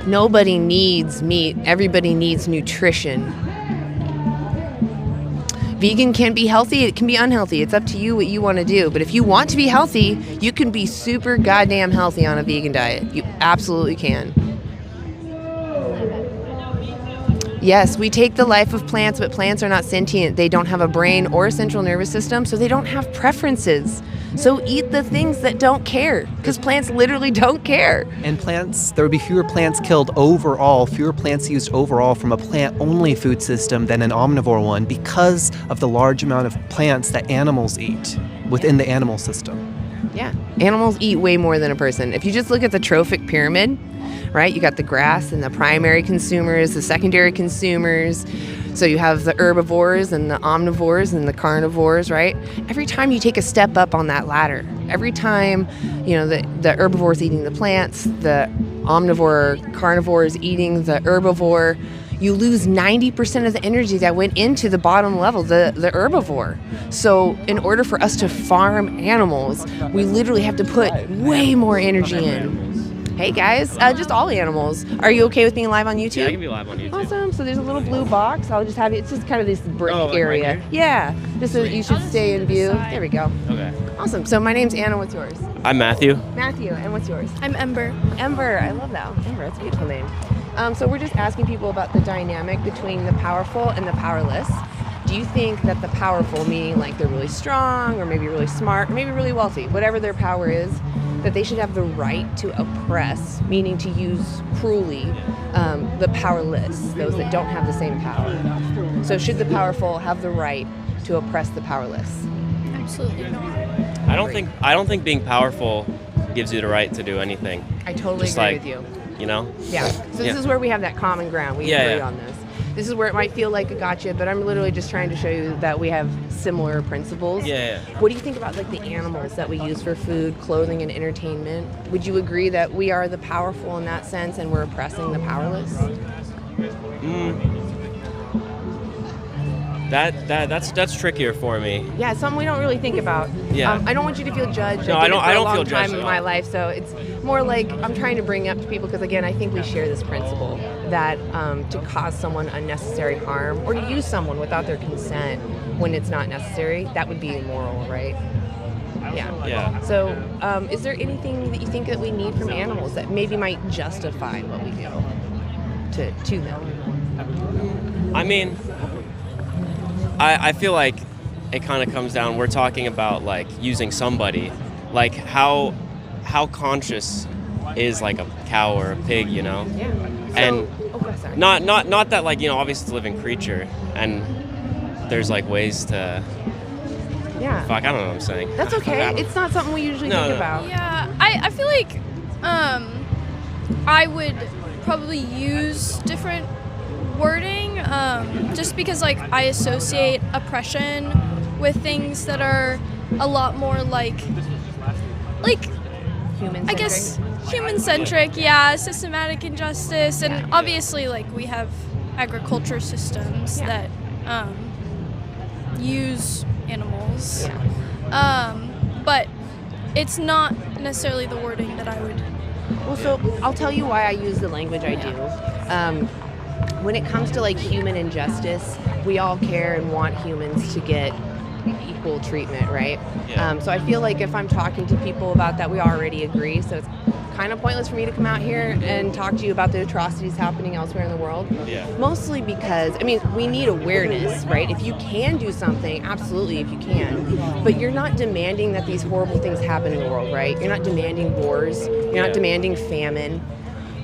Nobody needs meat. Everybody needs nutrition. Vegan can be healthy. It can be unhealthy. It's up to you what you want to do. But if you want to be healthy, you can be super goddamn healthy on a vegan diet. You absolutely can. Yes, we take the life of plants, but plants are not sentient. They don't have a brain or a central nervous system, so they don't have preferences. So eat the things that don't care, because plants literally don't care. And plants, there would be fewer plants killed overall, fewer plants used overall from a plant-only food system than an omnivore one because of the large amount of plants that animals eat within the animal system. Yeah, animals eat way more than a person. If you just look at the trophic pyramid, right, you got the grass and the primary consumers, the secondary consumers. So you have the herbivores and the omnivores and the carnivores, right? Every time you take a step up on that ladder, every time, you know, the herbivore is eating the plants, the omnivore carnivore is eating the herbivore, you lose 90% of the energy that went into the bottom level, the herbivore. So in order for us to farm animals, we literally have to put way more energy in. Hey guys, just all animals. Are you okay with being live on YouTube? Yeah, I can be live on YouTube. Awesome. So there's a little blue box. I'll just have it. It's just kind of this brick like area. right here? Yeah. Just so that you should stay in view. There we go. Okay. Awesome. So my name's Anna. What's yours? I'm Matthew. Matthew. And what's yours? I'm Ember. Ember. I love that. Ember. That's a beautiful name. So we're just asking people about the dynamic between the powerful and the powerless. Do you think that the powerful, meaning like they're really strong or maybe really smart or maybe really wealthy, whatever their power is, that they should have the right to oppress, meaning to use cruelly, the powerless, those that don't have the same power? So should the powerful have the right to oppress the powerless? Absolutely not. I don't think being powerful gives you the right to do anything. I totally Just agree like, with you. You know? Yeah. So this is where we have that common ground. We agree on this. This is where it might feel like a gotcha, but I'm literally just trying to show you that we have similar principles. Yeah. What do you think about like the animals that we use for food, clothing, and entertainment? Would you agree that we are the powerful in that sense and we're oppressing the powerless? That's trickier for me. Yeah, it's something we don't really think about. Yeah. I don't want you to feel judged. No, I don't feel long judged time at in all. my life, so it's more like I'm trying to bring up to people because again, I think we share this principle that to cause someone unnecessary harm or to use someone without their consent when it's not necessary, that would be immoral, right? Yeah. Yeah. So, is there anything that you think that we need from animals that maybe might justify what we do to them? I mean, I feel like it kind of comes down, we're talking about like using somebody, like how conscious is like a cow or a pig, you know? Yeah. And not that like, you know, obviously it's a living creature and there's like ways to fuck, I don't know what I'm saying. That's okay. It's not something we usually think about. Yeah, I feel like I would probably use different wording just because like I associate oppression with things that are a lot more like human-centric? I guess human-centric, yeah, systematic injustice, and obviously like we have agriculture systems that use animals, but it's not necessarily the wording that I would. Well, so I'll tell you why I use the language I do. When it comes to like human injustice, we all care and want humans to get equal treatment, right? So I feel like if I'm talking to people about that, we already agree. So it's kind of pointless for me to come out here and talk to you about the atrocities happening elsewhere in the world. Yeah. Mostly because, I mean, we need awareness, right? If you can do something, absolutely, if you can. But you're not demanding that these horrible things happen in the world, right? You're not demanding wars. You're not demanding famine.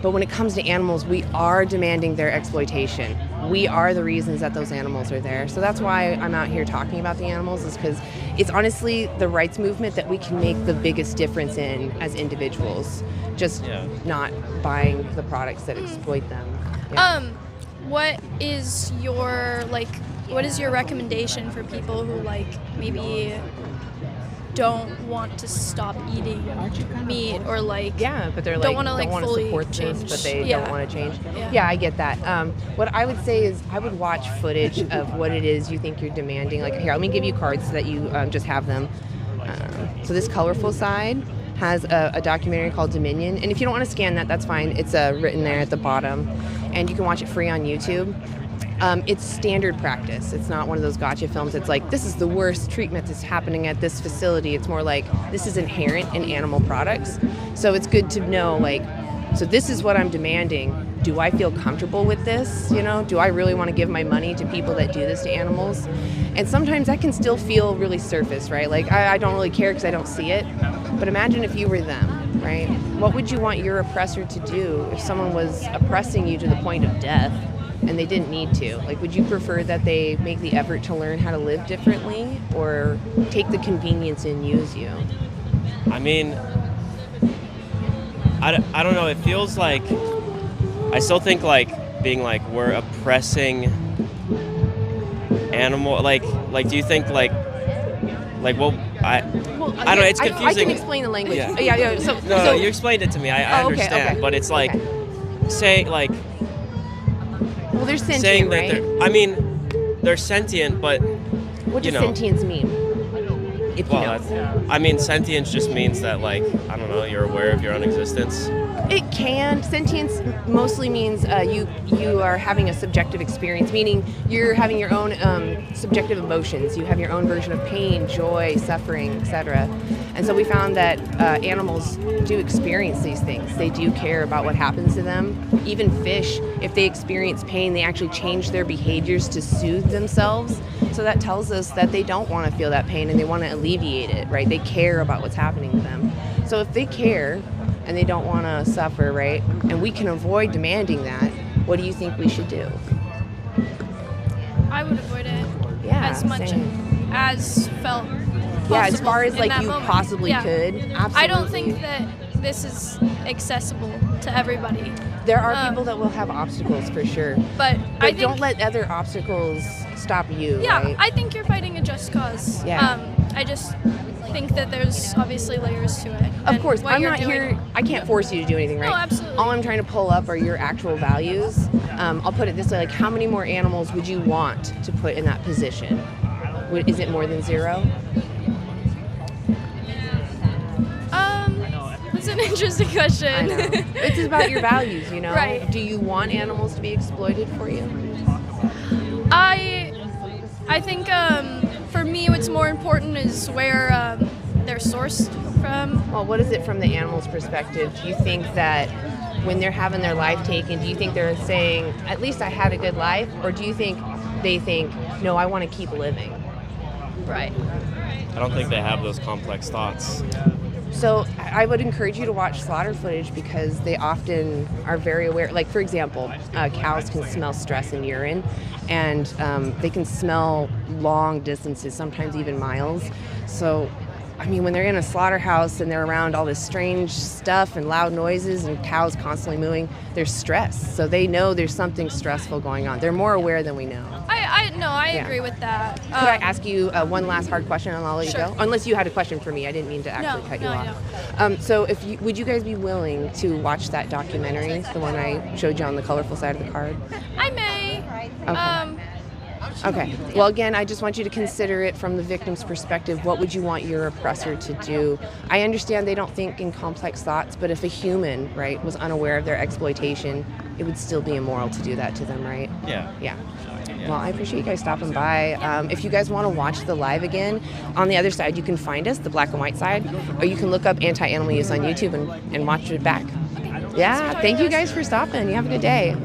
But when it comes to animals, we are demanding their exploitation. We are the reasons that those animals are there. So that's why I'm out here talking about the animals, is because it's honestly the rights movement that we can make the biggest difference in as individuals, just not buying the products that exploit them. What is your recommendation for people who like maybe don't want to stop eating meat or like but they're like don't want to fully support change, this, but they don't want to change. Yeah, I get that. What I would say is I would watch footage of what it is you think you're demanding. Like here, let me give you cards so that you just have them. So this colorful side has a documentary called Dominion, and if you don't want to scan that, that's fine. It's written there at the bottom, and you can watch it free on YouTube. It's standard practice. It's not one of those gotcha films. It's like, this is the worst treatment that's happening at this facility. It's more like, this is inherent in animal products. So it's good to know, like, so this is what I'm demanding. do I feel comfortable with this? You know, do I really want to give my money to people that do this to animals? And sometimes that can still feel really surface, right? Like, I don't really care because I don't see it. But imagine if you were them, right? What would you want your oppressor to do if someone was oppressing you to the point of death and they didn't need to? Like, would you prefer that they make the effort to learn how to live differently or take the convenience and use you? I mean, I don't know. It feels like I still think like being like we're oppressing animal. Like do you think like well I don't know. It's confusing. I can explain the language. Yeah. Yeah. No, you explained it to me. I understand, okay. but it's like say like. Well, they're sentient, saying that right? I mean, they're sentient, but What does you know, sentience mean? If you know. I mean, sentience just means that, like, I don't know, you're aware of your own existence. It can. Sentience mostly means you are having a subjective experience, meaning you're having your own subjective emotions. You have your own version of pain, joy, suffering, etc. And so we found that animals do experience these things. They do care about what happens to them. Even fish, if they experience pain, they actually change their behaviors to soothe themselves. So that tells us that they don't want to feel that pain and they want to alleviate it, right? They care about what's happening to them. So if they care and they don't want to suffer, right, and we can avoid demanding that, what do you think we should do? I would avoid it as much same. as felt possible. Yeah, as far as in like that you moment. possibly Yeah. could. Absolutely. I don't think that this is accessible to everybody. There are people that will have obstacles for sure. But I think, don't let other obstacles stop you, yeah, right? I think you're fighting a just cause. Yeah. I just think that there's obviously layers to it. Of and course, what I'm you're not doing- here. I can't force you to do anything, right? No, absolutely. All I'm trying to pull up are your actual values. I'll put it this way: like, how many more animals would you want to put in that position? Is it more than 0? That's an interesting question. I know. It's about your values, you know. Right. Do you want animals to be exploited for you? I think for me, what's more important is where they're sourced from. Well, what is it from the animal's perspective? Do you think that when they're having their life taken, do you think they're saying, at least I had a good life? Or do you think they think, no, I want to keep living? Right. I don't think they have those complex thoughts. So I would encourage you to watch slaughter footage because they often are very aware. Like, for example, cows can smell stress in urine, and they can smell long distances, sometimes even miles. So, I mean, when they're in a slaughterhouse and they're around all this strange stuff and loud noises and cows constantly mooing, there's stress. So they know there's something stressful going on. They're more aware than we know. I Yeah. agree with that. Could I ask you one last hard question and I'll let Sure. you go? Unless you had a question for me. I didn't mean to actually cut you off. So would you guys be willing to watch that documentary, the one I showed you on the colorful side of the card? I may. Okay. Well, again, I just want you to consider it from the victim's perspective. What would you want your oppressor to do? I understand they don't think in complex thoughts, but if a human, right, was unaware of their exploitation, it would still be immoral to do that to them, right? Yeah. Yeah. Well, I appreciate you guys stopping by. If you guys want to watch the live again, on the other side, you can find us, the black and white side, or you can look up anti-animal use on YouTube and watch it back. Yeah, thank you guys for stopping. You have a good day.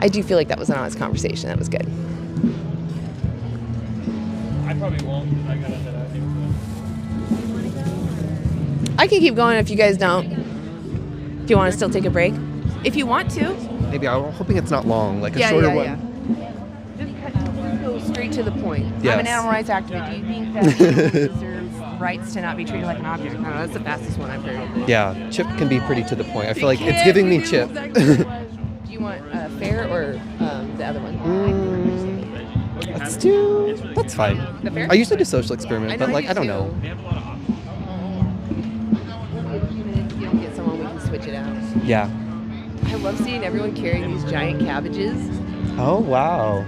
I do feel like that was an honest conversation. That was good. I probably won't. I got that out here. I can keep going if you guys don't. Do you want to still take a break? If you want to. Maybe I'm hoping it's not long, like a Yeah, shorter yeah, one. yeah. Just go straight to the point. I'm Yes. an animal rights activist. Do you think that animals deserve rights to not be treated like an object? I don't know, that's the fastest one I've heard. Yeah, Chip can be pretty to the point. I feel like it's giving me Chip. Do you want fair or the other one? That's fine. The fair? I usually do social experiment, but like I don't do know. too. If you don't get someone, we can switch it out. Yeah. I love seeing everyone carrying these giant cabbages. Oh wow.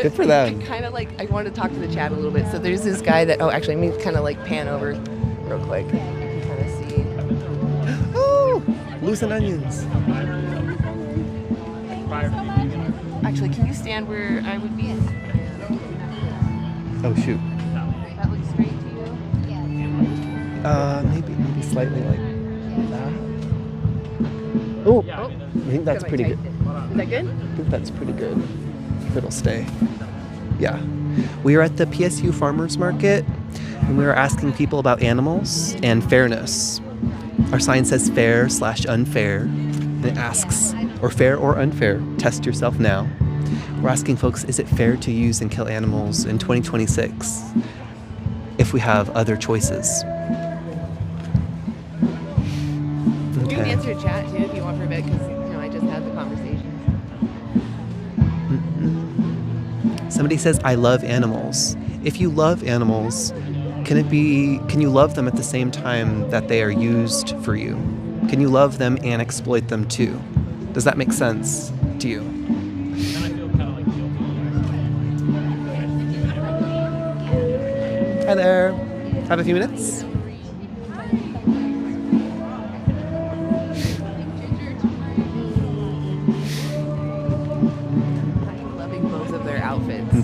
Good for them. I kind of like, I wanted to talk to the chat a little bit. So there's this guy that, actually, let me kind of like pan over real quick. You can kind of see. Oh, loosen onions. Actually, can you stand where I would be? Oh shoot. That looks straight to you? Maybe slightly like that. Oh, I think that's pretty good. Is that good? I think that's pretty good. If it'll stay. Yeah. We are at the PSU Farmers Market, and we are asking people about animals and fairness. Our sign says fair/unfair, and it asks, or fair or unfair, test yourself now. We're asking folks, is it fair to use and kill animals in 2026 if we have other choices? You can answer chat too if you want for a bit, because I just had the conversation. Somebody says, I love animals. If you love animals, can you love them at the same time that they are used for you? Can you love them and exploit them too? Does that make sense to you? Hi there. Have a few minutes? Loving both of their outfits.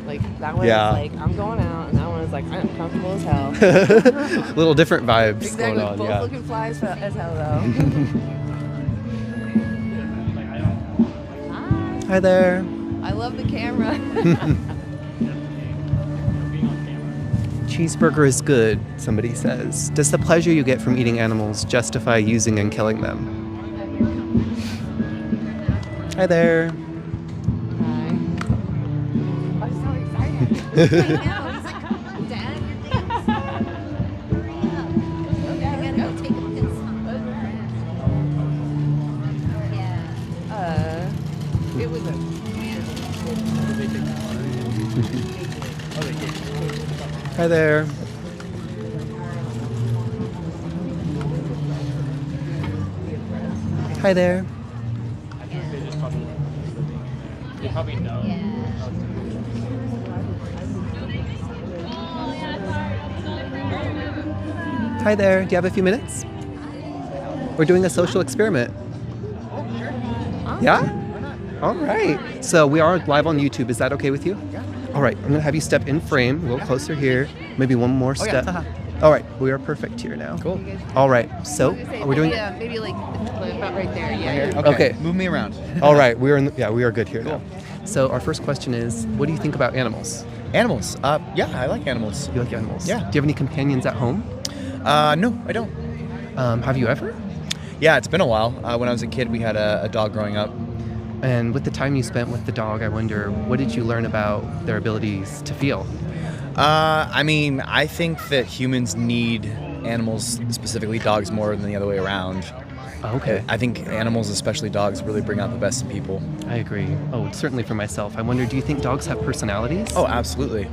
Like that one is like, I'm going out, and that one is like, I'm comfortable as hell. Little different vibes Exactly. going on. Both Yeah. looking fly as hell though. Hi there. I love the camera. Cheeseburger is good, somebody says. Does the pleasure you get from eating animals justify using and killing them? Hi there. I'm so excited. It was a Hi there. Hi there. They probably know. Hi there. Do you have a few minutes? We're doing a social experiment. Yeah? All right. So we are live on YouTube. Is that okay with you? Yeah. All right. I'm going to have you step in frame, a little closer here. Maybe one more step. All right. We are perfect here now. Cool. All right. So we're doing... maybe like about right there. Yeah. Okay. Move me around. All right. We are good here now. So our first question is, what do you think about animals? Animals? Yeah, I like animals. You like animals? Yeah. Do you have any companions at home? No, I don't. Have you ever? Yeah, it's been a while. When I was a kid, we had a dog growing up. And with the time you spent with the dog, I wonder, what did you learn about their abilities to feel? I mean, I think that humans need animals, specifically dogs, more than the other way around. Okay. I think animals, especially dogs, really bring out the best in people. I agree. Oh, certainly for myself. I wonder, do you think dogs have personalities? Oh, absolutely.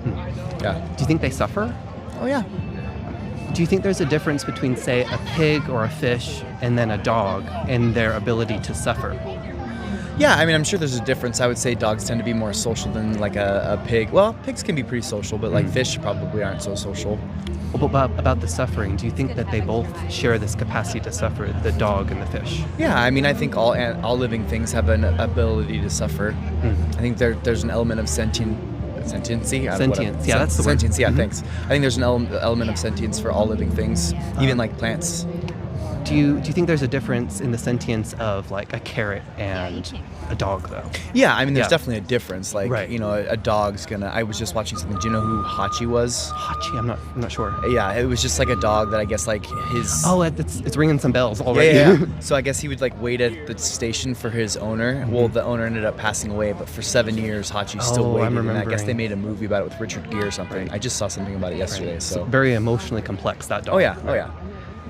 Yeah. Do you think they suffer? Oh, yeah. Do you think there's a difference between, say, a pig or a fish and then a dog in their ability to suffer? Yeah, I mean, I'm sure there's a difference. I would say dogs tend to be more social than like a pig. Well, pigs can be pretty social, but like fish probably aren't so social. Well, about the suffering, do you think that they both share this capacity to suffer, the dog and the fish? Yeah, I mean, I think all living things have an ability to suffer. I think there's an element of sentience. Sentience, yeah, that's the word. Sentience, yeah, thanks. I think there's an element of sentience for all living things, even like plants. Do you think there's a difference in the sentience of like a carrot and a dog, though? Yeah, I mean, there's definitely a difference. Like, right. You know, a dog's gonna. I was just watching something. Do you know who Hachi was? Hachi, I'm not sure. Yeah, it was just like a dog that I guess like his. Oh, it's ringing some bells already. Yeah. So I guess he would like wait at the station for his owner. Well, the owner ended up passing away, but for 7 years, Hachi still waited. And I guess they made a movie about it with Richard Gere or something. Right. I just saw something about it yesterday. Right. So very emotionally complex, that dog. Oh yeah. Right. Oh yeah.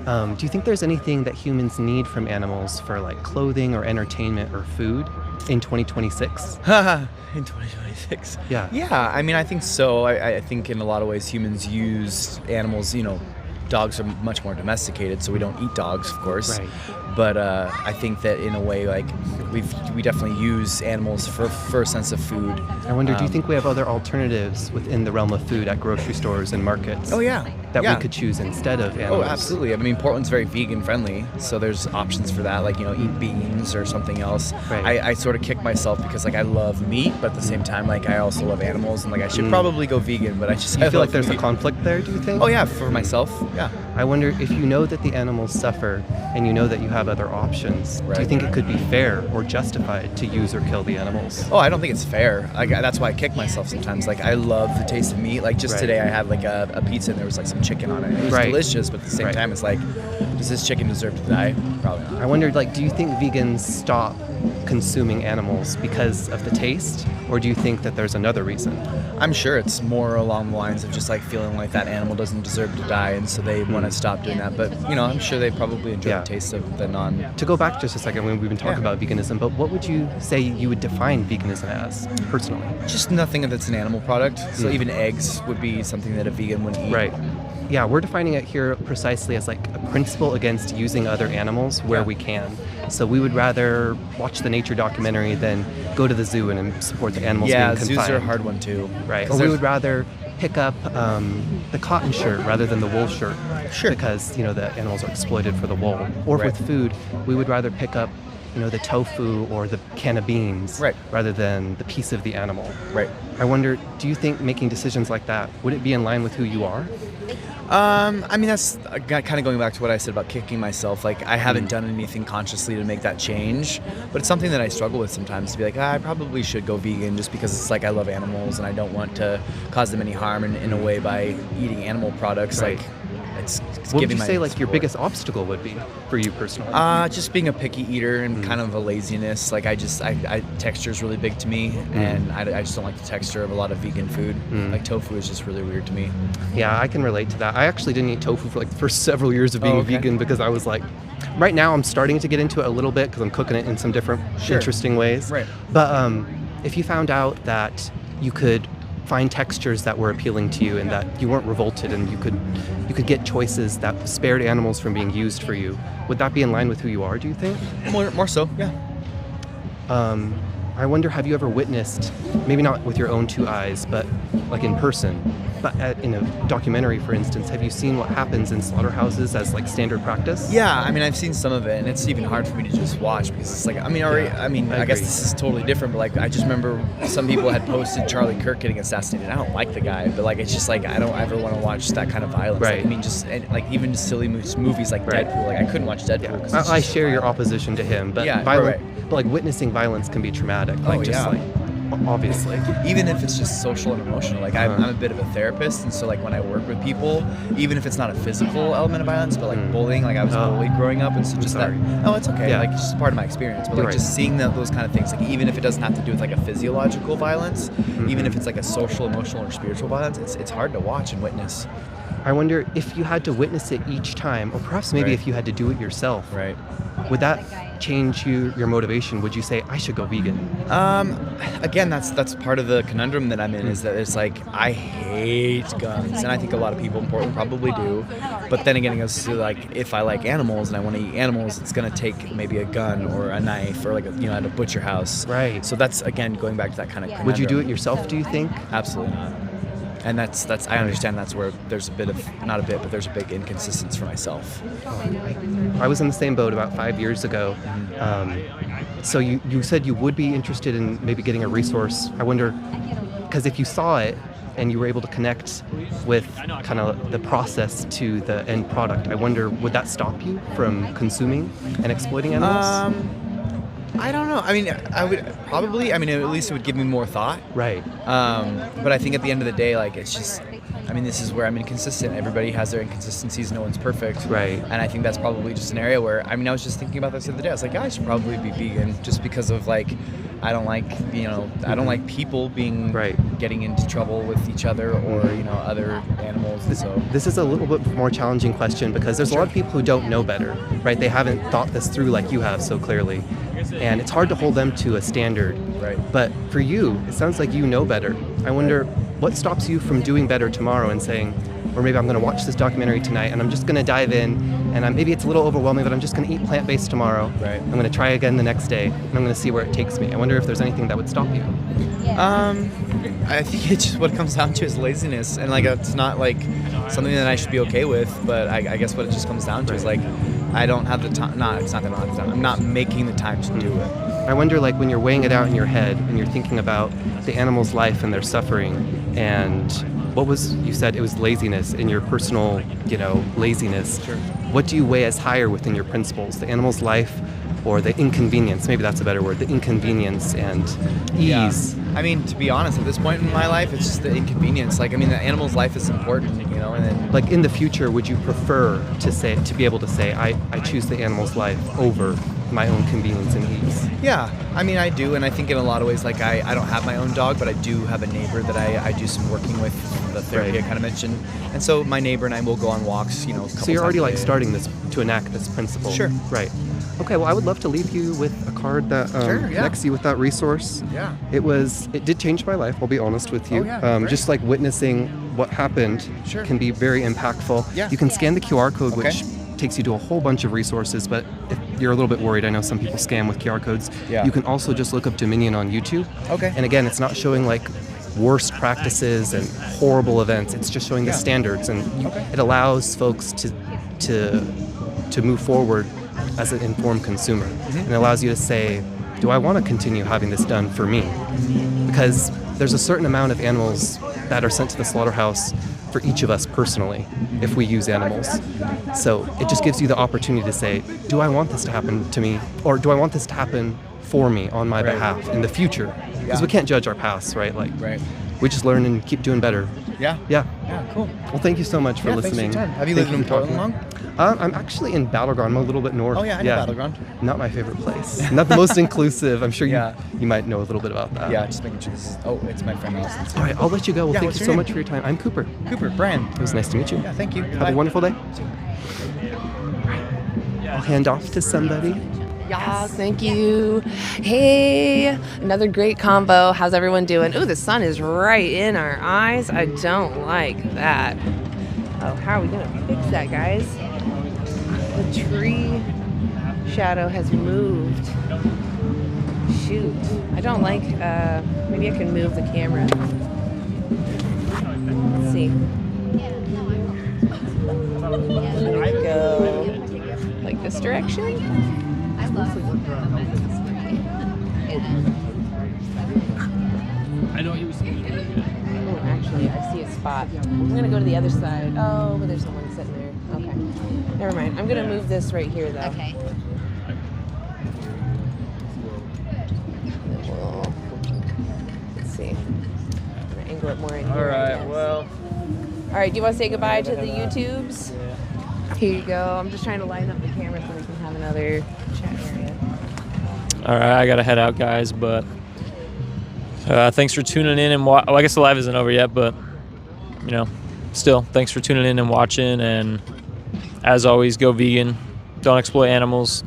Do you think there's anything that humans need from animals for like clothing or entertainment or food in 2026? In 2026? Yeah. Yeah, I mean, I think so. I think in a lot of ways humans use animals, you know, dogs are much more domesticated, so we don't eat dogs, of course. Right. But I think that in a way, like, we definitely use animals for a sense of food. I wonder, do you think we have other alternatives within the realm of food at grocery stores and markets? Oh, yeah. That we could choose instead of animals? Oh, absolutely. I mean, Portland's very vegan friendly, so there's options for that, like, you know, eat beans or something else. Right. I sort of kick myself because, like, I love meat, but at the same time, like, I also love animals, and, like, I should probably go vegan, but I just... Do you feel like there's a conflict there, do you think? Oh, yeah, for myself, yeah. I wonder if you know that the animals suffer and you know that you have other options, do you think it could be fair or justified to use or kill the animals? Oh, I don't think it's fair. That's why I kick myself sometimes. Like, I love the taste of meat. Like, just today I had like a pizza and there was like some chicken on it. It was delicious, but at the same time, it's like, does this chicken deserve to die? Probably not. I wondered, like, do you think vegans stop consuming animals because of the taste, or do you think that there's another reason? I'm sure it's more along the lines of just like feeling like that animal doesn't deserve to die, and so they want to stop doing that. But I'm sure they probably enjoy the taste of the non. To go back just a second, when we've been talking about veganism, but what would you say you would define veganism as personally? Just nothing that's an animal product. So even eggs would be something that a vegan would eat. Right. Yeah, we're defining it here precisely as like a principle against using other animals where we can. So we would rather watch the nature documentary than go to the zoo and support the animals being confined. Yeah, zoos are a hard one too. Right. Or we would rather pick up the cotton shirt rather than the wool shirt. Sure. Because, the animals are exploited for the wool. Or with food, we would rather pick up the tofu or the can of beans rather than the piece of the animal. Right. I wonder, do you think making decisions like that, would it be in line with who you are? I mean, that's kind of going back to what I said about kicking myself. Like, I haven't done anything consciously to make that change, but it's something that I struggle with sometimes, to be like, I probably should go vegan just because it's like I love animals and I don't want to cause them any harm in a way by eating animal products. Right. Like, it's what giving would you say, like, your support. biggest obstacle would be for you personally? Just being a picky eater and kind of a laziness. Like, texture is really big to me, and I just don't like the texture of a lot of vegan food. Like, tofu is just really weird to me. Yeah, I can relate to that. I actually didn't eat tofu for like the first several years of being vegan because I was like, right now I'm starting to get into it a little bit because I'm cooking it in some different interesting ways. Right. But if you found out that you could find textures that were appealing to you and that you weren't revolted and you could get choices that spared animals from being used for you, would that be in line with who you are, do you think? More so, yeah. I wonder, have you ever witnessed, maybe not with your own two eyes, but like in person, but in a documentary, for instance, have you seen what happens in slaughterhouses as like standard practice? Yeah, I mean, I've seen some of it, and it's even hard for me to just watch because it's like, I guess this is totally different, but like, I just remember some people had posted Charlie Kirk getting assassinated. I don't like the guy, but like, it's just like, I don't ever want to watch that kind of violence. Right. Like, I mean, just like even silly movies like Deadpool. Like, I couldn't watch Deadpool. 'Cause I share your opposition to him, but but like witnessing violence can be traumatic. Like obviously. Even if it's just social and emotional. Like, I'm a bit of a therapist, and so like when I work with people, even if it's not a physical element of violence, but like bullying, like I was bullied growing up, and so just that. Oh, it's okay. Like, it's just part of my experience. But like just seeing those kind of things, like even if it doesn't have to do with like a physiological violence, even if it's like a social, emotional, or spiritual violence, it's hard to watch and witness. I wonder if you had to witness it each time, or perhaps maybe if you had to do it yourself. Right. Would that change your motivation? Would you say, I should go vegan? Again, that's part of the conundrum that I'm in, is that it's like, I hate guns, and I think a lot of people in Portland probably do. But then again, it goes to like, if I like animals and I want to eat animals, it's going to take maybe a gun or a knife or like at a butcher house. Right. So that's, again, going back to that kind of conundrum. Would you do it yourself, do you think? Absolutely not. And that's I understand that's where there's a bit of, not a bit, but there's a big inconsistency for myself. I was in the same boat about 5 years ago. So you said you would be interested in maybe getting a resource. I wonder, because if you saw it and you were able to connect with kind of the process to the end product, I wonder, would that stop you from consuming and exploiting animals? I don't know. I mean, I would probably, at least it would give me more thought. Right. But I think at the end of the day, like, it's just, this is where I'm inconsistent. Everybody has their inconsistencies. No one's perfect. Right. And I think that's probably just an area where, I was just thinking about this the other day. I was like, yeah, I should probably be vegan just because of, like, I don't like, I don't like people getting into trouble with each other or, other animals. And so this is a little bit more challenging question because there's a lot of people who don't know better, right? They haven't thought this through like you have so clearly. And it's hard to hold them to a standard. Right. But for you, it sounds like you know better. I wonder what stops you from doing better tomorrow and saying, or maybe I'm going to watch this documentary tonight and I'm just going to dive in and maybe it's a little overwhelming, but I'm just going to eat plant-based tomorrow. Right. I'm going to try again the next day and I'm going to see where it takes me. I wonder if there's anything that would stop you. I think it's just what it comes down to is laziness, and like it's not like something that I should be okay with, but I guess what it just comes down to is like I don't have the time. It's not that I don't have the time. I'm not making the time to do it. I wonder, like, when you're weighing it out in your head and you're thinking about the animal's life and their suffering, And what was, you said it was laziness, in your personal, laziness. Sure. What do you weigh as higher within your principles? The animal's life or the inconvenience? Maybe that's a better word. The inconvenience and ease. Yeah. I mean, to be honest, at this point in my life, it's just the inconvenience. Like, I mean, the animal's life is important, and then... Like, in the future, would you prefer to be able to say, I choose the animal's life over my own convenience and ease? Yeah, I mean, I do, and I think in a lot of ways, like, I don't have my own dog, but I do have a neighbor that I do some working with, the therapy I kind of mentioned. And so my neighbor and I will go on walks, a couple So you're already, times a like, day. starting to enact this principle. Sure. Right. Okay, well, I would love to leave you with a card that connects you with that resource. Yeah. It did change my life, I'll be honest with you. Oh, yeah, great. Just like witnessing what happened can be very impactful. Yeah. You can scan the QR code, Okay. which takes you to a whole bunch of resources, but if you're a little bit worried, I know some people scam with QR codes. Yeah. You can also just look up Dominion on YouTube. Okay. And again, it's not showing like worst practices and horrible events. It's just showing the standards, and it allows folks to move forward as an informed consumer. And it allows you to say, do I want to continue having this done for me? Because there's a certain amount of animals that are sent to the slaughterhouse for each of us personally if we use animals. So it just gives you the opportunity to say, do I want this to happen to me? Or do I want this to happen for me on my behalf in the future? Because we can't judge our past, right? Like, we just learn and keep doing better. Yeah. Yeah. Yeah, cool. Well, thank you so much for listening. Thanks for your time. Have you lived in Portland long? I'm actually in Battleground. I'm a little bit north. Oh, yeah, I know Battleground. Not my favorite place. Not the most inclusive. I'm sure you might know a little bit about that. Yeah, just making sure this is... Oh, it's my friend Allison. All right, I'll let you go. Well, Yeah, thank what's you your so name? much for your time. I'm Cooper. Cooper, Brian. It was nice to meet you. Yeah, thank you. Have Bye. a wonderful day. I'll hand off to somebody. Yes, thank you. Hey, another great combo. How's everyone doing? Ooh, the sun is right in our eyes. I don't like that. Oh, how are we gonna fix that, guys? The tree shadow has moved. Shoot, I don't like, maybe I can move the camera. Let's see. There we go. Like this direction? I don't use Oh, actually, I see a spot. I'm gonna go to the other side. Oh, but there's someone sitting there. Okay. Never mind. I'm gonna move this right here, though. Okay. Let's see. I'm gonna angle it more in here. All right, I guess. well. All right, do you want to say goodbye to the YouTubes? Yeah. Here you go. I'm just trying to line up the camera so we can have another chat area. All right, I gotta head out, guys, but thanks for tuning in and well, I guess the live isn't over yet, but still, thanks for tuning in and watching, and as always, go vegan, don't exploit animals.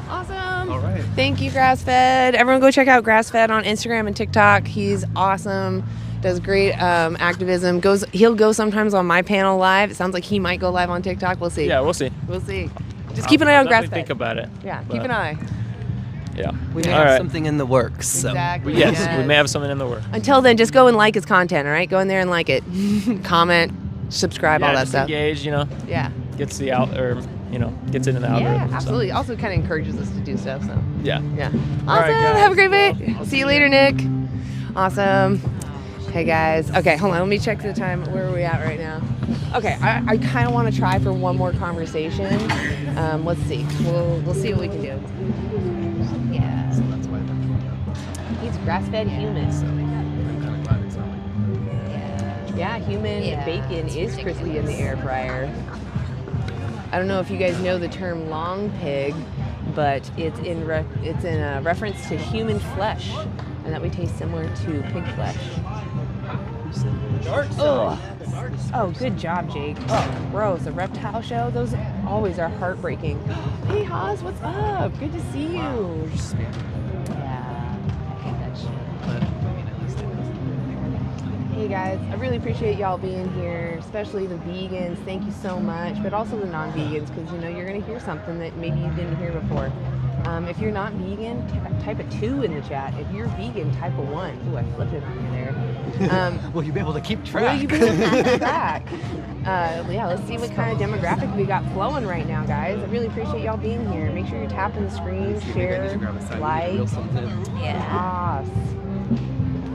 Awesome. All right. Thank you, Grassfed. Everyone go check out Grassfed on Instagram and TikTok. He's awesome. Does great activism. He'll go sometimes on my panel live. It sounds like he might go live on TikTok. We'll see. Yeah, we'll see. We'll see. Just keep an eye on Grassfed. Grassfed. Think about it. Yeah, but, keep an eye. Yeah. We may have something in the works. So. Exactly. Yes, we may have something in the works. Until then, just go and like his content, all right? Go in there and like it. Comment, subscribe, all that just stuff. Engage, Yeah. Gets the out or gets into the algorithm. Yeah, absolutely. Also kind of encourages us to do stuff, so. Yeah. Yeah. Awesome. All right, guys. Have a great day. See you later, Nick. Awesome. Hey, guys. Okay, hold on. Let me check the time. Where are we at right now? Okay, I kind of want to try for one more conversation. Let's see. We'll see what we can do. Yeah. He's grass-fed human. Yeah, human bacon is crispy in the air fryer. I don't know if you guys know the term long pig, but it's in reference to human flesh, and that would taste similar to pig flesh. Oh, good job, Jake. Oh, gross. A reptile show? Those always are heartbreaking. Hey, Haas, what's up? Good to see you. Yeah, I hate that shit. Hey guys, I really appreciate y'all being here, especially the vegans. Thank you so much, but also the non-vegans, because you're gonna hear something that maybe you didn't hear before. If you're not vegan, type a 2 in the chat. If you're vegan, type a 1. Ooh, I flipped it on you there. Will you be able to keep track? Will you be able to keep track? Yeah, let's see what kind of demographic we got flowing right now, guys. I really appreciate y'all being here. Make sure you're tapping the screen, share, like. Yes.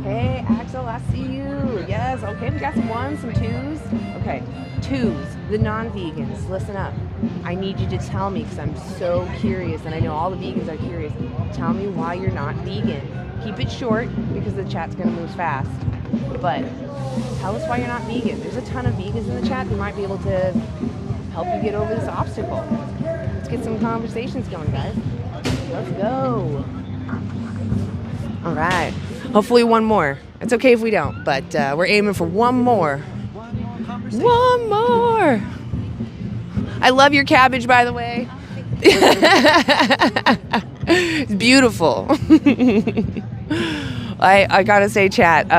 Hey, Axel, I see you. Yes, okay, we got some ones, some twos. Okay, twos, the non-vegans, listen up. I need you to tell me, because I'm so curious, and I know all the vegans are curious. Tell me why you're not vegan. Keep it short, because the chat's going to move fast. But tell us why you're not vegan. There's a ton of vegans in the chat who might be able to help you get over this obstacle. Let's get some conversations going, guys. Let's go. All right. Hopefully one more. It's okay if we don't, but we're aiming for one more. One more. I love your cabbage, by the way. It's beautiful. I gotta say, chat,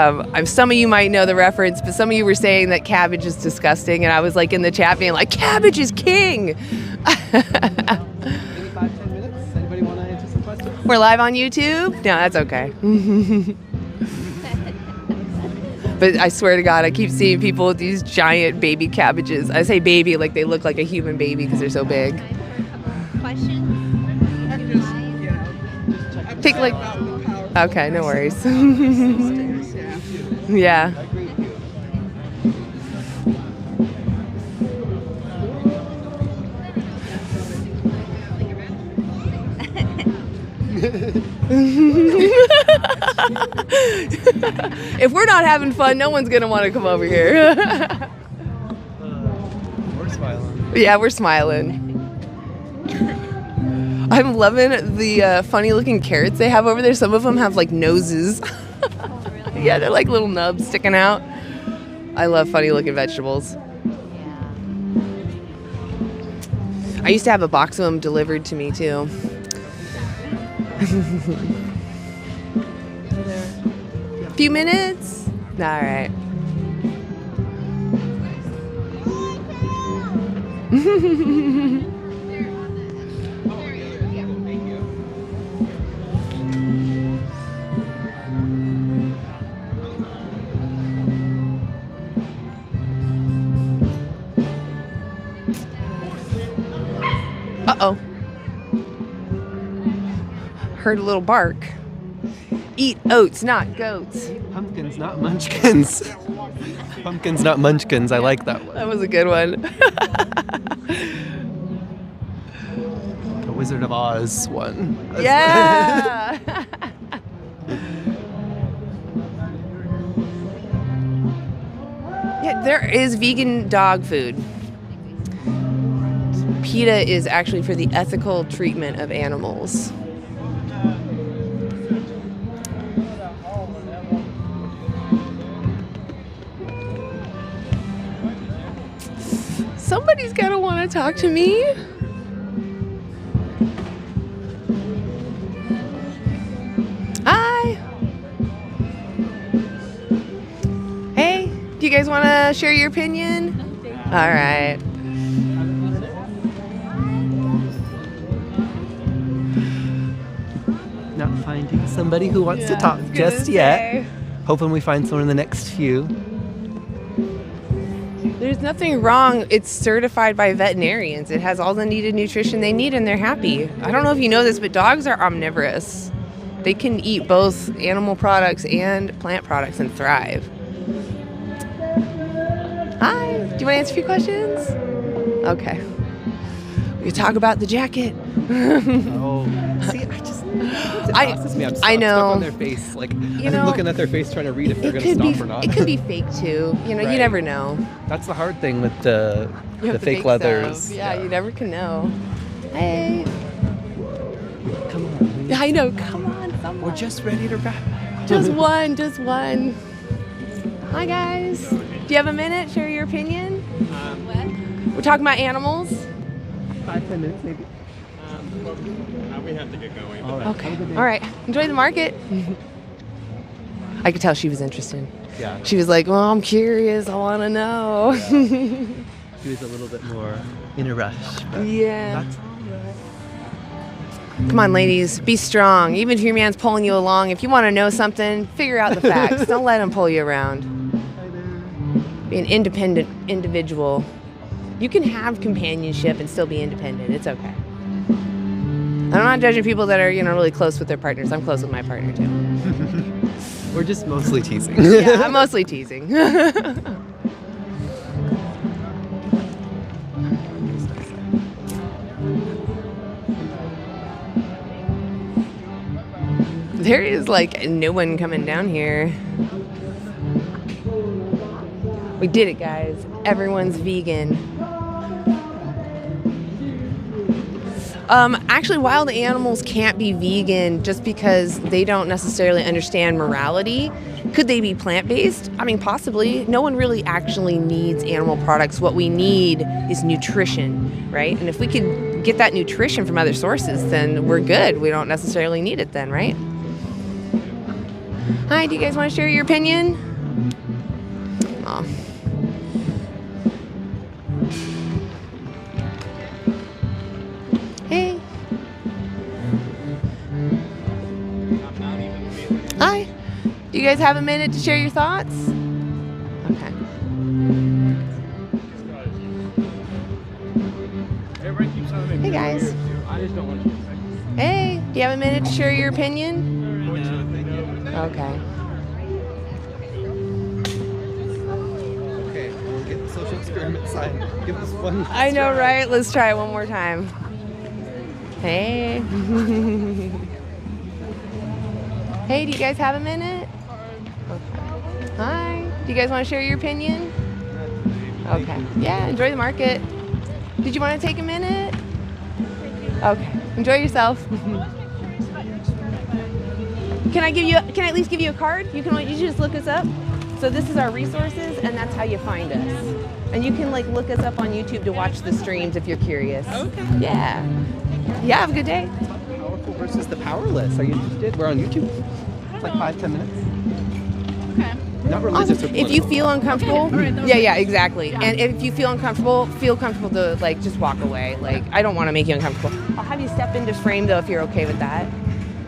some of you might know the reference, but some of you were saying that cabbage is disgusting, and I was like in the chat being like, cabbage is king. Maybe 5-10 minutes. Anybody want to answer some questions? We're live on YouTube? No, that's okay. But I swear to God, I keep seeing people with these giant baby cabbages. I say baby like they look like a human baby because they're so big. Take like... Okay, no worries. Yeah. If we're not having fun, no one's gonna want to come over here. We're smiling. Yeah, we're smiling. I'm loving the funny looking carrots they have over there. Some of them have like noses. Yeah, they're like little nubs sticking out. I love funny looking vegetables. I used to have a box of them delivered to me too. A few minutes? All right. Uh-oh. Heard a little bark. Eat oats, not goats. Pumpkins, not munchkins. Pumpkins, not munchkins. I like that one. That was a good one. The Wizard of Oz one. Yeah. Yeah, there is vegan dog food. PETA is actually for the ethical treatment of animals. Somebody's gotta want to talk to me. Hi. Hey, do you guys want to share your opinion? All right. Not finding somebody who wants to talk just yet. Hoping we find someone in the next few. There's nothing wrong. It's certified by veterinarians. It has all the needed nutrition they need and they're happy. I don't know if you know this, but dogs are omnivorous. They can eat both animal products and plant products and thrive. Hi, do you want to answer a few questions? Okay. We can talk about the jacket. Oh, see, I know. Stuck on their face, like I'm looking at their face, trying to read if they're going to stop or not. It could be fake too. You know, Right. You never know. That's the hard thing with the fake stuff. leathers. Yeah, you never can know. Hey. Come on. I know. Come on, someone. We're just ready to wrap. Just one. Just one. Hi guys. Do you have a minute? Share your opinion. We're talking about animals. 5-10 minutes, maybe. We have to get going. All right. Okay. All right. Enjoy the market. I could tell she was interested. Yeah. She was like, well, I'm curious. I want to know. She was a little bit more in a rush. But Yeah. That's all right. Come on, ladies. Be strong. Even if your man's pulling you along, if you want to know something, figure out the facts. Don't let him pull you around. Be an independent individual. You can have companionship and still be independent. It's okay. I'm not judging people that are, really close with their partners. I'm close with my partner too. We're just mostly teasing. Yeah, I'm mostly teasing. There is like no one coming down here. We did it, guys. Everyone's vegan. Actually, wild animals can't be vegan just because they don't necessarily understand morality. Could they be plant-based? I mean, possibly. No one really actually needs animal products. What we need is nutrition, right? And if we could get that nutrition from other sources, then we're good. We don't necessarily need it then, right? Hi, do you guys want to share your opinion? Oh. Hey. Hi. Do you guys have a minute to share your thoughts? Okay. Hey guys. Hey, do you have a minute to share your opinion? Okay. Okay, we'll get the social experiment sign. Give this one. I know, right? Let's try it one more time. Hey. Hey, do you guys have a minute? Okay. Hi. Do you guys want to share your opinion? Okay. Yeah, enjoy the market. Did you want to take a minute? Okay. Enjoy yourself. Can I at least give you a card? You just look us up. So this is our resources, and that's how you find us. And you can like look us up on YouTube to watch the streams if you're curious. Okay. Yeah. Yeah, have a good day. Powerful versus the powerless. Are you interested? We're on YouTube. It's like 5-10 minutes. Okay. Not religious or If you feel uncomfortable, Okay. All right, yeah, exactly. Yeah. And if you feel comfortable to like just walk away. Like I don't want to make you uncomfortable. I'll have you step into frame though if you're okay with that.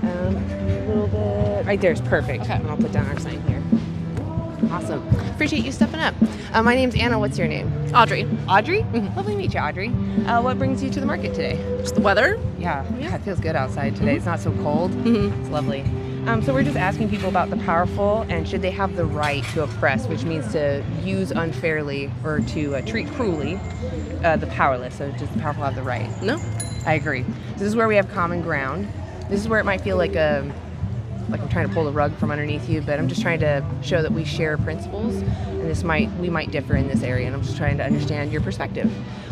A little bit. Right there is perfect. Okay. And I'll put down our sign here. Awesome. Appreciate you stepping up. My name's Anna. What's your name? Audrey. Audrey? Mm-hmm. Lovely to meet you, Audrey. What brings you to the market today? Just the weather. Yeah, it feels good outside today. Mm-hmm. It's not so cold. Mm-hmm. It's lovely. So we're just asking people about the powerful and should they have the right to oppress, which means to use unfairly or to treat cruelly the powerless. So does the powerful have the right? No. I agree. This is where we have common ground. This is where it might feel like I'm trying to pull the rug from underneath you, but I'm just trying to show that we share principles, and we might differ in this area, and I'm just trying to understand your perspective.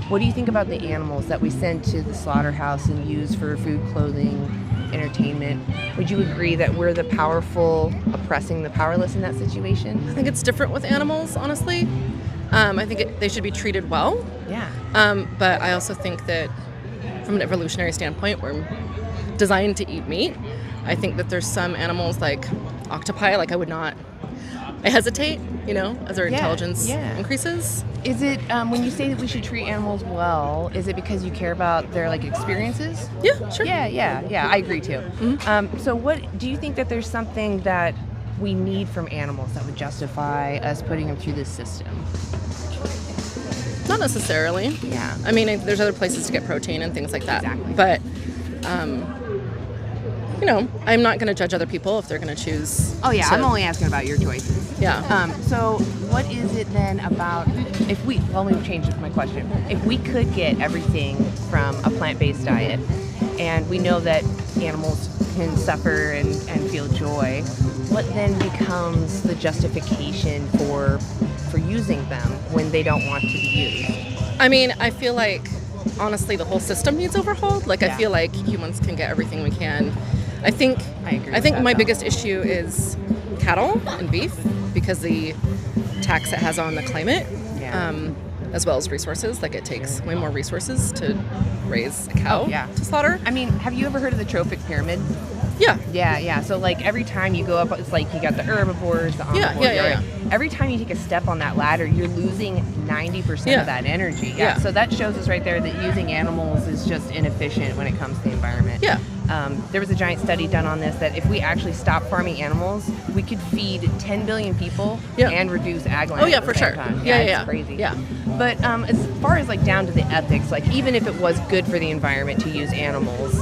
What do you think about the animals that we send to the slaughterhouse and use for food, clothing, entertainment? Would you agree that we're the powerful oppressing the powerless in that situation? I think it's different with animals, honestly. I think they should be treated well. Yeah. But I also think that from an evolutionary standpoint, we're designed to eat meat. I think that there's some animals like octopi, I hesitate, as their intelligence increases. Is it, when you say that we should treat animals well, is it because you care about their experiences? Yeah, sure. Yeah, I agree too. Mm-hmm. So do you think that there's something that we need from animals that would justify us putting them through this system? Not necessarily. Yeah. I mean, there's other places to get protein and things like that. Exactly. But, I'm not going to judge other people if they're going to choose. Oh, yeah, I'm only asking about your choices. Yeah. So what is it then about, let me change my question. If we could get everything from a plant-based diet, and we know that animals can suffer and feel joy, what then becomes the justification for using them when they don't want to be used? I mean, I feel like, honestly, the whole system needs overhauled. I feel like humans can get everything we can. I think my biggest issue is cattle and beef because the tax it has on the climate, as well as resources. It takes way more resources to raise a cow to slaughter. I mean, have you ever heard of the trophic pyramid? Yeah. Yeah. So every time you go up, it's you got the herbivores, the omnivores. Yeah. Every time you take a step on that ladder, you're losing 90% of that energy. Yeah. So that shows us right there that using animals is just inefficient when it comes to the environment. Yeah. There was a giant study done on this that if we actually stop farming animals, we could feed 10 billion people and reduce ag land. Oh, yeah, at the for same sure. time. Yeah, It's crazy. Yeah. But as far as down to the ethics, even if it was good for the environment to use animals,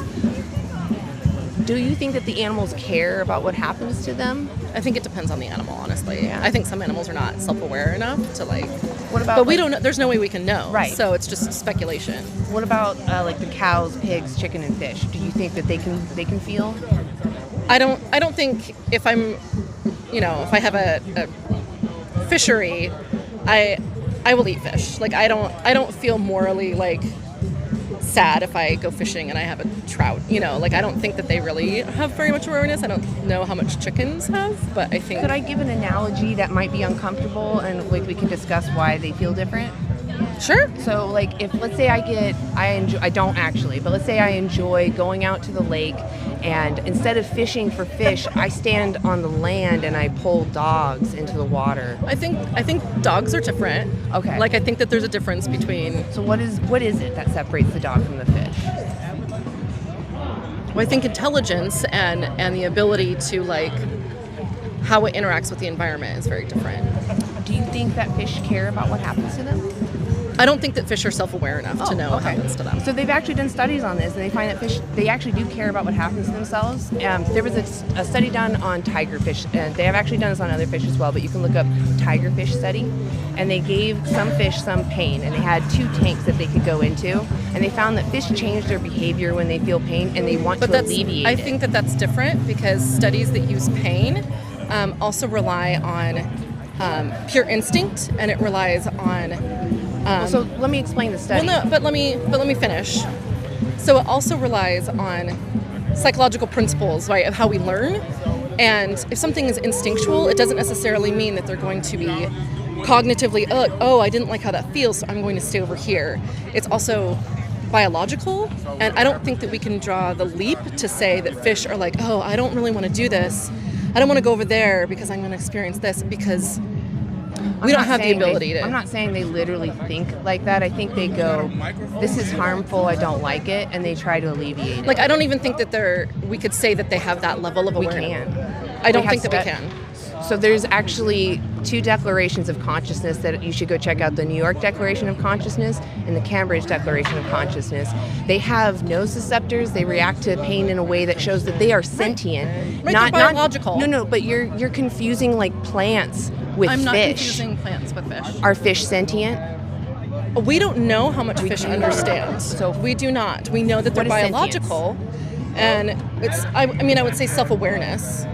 do you think that the animals care about what happens to them? I think it depends on the animal, honestly. Yeah. I think some animals are not self-aware enough to like. What about? But we don't know. There's no way we can know. Right. So it's just speculation. What about like the cows, pigs, chicken, and fish? Do you think that they can feel? I don't think if I'm, if I have a fishery, I will eat fish. Like I don't feel morally like sad if I go fishing and I have a trout. Like I don't think that they really have very much awareness. I don't know how much chickens have, but I think. Could I give an analogy that might be uncomfortable and like we can discuss why they feel different? Sure. So like if let's say I don't actually, but let's say I enjoy going out to the lake and instead of fishing for fish, I stand on the land and I pull dogs into the water. I think dogs are different. Okay. Like I think that there's a difference between. So what is it that separates the dog from the fish? Well, I think intelligence and the ability to like how it interacts with the environment is very different. Do you think that fish care about what happens to them? I don't think that fish are self-aware enough to know what happens to them. So they've actually done studies on this, and they find that fish, they actually do care about what happens to themselves. There was a study done on tigerfish, and they have actually done this on other fish as well, but you can look up tigerfish study, and they gave some fish some pain, and they had 2 tanks that they could go into, and they found that fish change their behavior when they feel pain, and they want to alleviate it. I think that that's different because studies that use pain also rely on pure instinct, and it relies on. So let me explain the study. Well, no, but let me finish. So it also relies on psychological principles, right, of how we learn. And if something is instinctual, it doesn't necessarily mean that they're going to be cognitively, oh, I didn't like how that feels, so I'm going to stay over here. It's also biological, and I don't think that we can draw the leap to say that fish are like, oh, I don't really want to do this. I don't want to go over there because I'm going to experience this because we don't have the ability to. I'm not saying they literally think like that. I think they go, this is harmful, I don't like it, and they try to alleviate it. Like, I don't even think that we could say that they have that level of awareness. We can. I don't think that we can. So there's actually 2 declarations of consciousness that you should go check out: the New York Declaration of Consciousness and the Cambridge Declaration of Consciousness. They have nociceptors. They react to pain in a way that shows that they are sentient. Right, not biological. No, but you're confusing like plants with I'm fish. not confusing plants with fish. Are fish sentient? We don't know how much fish understand. So we do not. We know that they're biological, and I would say self-awareness.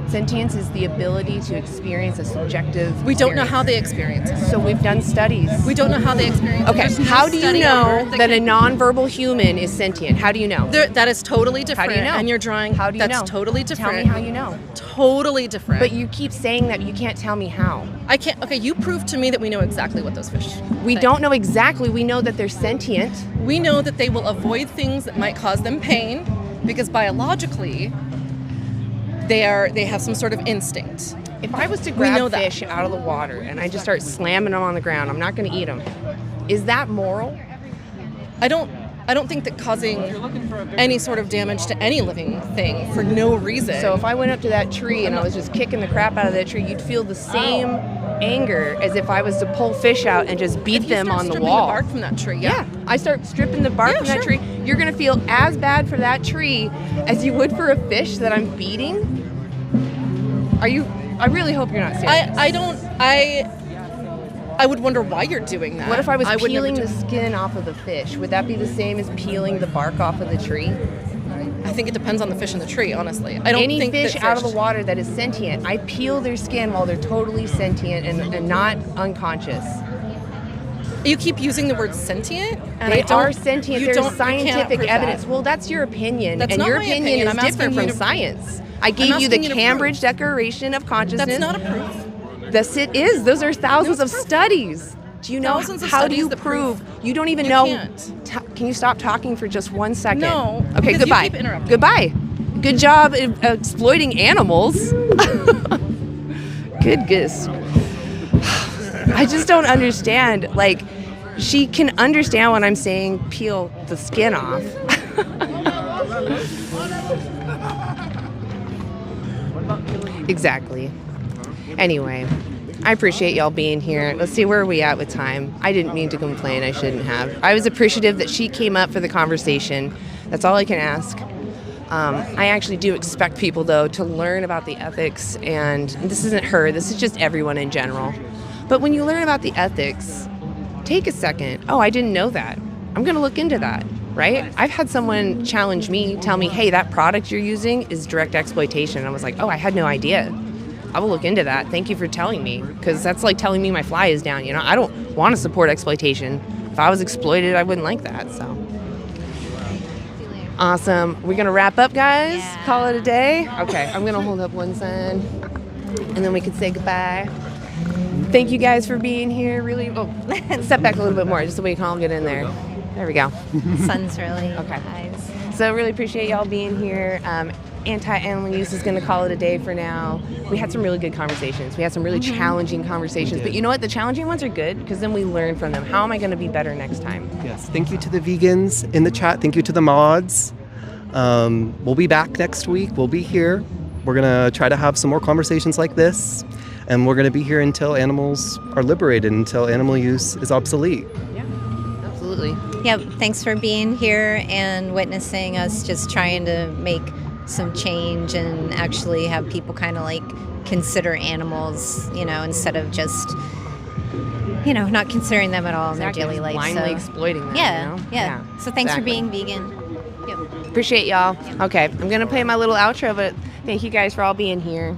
Sentience is the ability to experience a subjective. We don't know how they experience it. So we've done studies. We don't know how they experience it. Okay, how do you know that a nonverbal human is sentient? How do you know? That is totally different. How do you know? And you're drawing. How do you know? That's totally different. Tell me how you know. Totally different. But you keep saying that you can't tell me how. I can't. Okay, you prove to me that we know exactly what those fish. We don't know exactly. We know that they're sentient. We know that they will avoid things that might cause them pain because biologically they have some sort of instinct. If I was to grab fish out of the water and I just start slamming them on the ground, I'm not going to eat them. Is that moral? I don't think that causing any sort of damage to any living thing for no reason. So if I went up to that tree and I was just kicking the crap out of that tree, you'd feel the same anger as if I was to pull fish out and just beat them on the wall. The bark from that tree, yeah. I start stripping the bark from that tree. You're going to feel as bad for that tree as you would for a fish that I'm beating? I really hope you're not serious. I would wonder why you're doing that. What if I was peeling the skin off of the fish? Would that be the same as peeling the bark off of the tree? I think it depends on the fish in the tree, honestly. Any fish out of the water that is sentient, I peel their skin while they're totally sentient and not unconscious. You keep using the word sentient, and they are sentient. There's scientific evidence. Well, that's your opinion, and your my opinion is different from science. I gave you the Cambridge Declaration of Consciousness. That's not a proof. Yes, it is. Those are thousands of studies. Do you know how do you prove? You don't even know. Can you stop talking for just 1 second? No. Okay, goodbye. Goodbye. Good job exploiting animals. Goodness. I just don't understand. Like, she can understand when I'm saying peel the skin off. Exactly. Anyway, I appreciate y'all being here. Let's see, where are we at with time? I didn't mean to complain. I shouldn't have. I was appreciative that she came up for the conversation. That's all I can ask. I actually do expect people, though, to learn about the ethics, and this isn't her, this is just everyone in general. But when you learn about the ethics, take a second. Oh, I didn't know that. I'm going to look into that, right? I've had someone challenge me, tell me, hey, that product you're using is direct exploitation. And I was like, oh, I had no idea. I will look into that. Thank you for telling me, because that's like telling me my fly is down. I don't want to support exploitation. If I was exploited, I wouldn't like that, so. Awesome. We're going to wrap up, guys? Yeah. Call it a day? Okay, I'm going to hold up one sign, and then we can say goodbye. Thank you guys for being here. Really, step back a little bit more, just so we can all get in there. There we go. Sun's really okay. Nice. So really appreciate y'all being here. Anti-animal use is going to call it a day for now. We had some really good conversations. We had some really challenging conversations. But you know what? The challenging ones are good because then we learn from them. How am I going to be better next time? Yes. Thank you to the vegans in the chat. Thank you to the mods. We'll be back next week. We'll be here. We're going to try to have some more conversations like this. And we're going to be here until animals are liberated, until animal use is obsolete. Yeah, absolutely. Yeah, thanks for being here and witnessing us just trying to make some change and actually have people kind of like consider animals, instead of just, not considering them at all in their daily life. Blindly exploiting them. Yeah. So thanks for being vegan. Yep. Appreciate y'all. Okay, I'm going to play my little outro, but thank you guys for all being here.